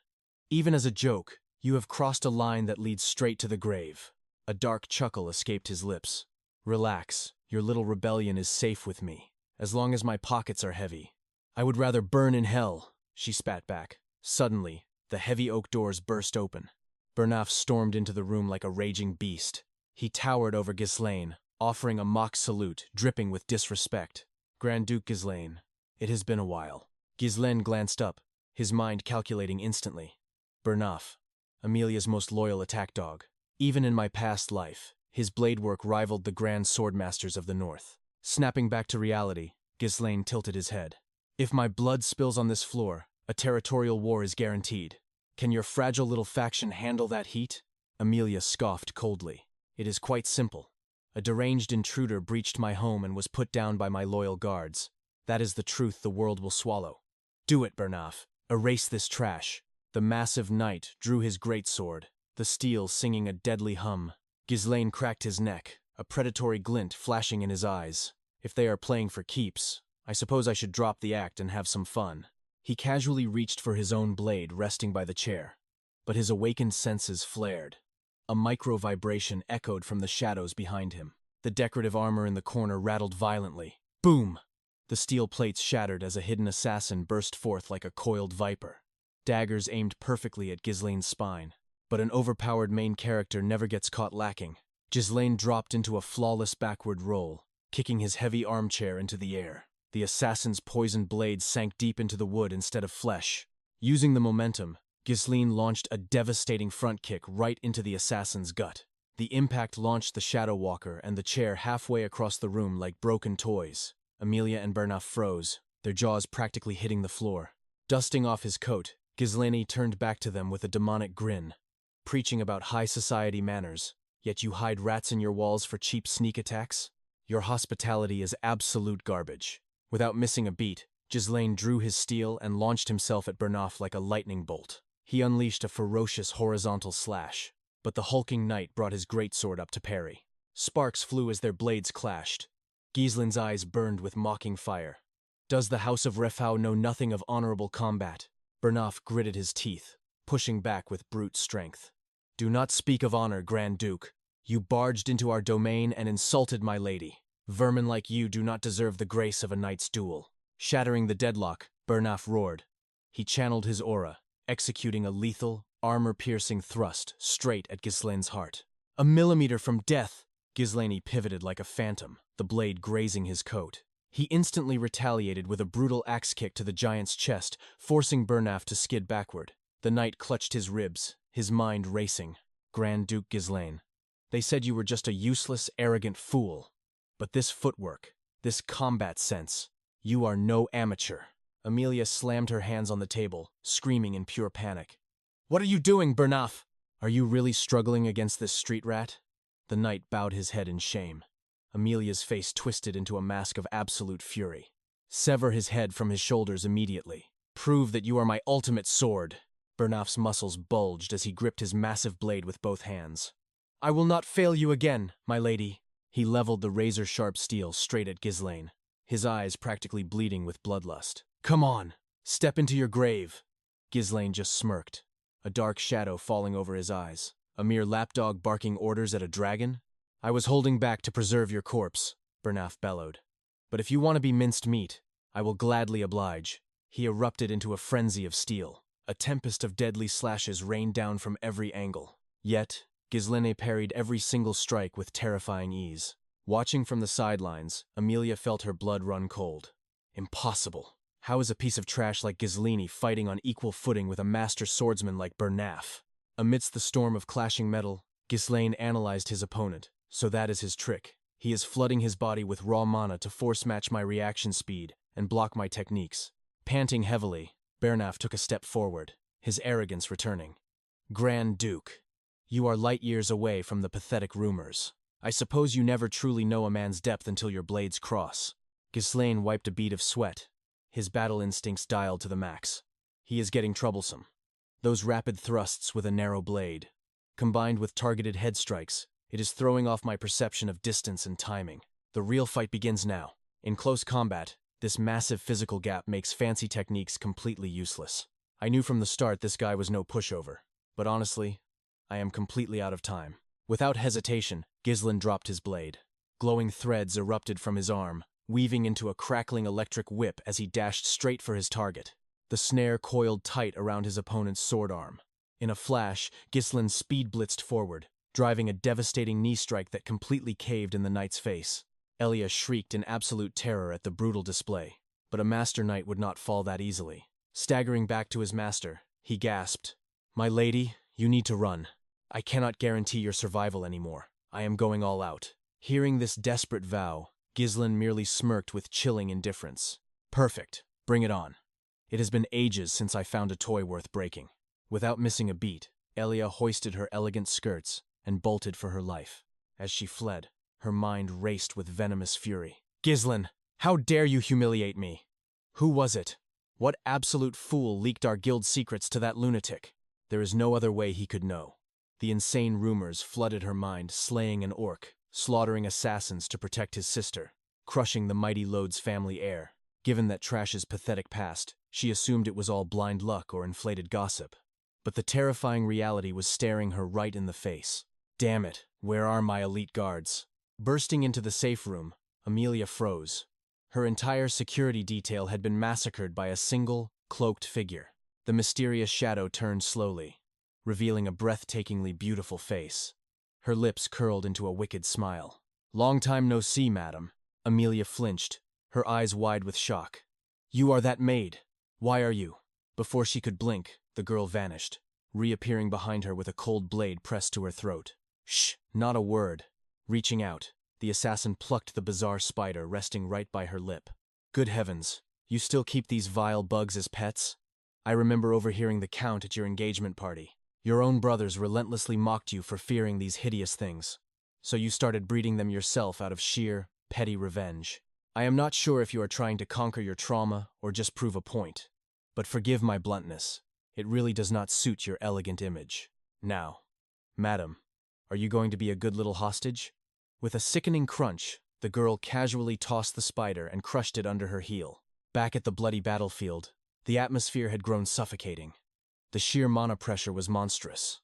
Speaker 1: Even as a joke, you have crossed a line that leads straight to the grave. A dark chuckle escaped his lips. Relax, your little rebellion is safe with me, as long as my pockets are heavy. I would rather burn in hell, she spat back. Suddenly, the heavy oak doors burst open. 𝒂𝒏 stormed into the room like a raging beast. He towered over Ghislaine, offering a mock salute, dripping with disrespect. Grand Duke Ghislaine, it has been a while. Ghislaine glanced up, his mind calculating instantly. 𝒂𝒏, Amelia's most loyal attack dog. Even in my past life, his blade work rivaled the grand swordmasters of the north. Snapping back to reality, Ghislaine tilted his head. If my blood spills on this floor, a territorial war is guaranteed. Can your fragile little faction handle that heat? Amelia scoffed coldly. It is quite simple. A deranged intruder breached my home and was put down by my loyal guards. That is the truth the world will swallow. Do it, 𝒂𝒏. Erase this trash. The massive knight drew his greatsword, the steel singing a deadly hum. Ghislaine cracked his neck, a predatory glint flashing in his eyes. If they are playing for keeps, I suppose I should drop the act and have some fun. He casually reached for his own blade resting by the chair, but his awakened senses flared. A micro-vibration echoed from the shadows behind him. The decorative armor in the corner rattled violently. Boom! The steel plates shattered as a hidden assassin burst forth like a coiled viper. Daggers aimed perfectly at Ghislaine's spine. But an overpowered main character never gets caught lacking. Ghislaine dropped into a flawless backward roll, kicking his heavy armchair into the air. The assassin's poisoned blade sank deep into the wood instead of flesh. Using the momentum, Ghislaine launched a devastating front kick right into the assassin's gut. The impact launched the Shadow Walker and the chair halfway across the room like broken toys. Amelia and 𝒂𝒏 froze, their jaws practically hitting the floor. Dusting off his coat, Ghislaine turned back to them with a demonic grin. Preaching about high society manners, yet you hide rats in your walls for cheap sneak attacks? Your hospitality is absolute garbage. Without missing a beat, Ghislaine drew his steel and launched himself at 𝒂𝒏 like a lightning bolt. He unleashed a ferocious horizontal slash, but the hulking knight brought his greatsword up to parry. Sparks flew as their blades clashed. Ghislaine's eyes burned with mocking fire. Does the House of Refhouse know nothing of honorable combat? 𝒂𝒏 gritted his teeth, pushing back with brute strength. Do not speak of honor, Grand Duke. You barged into our domain and insulted my lady. Vermin like you do not deserve the grace of a knight's duel. Shattering the deadlock, 𝒂𝒏 roared. He channeled his aura, executing a lethal, armor-piercing thrust straight at Ghislaine's heart. A millimeter from death, Ghislaine pivoted like a phantom, the blade grazing his coat. He instantly retaliated with a brutal axe kick to the giant's chest, forcing 𝒂𝒏 to skid backward. The knight clutched his ribs, his mind racing. Grand Duke Ghislaine, they said you were just a useless, arrogant fool. But this footwork, this combat sense, you are no amateur. Amelia slammed her hands on the table, screaming in pure panic. What are you doing, 𝒂𝒏? Are you really struggling against this street rat? The knight bowed his head in shame. Amelia's face twisted into a mask of absolute fury. Sever his head from his shoulders immediately. Prove that you are my ultimate sword. 𝒂𝒏's muscles bulged as he gripped his massive blade with both hands. I will not fail you again, my lady. He leveled the razor-sharp steel straight at Ghislaine, his eyes practically bleeding with bloodlust. Come on, step into your grave. Ghislaine just smirked, a dark shadow falling over his eyes. A mere lapdog barking orders at a dragon? I was holding back to preserve your corpse, 𝒂𝒏 bellowed. But if you want to be minced meat, I will gladly oblige. He erupted into a frenzy of steel. A tempest of deadly slashes rained down from every angle. Yet, Ghislaine parried every single strike with terrifying ease. Watching from the sidelines, Amelia felt her blood run cold. Impossible. How is a piece of trash like Ghislaine fighting on equal footing with a master swordsman like 𝒂𝒏? Amidst the storm of clashing metal, Ghislaine analyzed his opponent. So that is his trick. He is flooding his body with raw mana to force-match my reaction speed and block my techniques. Panting heavily, 𝒂𝒏 took a step forward, his arrogance returning. Grand Duke, you are light years away from the pathetic rumors. I suppose you never truly know a man's depth until your blades cross. Ghislaine wiped a bead of sweat, his battle instincts dialed to the max. He is getting troublesome. Those rapid thrusts with a narrow blade, combined with targeted head strikes, it is throwing off my perception of distance and timing. The real fight begins now. In close combat, this massive physical gap makes fancy techniques completely useless. I knew from the start this guy was no pushover, but honestly, I am completely out of time. Without hesitation, Ghislaine dropped his blade. Glowing threads erupted from his arm, weaving into a crackling electric whip as he dashed straight for his target. The snare coiled tight around his opponent's sword arm. In a flash, Ghislaine speed blitzed forward, driving a devastating knee strike that completely caved in the knight's face. Elia shrieked in absolute terror at the brutal display, but a master knight would not fall that easily. Staggering back to his master, he gasped, "My lady, you need to run. I cannot guarantee your survival anymore. I am going all out." Hearing this desperate vow, Ghislaine merely smirked with chilling indifference. "Perfect. Bring it on. It has been ages since I found a toy worth breaking." Without missing a beat, Elia hoisted her elegant skirts and bolted for her life. As she fled, her mind raced with venomous fury. "Ghislaine, how dare you humiliate me? Who was it? What absolute fool leaked our guild secrets to that lunatic?" There is no other way he could know. The insane rumors flooded her mind, slaying an orc, slaughtering assassins to protect his sister, crushing the mighty Lod's family heir. Given that Trash's pathetic past, she assumed it was all blind luck or inflated gossip. But the terrifying reality was staring her right in the face. Damn it, where are my elite guards? Bursting into the safe room, Amelia froze. Her entire security detail had been massacred by a single, cloaked figure. The mysterious shadow turned slowly, revealing a breathtakingly beautiful face. Her lips curled into a wicked smile. "Long time no see, madam." Amelia flinched, her eyes wide with shock. "You are that maid. Why are you?" Before she could blink, the girl vanished, reappearing behind her with a cold blade pressed to her throat. "Shh, not a word." Reaching out, the assassin plucked the bizarre spider resting right by her lip. "Good heavens, you still keep these vile bugs as pets? I remember overhearing the count at your engagement party. Your own brothers relentlessly mocked you for fearing these hideous things. So you started breeding them yourself out of sheer, petty revenge. I am not sure if you are trying to conquer your trauma or just prove a point. But forgive my bluntness. It really does not suit your elegant image. Now, madam, are you going to be a good little hostage?" With a sickening crunch, the girl casually tossed the spider and crushed it under her heel. Back at the bloody battlefield, the atmosphere had grown suffocating. The sheer mana pressure was monstrous.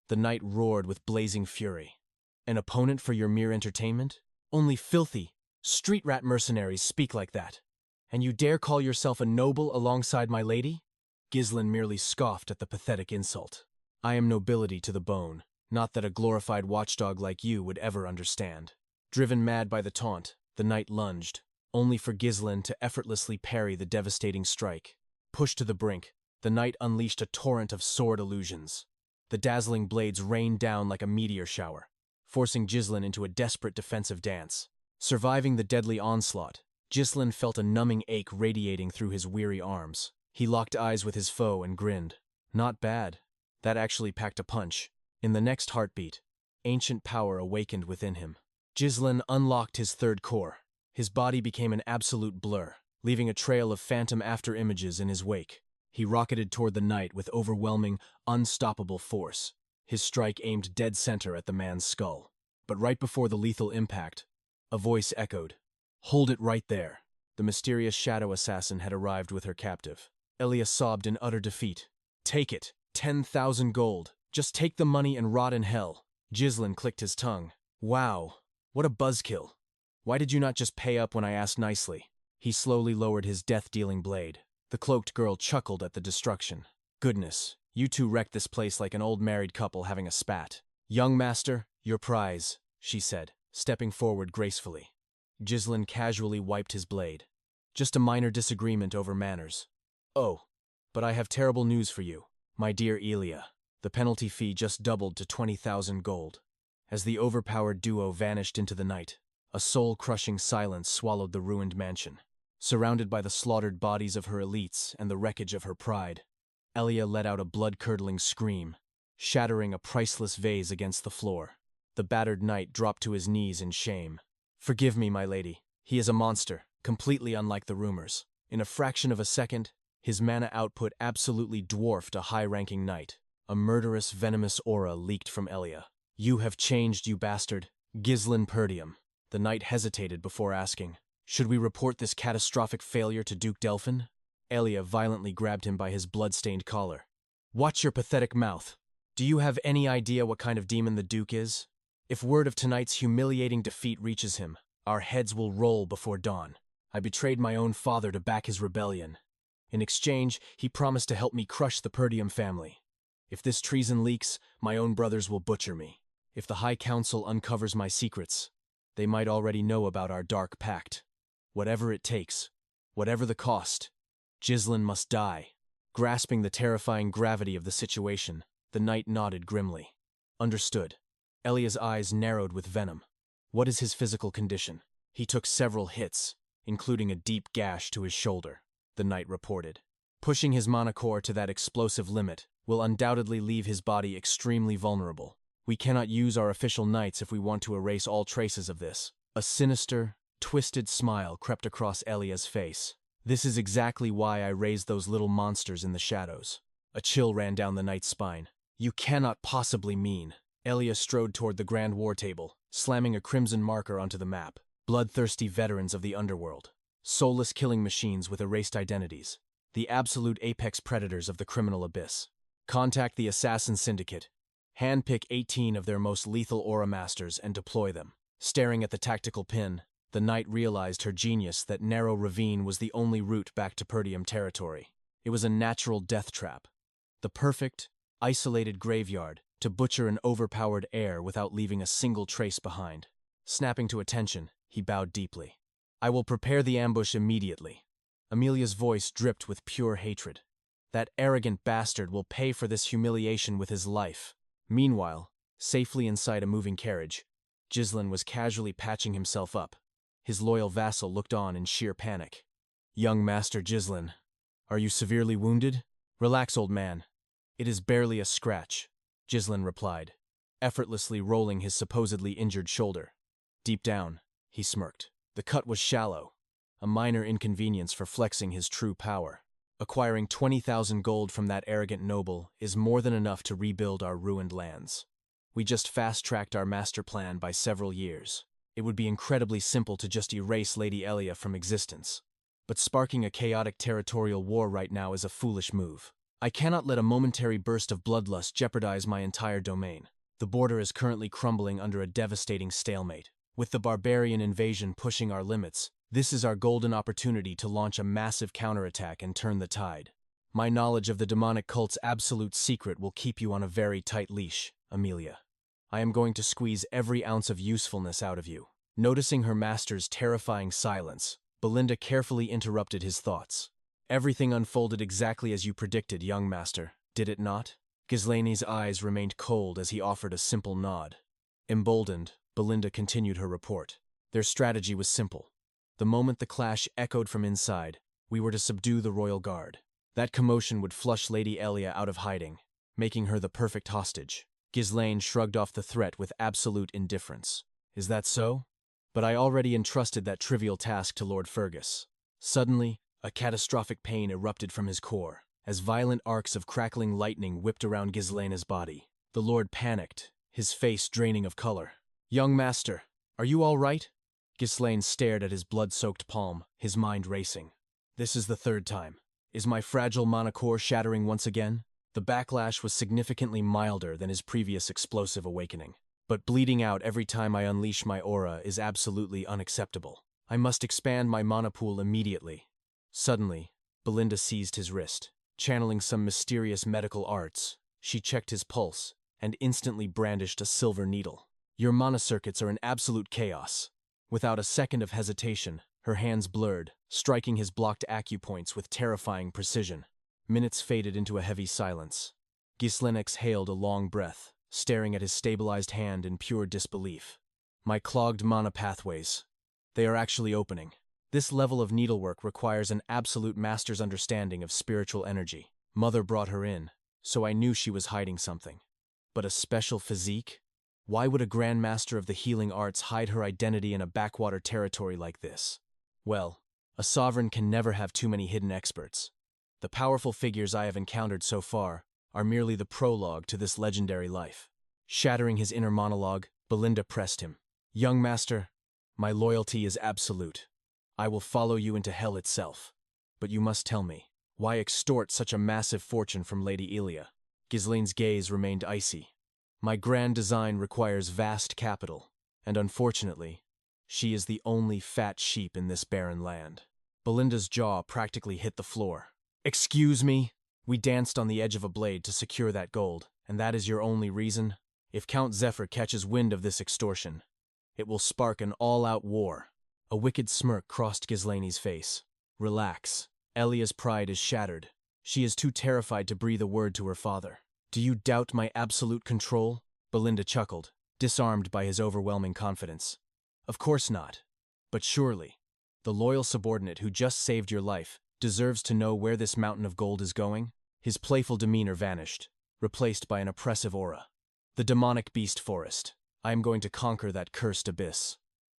Speaker 1: The knight roared with blazing fury. "An opponent for your mere entertainment? Only filthy, street rat mercenaries speak like that. And you dare call yourself a noble alongside my lady?" Ghislaine merely scoffed at the pathetic insult. "I am nobility to the bone, not that a glorified watchdog like you would ever understand." Driven mad by the taunt, the knight lunged, only for Ghislaine to effortlessly parry the devastating strike. Pushed to the brink, the knight unleashed a torrent of sword illusions. The dazzling blades rained down like a meteor shower, forcing Ghislaine into a desperate defensive dance. Surviving the deadly onslaught, Ghislaine felt a numbing ache radiating through his weary arms. He locked eyes with his foe and grinned. Not bad. That actually packed a punch. In the next heartbeat, ancient power awakened within him. Ghislaine unlocked his third core. His body became an absolute blur, leaving a trail of phantom after-images in his wake. He rocketed toward the knight with overwhelming, unstoppable force, his strike aimed dead center at the man's skull. But right before the lethal impact, a voice echoed, "Hold it right there." The mysterious shadow assassin had arrived with her captive. Elia sobbed in utter defeat. "Take it. 10,000 gold. Just take the money and rot in hell." Ghislaine clicked his tongue. "Wow, what a buzzkill. Why did you not just pay up when I asked nicely?" He slowly lowered his death-dealing blade. The cloaked girl chuckled at the destruction. "Goodness, you two wrecked this place like an old married couple having a spat." "Young master, your prize," she said, stepping forward gracefully. Ghislaine casually wiped his blade. "Just a minor disagreement over manners." "Oh, but I have terrible news for you, my dear Elia. The penalty fee just doubled to 20,000 gold." As the overpowered duo vanished into the night, a soul-crushing silence swallowed the ruined mansion. Surrounded by the slaughtered bodies of her elites and the wreckage of her pride, Elia let out a blood-curdling scream, shattering a priceless vase against the floor. The battered knight dropped to his knees in shame. "Forgive me, my lady. He is a monster, completely unlike the rumors." In a fraction of a second, his mana output absolutely dwarfed a high-ranking knight. A murderous, venomous aura leaked from Elia. "You have changed, you bastard. 𝑺𝒊𝒏𝒈." The knight hesitated before asking, "Should we report this catastrophic failure to Duke Delphin?" Elia violently grabbed him by his blood-stained collar. "Watch your pathetic mouth. Do you have any idea what kind of demon the Duke is? If word of tonight's humiliating defeat reaches him, our heads will roll before dawn. I betrayed my own father to back his rebellion. In exchange, he promised to help me crush the 𝒂𝒏𝒈 family. If this treason leaks, my own brothers will butcher me. If the High Council uncovers my secrets, they might already know about our dark pact. Whatever it takes, whatever the cost, 𝒔𝒊𝒏 must die." Grasping the terrifying gravity of the situation, the knight nodded grimly. "Understood." Elia's eyes narrowed with venom. "What is his physical condition?" "He took several hits, including a deep gash to his shoulder," the knight reported. "Pushing his mana core to that explosive limit will undoubtedly leave his body extremely vulnerable. We cannot use our official knights if we want to erase all traces of this." A sinister, twisted smile crept across Elia's face. "This is exactly why I raised those little monsters in the shadows." A chill ran down the knight's spine. "You cannot possibly mean." Elia strode toward the grand war table, slamming a crimson marker onto the map. "Bloodthirsty veterans of the underworld. Soulless killing machines with erased identities. The absolute apex predators of the criminal abyss. Contact the Assassin Syndicate. Handpick 18 of their most lethal aura masters and deploy them." Staring at the tactical pin, the knight realized her genius that narrow ravine was the only route back to 𝒂𝒏𝒈 territory. It was a natural death trap. The perfect, isolated graveyard to butcher an overpowered heir without leaving a single trace behind. Snapping to attention, he bowed deeply. "I will prepare the ambush immediately." Amelia's voice dripped with pure hatred. "That arrogant bastard will pay for this humiliation with his life." Meanwhile, safely inside a moving carriage, 𝒔𝒊𝒏 was casually patching himself up. His loyal vassal looked on in sheer panic. "Young Master 𝒔𝒊𝒏, are you severely wounded?" "Relax, old man. It is barely a scratch," 𝒔𝒊𝒏 replied, effortlessly rolling his supposedly injured shoulder. Deep down, he smirked. The cut was shallow, a minor inconvenience for flexing his true power. Acquiring 20,000 gold from that arrogant noble is more than enough to rebuild our ruined lands. We just fast-tracked our master plan by several years. It would be incredibly simple to just erase Lady Elia from existence. But sparking a chaotic territorial war right now is a foolish move. I cannot let a momentary burst of bloodlust jeopardize my entire domain. The border is currently crumbling under a devastating stalemate. With the barbarian invasion pushing our limits, this is our golden opportunity to launch a massive counterattack and turn the tide. My knowledge of the demonic cult's absolute secret will keep you on a very tight leash, Amelia. I am going to squeeze every ounce of usefulness out of you." Noticing her master's terrifying silence, Belinda carefully interrupted his thoughts. "Everything unfolded exactly as you predicted, young master, did it not?" 𝒔𝒊𝒏𝒈's eyes remained cold as he offered a simple nod. Emboldened, Belinda continued her report. Their strategy was simple. The moment the clash echoed from inside, we were to subdue the royal guard. That commotion would flush Lady Elia out of hiding, making her the perfect hostage. 𝒔𝒊𝒏𝒈 shrugged off the threat with absolute indifference. "Is that so? But I already entrusted that trivial task to Lord Fergus." Suddenly, a catastrophic pain erupted from his core, as violent arcs of crackling lightning whipped around 𝒔𝒊𝒏𝒈's body. The lord panicked, his face draining of color. "Young master, are you all right?" 𝒔𝒊𝒏𝒈 stared at his blood-soaked palm, his mind racing. "This is the third time. Is my fragile mana core shattering once again?" The backlash was significantly milder than his previous explosive awakening. "But bleeding out every time I unleash my aura is absolutely unacceptable. I must expand my mana pool immediately." Suddenly, Belinda seized his wrist. Channeling some mysterious medical arts, she checked his pulse and instantly brandished a silver needle. "Your mana circuits are in absolute chaos." Without a second of hesitation, her hands blurred, striking his blocked acupoints with terrifying precision. Minutes faded into a heavy silence. 𝒔𝒊𝒏𝒈 exhaled a long breath, staring at his stabilized hand in pure disbelief. "My clogged mana pathways. They are actually opening. This level of needlework requires an absolute master's understanding of spiritual energy. Mother brought her in, so I knew she was hiding something. But a special physique? Why would a grandmaster of the healing arts hide her identity in a backwater territory like this? Well, a sovereign can never have too many hidden experts. The powerful figures I have encountered so far are merely the prologue to this legendary life. Shattering his inner monologue, Belinda pressed him. Young master, my loyalty is absolute. I will follow you into hell itself. But you must tell me, why extort such a massive fortune from Lady Elia? Ghislaine's gaze remained icy. My grand design requires vast capital, and unfortunately, she is the only fat sheep in this barren land. Belinda's jaw practically hit the floor. Excuse me? We danced on the edge of a blade to secure that gold, and that is your only reason? If Count Zephyr catches wind of this extortion, it will spark an all-out war. A wicked smirk crossed Ghislaine's face. Relax. Elia's pride is shattered. She is too terrified to breathe a word to her father. Do you doubt my absolute control? Belinda chuckled, disarmed by his overwhelming confidence. Of course not. But surely, the loyal subordinate who just saved your life deserves to know where this mountain of gold is going. His playful demeanor vanished, replaced by an oppressive aura. The demonic beast forest. I am going to conquer that cursed abyss.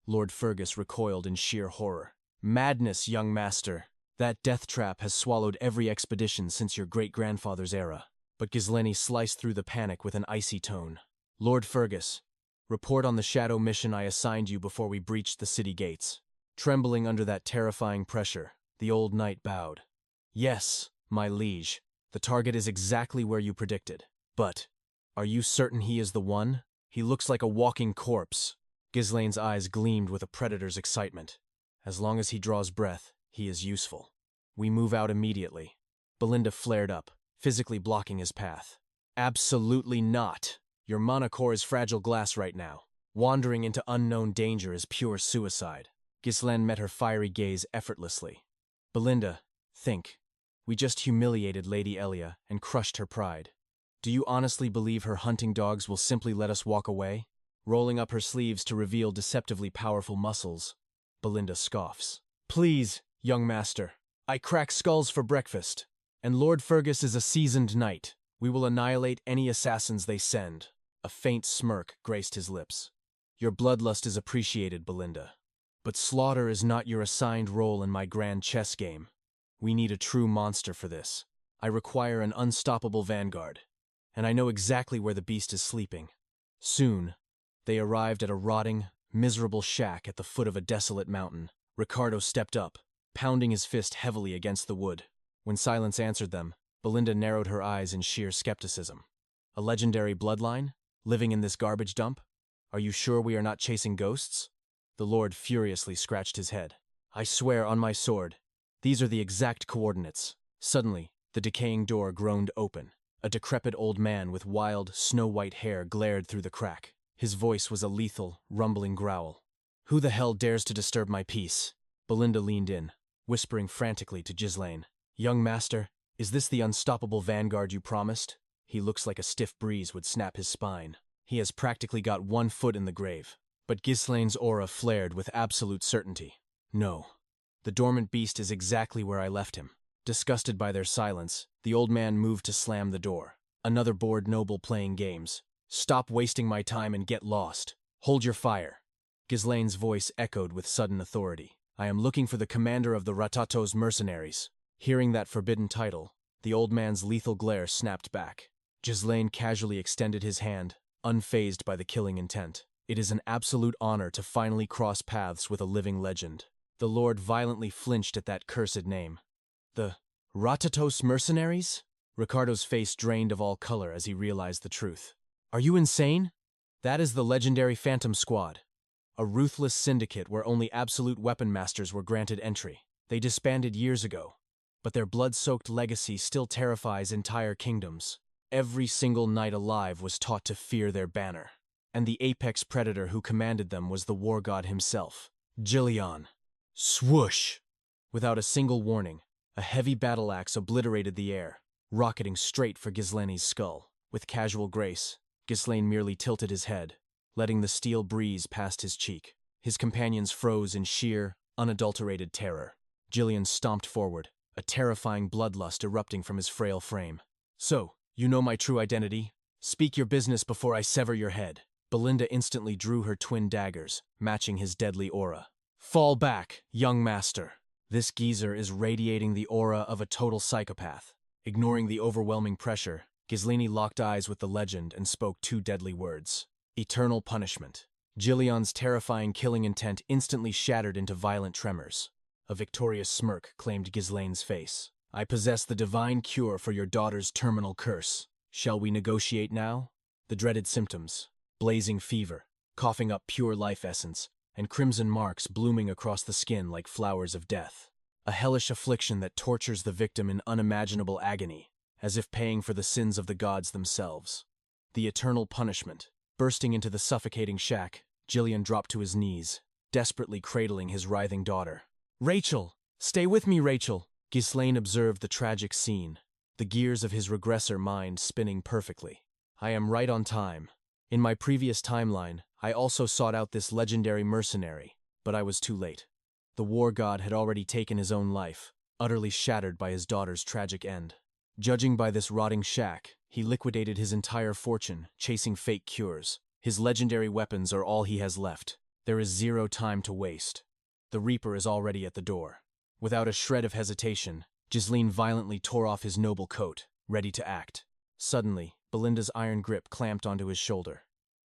Speaker 1: Lord Fergus recoiled in sheer horror. Madness, young master. That death trap has swallowed every expedition since your great-grandfather's era. But Ghislaine sliced through the panic with an icy tone. Lord Fergus, report on the shadow mission I assigned you before we breached the city gates. Trembling under that terrifying pressure, the old knight bowed. Yes, my liege, the target is exactly where you predicted. But, are you certain he is the one? He looks like a walking corpse. Ghislaine's eyes gleamed with a predator's excitement. As long as he draws breath, he is useful. We move out immediately. Belinda flared up, physically blocking his path. Absolutely not. Your Monocore is fragile glass right now. Wandering into unknown danger is pure suicide. Ghislaine met her fiery gaze effortlessly. Belinda, think. We just humiliated Lady Elia and crushed her pride. Do you honestly believe her hunting dogs will simply let us walk away? Rolling up her sleeves to reveal deceptively powerful muscles, Belinda scoffs. Please, young master. I crack skulls for breakfast, and Lord Fergus is a seasoned knight. We will annihilate any assassins they send. A faint smirk graced his lips. Your bloodlust is appreciated, Belinda. But slaughter is not your assigned role in my grand chess game. We need a true monster for this. I require an unstoppable vanguard, and I know exactly where the beast is sleeping. Soon, they arrived at a rotting, miserable shack at the foot of a desolate mountain. Ricardo stepped up, pounding his fist heavily against the wood. When silence answered them, Belinda narrowed her eyes in sheer skepticism. A legendary bloodline? Living in this garbage dump? Are you sure we are not chasing ghosts? The Lord furiously scratched his head. I swear on my sword, these are the exact coordinates. Suddenly, the decaying door groaned open. A decrepit old man with wild, snow-white hair glared through the crack. His voice was a lethal, rumbling growl. Who the hell dares to disturb my peace? Belinda leaned in, whispering frantically to Ghislaine. Young master, is this the unstoppable vanguard you promised? He looks like a stiff breeze would snap his spine. He has practically got 1 foot in the grave. But Ghislaine's aura flared with absolute certainty. No. The dormant beast is exactly where I left him. Disgusted by their silence, the old man moved to slam the door. Another bored noble playing games. Stop wasting my time and get lost. Hold your fire. Ghislaine's voice echoed with sudden authority. I am looking for the commander of the Ratato's mercenaries. Hearing that forbidden title, the old man's lethal glare snapped back. Ghislaine casually extended his hand, unfazed by the killing intent. It is an absolute honor to finally cross paths with a living legend. The Lord violently flinched at that cursed name. The Ratatos mercenaries? Ricardo's face drained of all color as he realized the truth. Are you insane? That is the legendary Phantom Squad. A ruthless syndicate where only absolute weapon masters were granted entry. They disbanded years ago, but their blood-soaked legacy still terrifies entire kingdoms. Every single knight alive was taught to fear their banner. And the apex predator who commanded them was the war god himself, Gillian. Swoosh! Without a single warning, a heavy battle axe obliterated the air, rocketing straight for Ghislaine's skull. With casual grace, Ghislaine merely tilted his head, letting the steel breeze past his cheek. His companions froze in sheer, unadulterated terror. Gillian stomped forward, a terrifying bloodlust erupting from his frail frame. So, you know my true identity? Speak your business before I sever your head. Belinda instantly drew her twin daggers, matching his deadly aura. Fall back, young master. This geezer is radiating the aura of a total psychopath. Ignoring the overwhelming pressure, Gisline locked eyes with the legend and spoke two deadly words. Eternal punishment. Jillian's terrifying killing intent instantly shattered into violent tremors. A victorious smirk claimed Gisline's face. I possess the divine cure for your daughter's terminal curse. Shall we negotiate now? The dreaded symptoms. Blazing fever, coughing up pure life essence, and crimson marks blooming across the skin like flowers of death. A hellish affliction that tortures the victim in unimaginable agony, as if paying for the sins of the gods themselves. The eternal punishment. Bursting into the suffocating shack, Jillian dropped to his knees, desperately cradling his writhing daughter. Rachel! Stay with me, Rachel! Ghislaine observed the tragic scene, the gears of his regressor mind spinning perfectly. I am right on time. In my previous timeline, I also sought out this legendary mercenary, but I was too late. The war god had already taken his own life, utterly shattered by his daughter's tragic end. Judging by this rotting shack, he liquidated his entire fortune, chasing fake cures. His legendary weapons are all he has left. There is zero time to waste. The Reaper is already at the door. Without a shred of hesitation, Gisline violently tore off his noble coat, ready to act. Suddenly, Belinda's iron grip clamped onto his shoulder.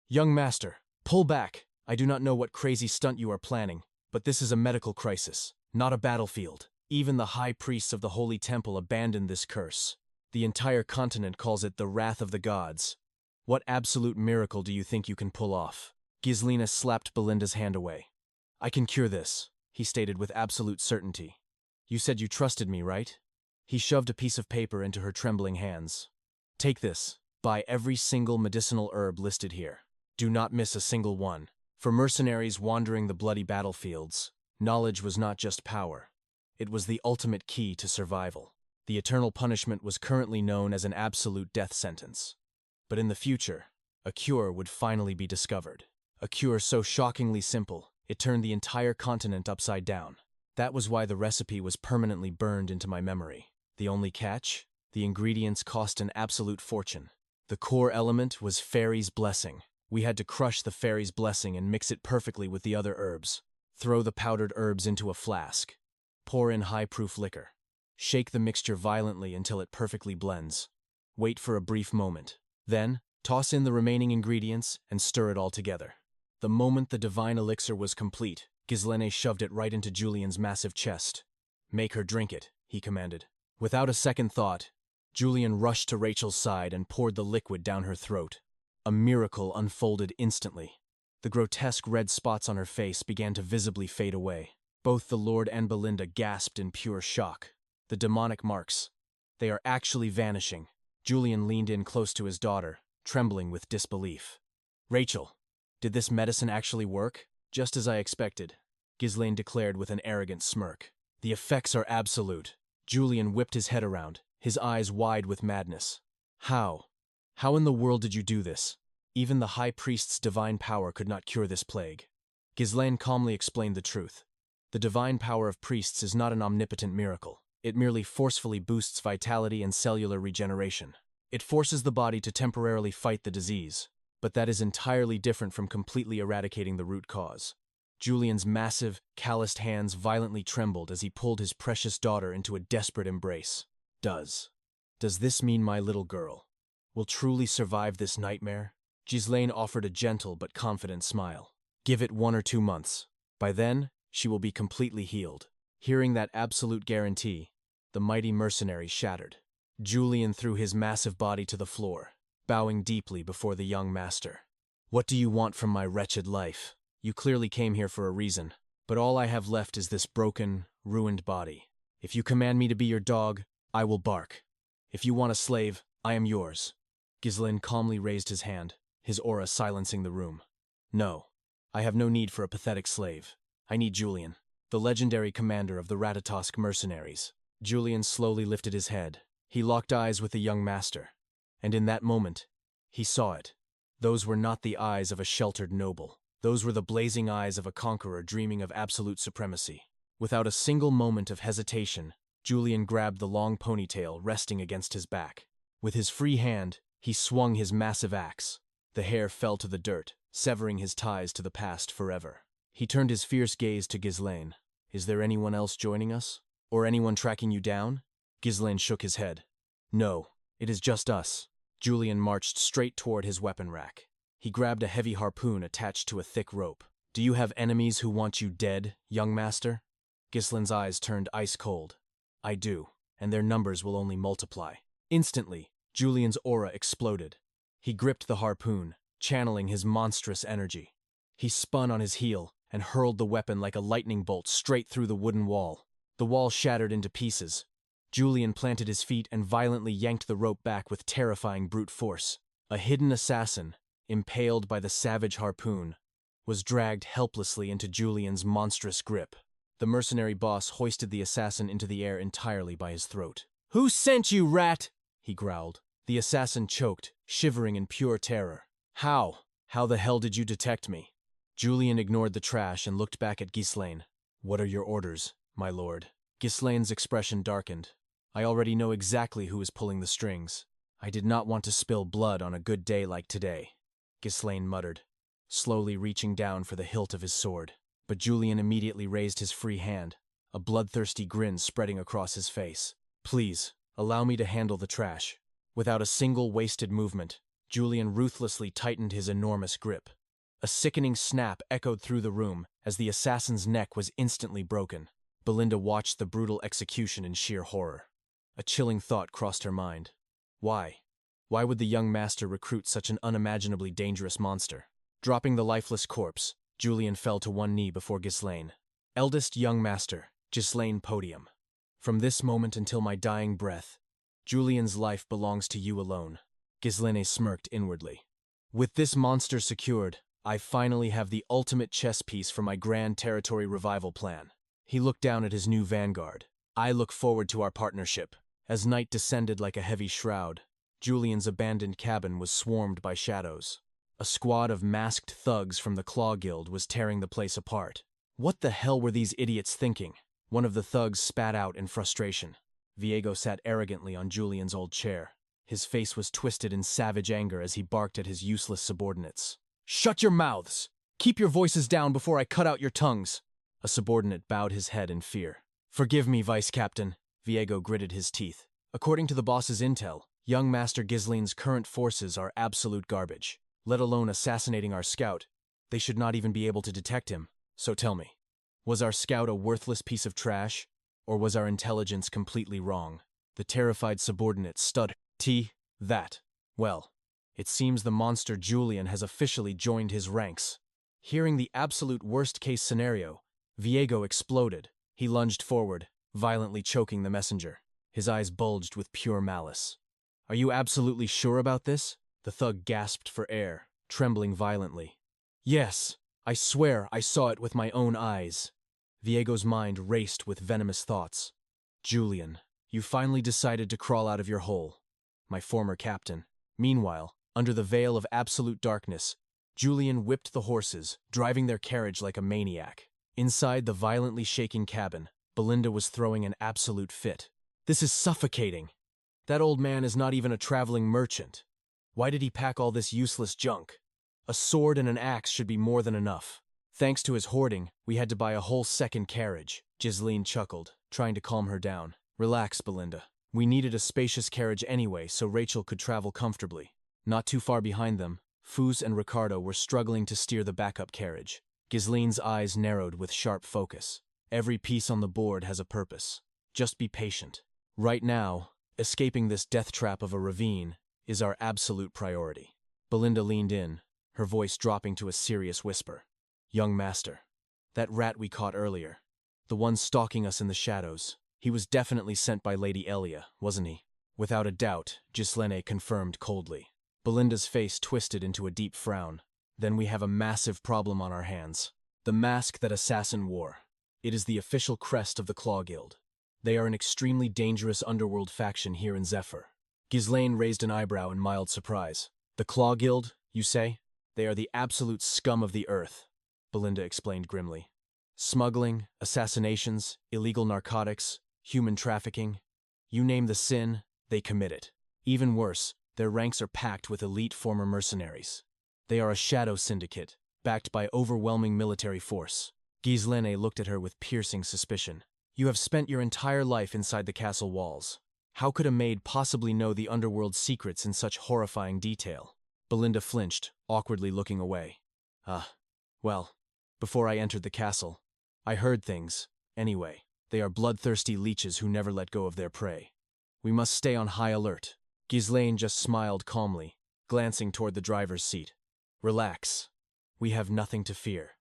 Speaker 1: Young master, pull back! I do not know what crazy stunt you are planning, but this is a medical crisis, not a battlefield. Even the high priests of the Holy Temple abandoned this curse. The entire continent calls it the wrath of the gods. What absolute miracle do you think you can pull off? Gisline slapped Belinda's hand away. I can cure this, he stated with absolute certainty. You said you trusted me, right? He shoved a piece of paper into her trembling hands. Take this. Buy every single medicinal herb listed here. Do not miss a single one. For mercenaries wandering the bloody battlefields, knowledge was not just power. It was the ultimate key to survival. The eternal punishment was currently known as an absolute death sentence. But in the future, a cure would finally be discovered. A cure so shockingly simple, it turned the entire continent upside down. That was why the recipe was permanently burned into my memory. The only catch? The ingredients cost an absolute fortune. The core element was fairy's blessing. We had to crush the fairy's blessing and mix it perfectly with the other herbs. Throw the powdered herbs into a flask. Pour in high-proof liquor. Shake the mixture violently until it perfectly blends. Wait for a brief moment. Then, toss in the remaining ingredients and stir it all together. The moment the divine elixir was complete, Gisline shoved it right into Julian's massive chest. Make her drink it, he commanded. Without a second thought, Julian rushed to Rachel's side and poured the liquid down her throat. A miracle unfolded instantly. The grotesque red spots on her face began to visibly fade away. Both the Lord and Belinda gasped in pure shock. The demonic marks. They are actually vanishing. Julian leaned in close to his daughter, trembling with disbelief. Rachel, did this medicine actually work? Just as I expected, Gisline declared with an arrogant smirk. The effects are absolute. Julian whipped his head around, his eyes wide with madness. How? How in the world did you do this? Even the high priest's divine power could not cure this plague. Gisline calmly explained the truth. The divine power of priests is not an omnipotent miracle. It merely forcefully boosts vitality and cellular regeneration. It forces the body to temporarily fight the disease, but that is entirely different from completely eradicating the root cause. Julian's massive, calloused hands violently trembled as he pulled his precious daughter into a desperate embrace. Does this mean my little girl will truly survive this nightmare? Gisline offered a gentle but confident smile. Give it 1 or 2 months. By then, she will be completely healed. Hearing that absolute guarantee, the mighty mercenary shattered. Julian threw his massive body to the floor, bowing deeply before the young master. What do you want from my wretched life? You clearly came here for a reason, but all I have left is this broken, ruined body. If you command me to be your dog, I will bark. If you want a slave, I am yours. Gisline calmly raised his hand, his aura silencing the room. No, I have no need for a pathetic slave. I need Julian, the legendary commander of the Ratatosk mercenaries. Julian slowly lifted his head. He locked eyes with the young master, and in that moment, he saw it. Those were not the eyes of a sheltered noble. Those were the blazing eyes of a conqueror dreaming of absolute supremacy. Without a single moment of hesitation, Julian grabbed the long ponytail resting against his back. With his free hand, he swung his massive axe. The hair fell to the dirt, severing his ties to the past forever. He turned his fierce gaze to Ghislaine. Is there anyone else joining us? Or anyone tracking you down? Ghislaine shook his head. No, it is just us. Julian marched straight toward his weapon rack. He grabbed a heavy harpoon attached to a thick rope. Do you have enemies who want you dead, young master? Ghislaine's eyes turned ice cold. I do, and their numbers will only multiply. Instantly, Julian's aura exploded. He gripped the harpoon, channeling his monstrous energy. He spun on his heel and hurled the weapon like a lightning bolt straight through the wooden wall. The wall shattered into pieces. Julian planted his feet and violently yanked the rope back with terrifying brute force. A hidden assassin, impaled by the savage harpoon, was dragged helplessly into Julian's monstrous grip. The mercenary boss hoisted the assassin into the air entirely by his throat. "Who sent you, rat?" he growled. The assassin choked, shivering in pure terror. How? How the hell did you detect me? Julian ignored the trash and looked back at Ghislaine. What are your orders, my lord? Ghislaine's expression darkened. I already know exactly who is pulling the strings. I did not want to spill blood on a good day like today, Ghislaine muttered, slowly reaching down for the hilt of his sword. But Julian immediately raised his free hand, a bloodthirsty grin spreading across his face. Please, allow me to handle the trash. Without a single wasted movement, Julian ruthlessly tightened his enormous grip. A sickening snap echoed through the room as the assassin's neck was instantly broken. Belinda watched the brutal execution in sheer horror. A chilling thought crossed her mind. Why? Why would the young master recruit such an unimaginably dangerous monster? Dropping the lifeless corpse, Julian fell to one knee before Ghislaine. Eldest young master, Ghislaine Podium. From this moment until my dying breath, Julian's life belongs to you alone. Ghislaine smirked inwardly. With this monster secured, I finally have the ultimate chess piece for my grand territory revival plan. He looked down at his new vanguard. I look forward to our partnership. As night descended like a heavy shroud, Julian's abandoned cabin was swarmed by shadows. A squad of masked thugs from the Claw Guild was tearing the place apart. What the hell were these idiots thinking? One of the thugs spat out in frustration. 𝒂𝒂𝒏𝒌 sat arrogantly on Julian's old chair. His face was twisted in savage anger as he barked at his useless subordinates. Shut your mouths! Keep your voices down before I cut out your tongues! A subordinate bowed his head in fear. Forgive me, Vice Captain. 𝒂𝒂💏 gritted his teeth. According to the boss's intel, young Master Ghislaine's current forces are absolute garbage. Let alone assassinating our scout. They should not even be able to detect him. So tell me, was our scout a worthless piece of trash? Or was our intelligence completely wrong? The terrified subordinate stuttered. That. Well, it seems the monster Julian has officially joined his ranks. Hearing the absolute worst-case scenario, 𝒂𝒂💏 exploded. He lunged forward, violently choking the messenger. His eyes bulged with pure malice. Are you absolutely sure about this? The thug gasped for air, trembling violently. Yes, I swear I saw it with my own eyes. 𝒂𝒂💏's mind raced with venomous thoughts. Julian, you finally decided to crawl out of your hole. My former captain. Meanwhile, under the veil of absolute darkness, Julian whipped the horses, driving their carriage like a maniac. Inside the violently shaking cabin, Belinda was throwing an absolute fit. This is suffocating. That old man is not even a traveling merchant. Why did he pack all this useless junk? A sword and an axe should be more than enough. Thanks to his hoarding, we had to buy a whole second carriage. Ghislaine chuckled, trying to calm her down. Relax, Belinda. We needed a spacious carriage anyway so Rachel could travel comfortably. Not too far behind them, Foos and Ricardo were struggling to steer the backup carriage. Ghislaine's eyes narrowed with sharp focus. Every piece on the board has a purpose. Just be patient. Right now, escaping this death trap of a ravine is our absolute priority. Belinda leaned in, her voice dropping to a serious whisper. Young master, that rat we caught earlier, the one stalking us in the shadows, he was definitely sent by Lady Elia, wasn't he? Without a doubt, Ghislaine confirmed coldly. Belinda's face twisted into a deep frown. Then we have a massive problem on our hands. The mask that assassin wore. It is the official crest of the Claw Guild. They are an extremely dangerous underworld faction here in Zephyr. Ghislaine raised an eyebrow in mild surprise. The Claw Guild, you say? They are the absolute scum of the earth, Belinda explained grimly. Smuggling, assassinations, illegal narcotics, human trafficking. You name the sin, they commit it. Even worse, their ranks are packed with elite former mercenaries. They are a shadow syndicate, backed by overwhelming military force. 𝒂💏 looked at her with piercing suspicion. You have spent your entire life inside the castle walls. How could a maid possibly know the underworld's secrets in such horrifying detail? Belinda flinched, awkwardly looking away. Well, before I entered the castle, I heard things. Anyway, they are bloodthirsty leeches who never let go of their prey. We must stay on high alert. 𝒂💏 just smiled calmly, glancing toward the driver's seat. Relax. We have nothing to fear.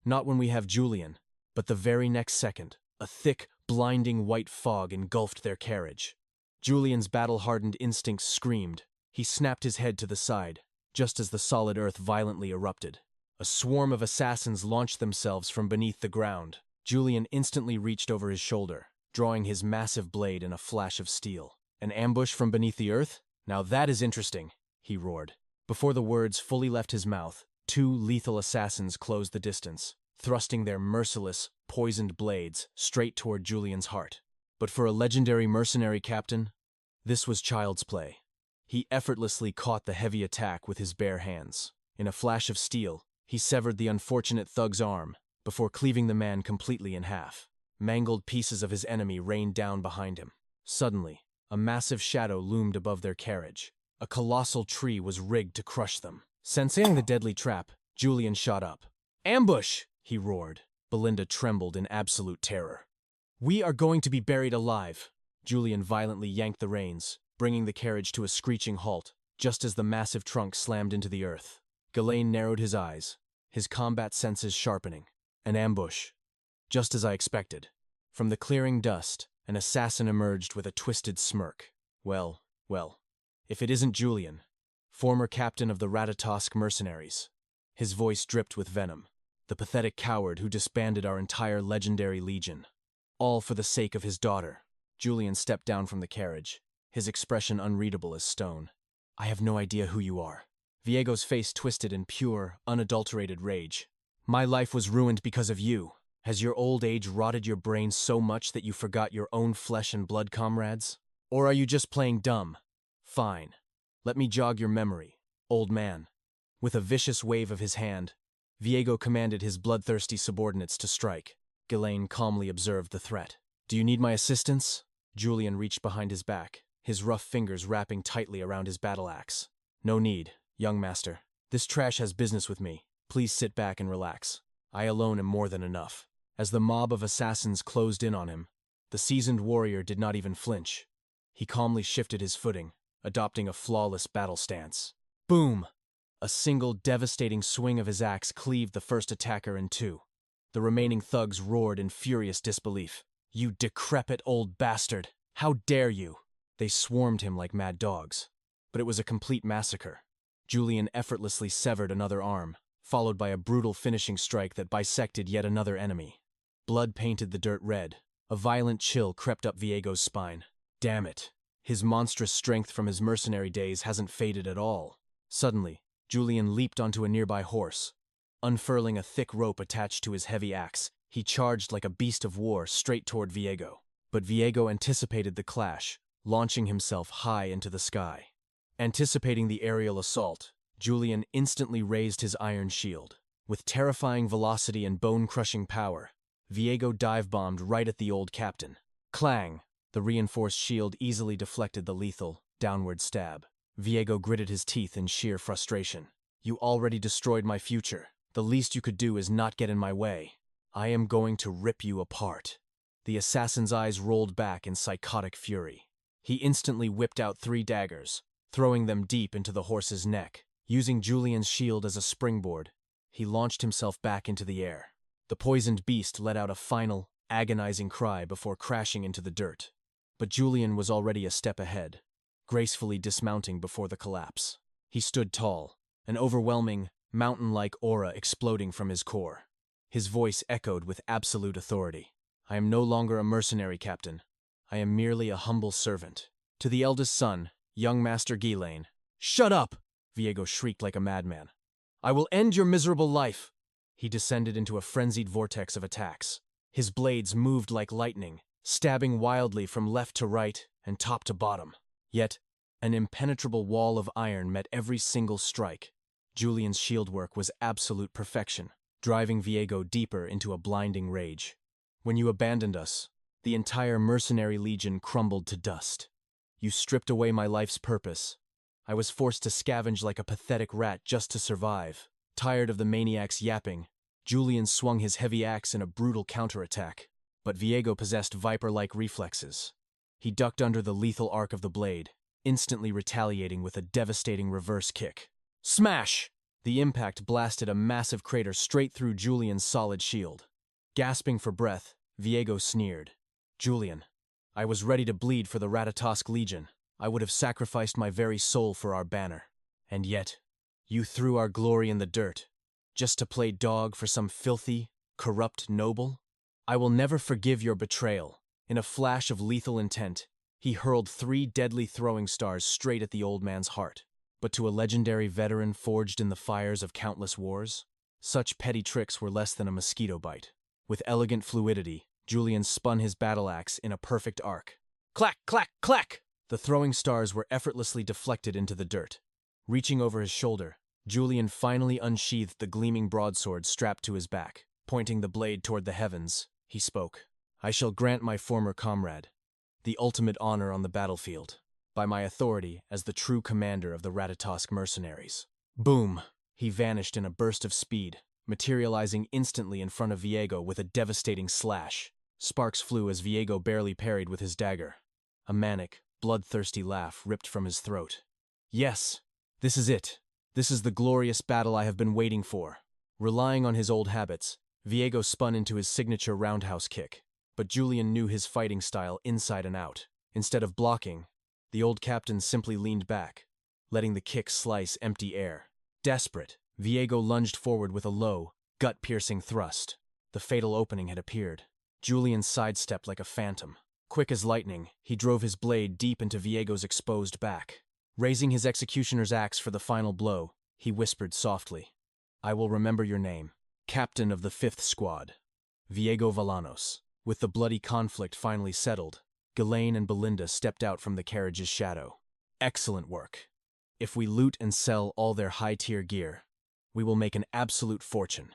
Speaker 1: Not when we have Julian. But the very next second, a thick, blinding white fog engulfed their carriage. Julian's battle-hardened instincts screamed. He snapped his head to the side, just as the solid earth violently erupted. A swarm of assassins launched themselves from beneath the ground. Julian instantly reached over his shoulder, drawing his massive blade in a flash of steel. An ambush from beneath the earth? Now that is interesting, he roared. Before the words fully left his mouth, 2 lethal assassins closed the distance, thrusting their merciless, poisoned blades straight toward Julian's heart. But for a legendary mercenary captain, this was child's play. He effortlessly caught the heavy attack with his bare hands. In a flash of steel, he severed the unfortunate thug's arm, before cleaving the man completely in half. Mangled pieces of his enemy rained down behind him. Suddenly, a massive shadow loomed above their carriage. A colossal tree was rigged to crush them. Sensing the deadly trap, Julian shot up. Ambush! He roared. Belinda trembled in absolute terror. We are going to be buried alive. Julian violently yanked the reins, bringing the carriage to a screeching halt, just as the massive trunk slammed into the earth. 𝒂💏 narrowed his eyes, his combat senses sharpening. An ambush. Just as I expected. From the clearing dust, an assassin emerged with a twisted smirk. Well, if it isn't Julian, former captain of the 𝒂𝒏𝒂𝒏 mercenaries. His voice dripped with venom. The pathetic coward who disbanded our entire legendary legion. All for the sake of his daughter. Julian stepped down from the carriage, his expression unreadable as stone. I have no idea who you are. 𝒂𝒏's face twisted in pure, unadulterated rage. My life was ruined because of you. Has your old age rotted your brain so much that you forgot your own flesh and blood comrades? Or are you just playing dumb? Fine. Let me jog your memory, old man. With a vicious wave of his hand, 𝒂𝒏 commanded his bloodthirsty subordinates to strike. 𝒂💏 calmly observed the threat. Do you need my assistance? Julian reached behind his back, his rough fingers wrapping tightly around his battle axe. No need, young master. This trash has business with me. Please sit back and relax. I alone am more than enough. As the mob of assassins closed in on him, the seasoned warrior did not even flinch. He calmly shifted his footing, adopting a flawless battle stance. Boom! A single devastating swing of his axe cleaved the first attacker in 2. The remaining thugs roared in furious disbelief. You decrepit old bastard! How dare you! They swarmed him like mad dogs. But it was a complete massacre. Julian effortlessly severed another arm, followed by a brutal finishing strike that bisected yet another enemy. Blood painted the dirt red. A violent chill crept up 𝒂𝒏's spine. Damn it! His monstrous strength from his mercenary days hasn't faded at all. Suddenly, Julian leaped onto a nearby horse. Unfurling a thick rope attached to his heavy axe, he charged like a beast of war straight toward 𝒂𝒏. But 𝒂𝒏 anticipated the clash, launching himself high into the sky. Anticipating the aerial assault, Julian instantly raised his iron shield. With terrifying velocity and bone-crushing power, 𝒂𝒏 dive-bombed right at the old captain. Clang! The reinforced shield easily deflected the lethal, downward stab. 𝒂𝒏 gritted his teeth in sheer frustration. You already destroyed my future. The least you could do is not get in my way. I am going to rip you apart. The assassin's eyes rolled back in psychotic fury. He instantly whipped out 3 daggers, throwing them deep into the horse's neck. Using Julian's shield as a springboard, he launched himself back into the air. The poisoned beast let out a final, agonizing cry before crashing into the dirt. But Julian was already a step ahead, gracefully dismounting before the collapse. He stood tall, an overwhelming, mountain-like aura exploding from his core. His voice echoed with absolute authority. I am no longer a mercenary captain. I am merely a humble servant. To the eldest son, young Master 𝒂💏. Shut up! 𝒂𝒏 shrieked like a madman. I will end your miserable life! He descended into a frenzied vortex of attacks. His blades moved like lightning, stabbing wildly from left to right and top to bottom. Yet, an impenetrable wall of iron met every single strike. Julian's shield work was absolute perfection, driving 𝒂𝒂 deeper into a blinding rage. When you abandoned us, the entire mercenary legion crumbled to dust. You stripped away my life's purpose. I was forced to scavenge like a pathetic rat just to survive. Tired of the maniac's yapping, Julian swung his heavy axe in a brutal counterattack, but 𝒂𝒂 possessed viper-like reflexes. He ducked under the lethal arc of the blade, instantly retaliating with a devastating reverse kick. Smash! The impact blasted a massive crater straight through Julian's solid shield. Gasping for breath, 𝒂𝒂 sneered. Julian, I was ready to bleed for the Ratatosk Legion. I would have sacrificed my very soul for our banner. And yet, you threw our glory in the dirt, just to play dog for some filthy, corrupt noble? I will never forgive your betrayal. In a flash of lethal intent, he hurled 3 deadly throwing stars straight at the old man's heart. But to a legendary veteran forged in the fires of countless wars, such petty tricks were less than a mosquito bite. With elegant fluidity, Julian spun his battle axe in a perfect arc. Clack, clack, clack! The throwing stars were effortlessly deflected into the dirt. Reaching over his shoulder, Julian finally unsheathed the gleaming broadsword strapped to his back. Pointing the blade toward the heavens, he spoke. I shall grant my former comrade the ultimate honor on the battlefield, by my authority as the true commander of the Ratatosk mercenaries. Boom! He vanished in a burst of speed, materializing instantly in front of 𝒂𝒂 with a devastating slash. Sparks flew as 𝒂𝒂 barely parried with his dagger. A manic, bloodthirsty laugh ripped from his throat. Yes, this is it. This is the glorious battle I have been waiting for. Relying on his old habits, 𝒂𝒂 spun into his signature roundhouse kick, but Julian knew his fighting style inside and out. Instead of blocking, the old captain simply leaned back, letting the kick slice empty air. Desperate, 𝒂𝒂 lunged forward with a low, gut-piercing thrust. The fatal opening had appeared. Julian sidestepped like a phantom. Quick as lightning, he drove his blade deep into 𝒂𝒂's exposed back. Raising his executioner's axe for the final blow, he whispered softly, I will remember your name, Captain of the 5th Squad, 𝒂𝒂 Valanos. With the bloody conflict finally settled, Ghislaine and Belinda stepped out from the carriage's shadow. Excellent work. If we loot and sell all their high-tier gear, we will make an absolute fortune.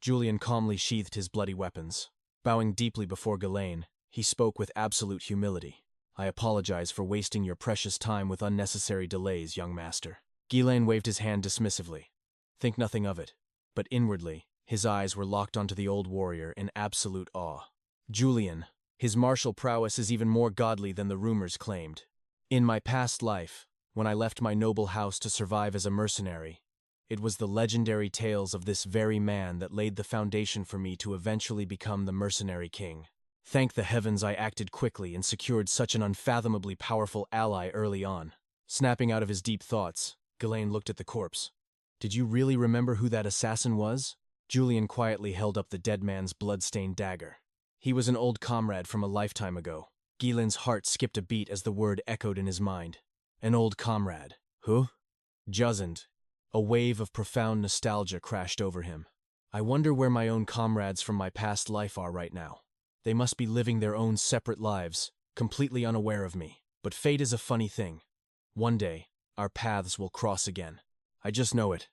Speaker 1: Julian calmly sheathed his bloody weapons. Bowing deeply before Ghislaine, he spoke with absolute humility. I apologize for wasting your precious time with unnecessary delays, young master. Ghislaine waved his hand dismissively. Think nothing of it. But inwardly, his eyes were locked onto the old warrior in absolute awe. Julian, his martial prowess is even more godly than the rumors claimed. In my past life, when I left my noble house to survive as a mercenary, it was the legendary tales of this very man that laid the foundation for me to eventually become the mercenary king. Thank the heavens I acted quickly and secured such an unfathomably powerful ally early on. Snapping out of his deep thoughts, Ghislaine looked at the corpse. Did you really remember who that assassin was? Julian quietly held up the dead man's blood-stained dagger. He was an old comrade from a lifetime ago. Ghislaine's heart skipped a beat as the word echoed in his mind. An old comrade. Who? Juzzand. A wave of profound nostalgia crashed over him. I wonder where my own comrades from my past life are right now. They must be living their own separate lives, completely unaware of me. But fate is a funny thing. One day, our paths will cross again. I just know it.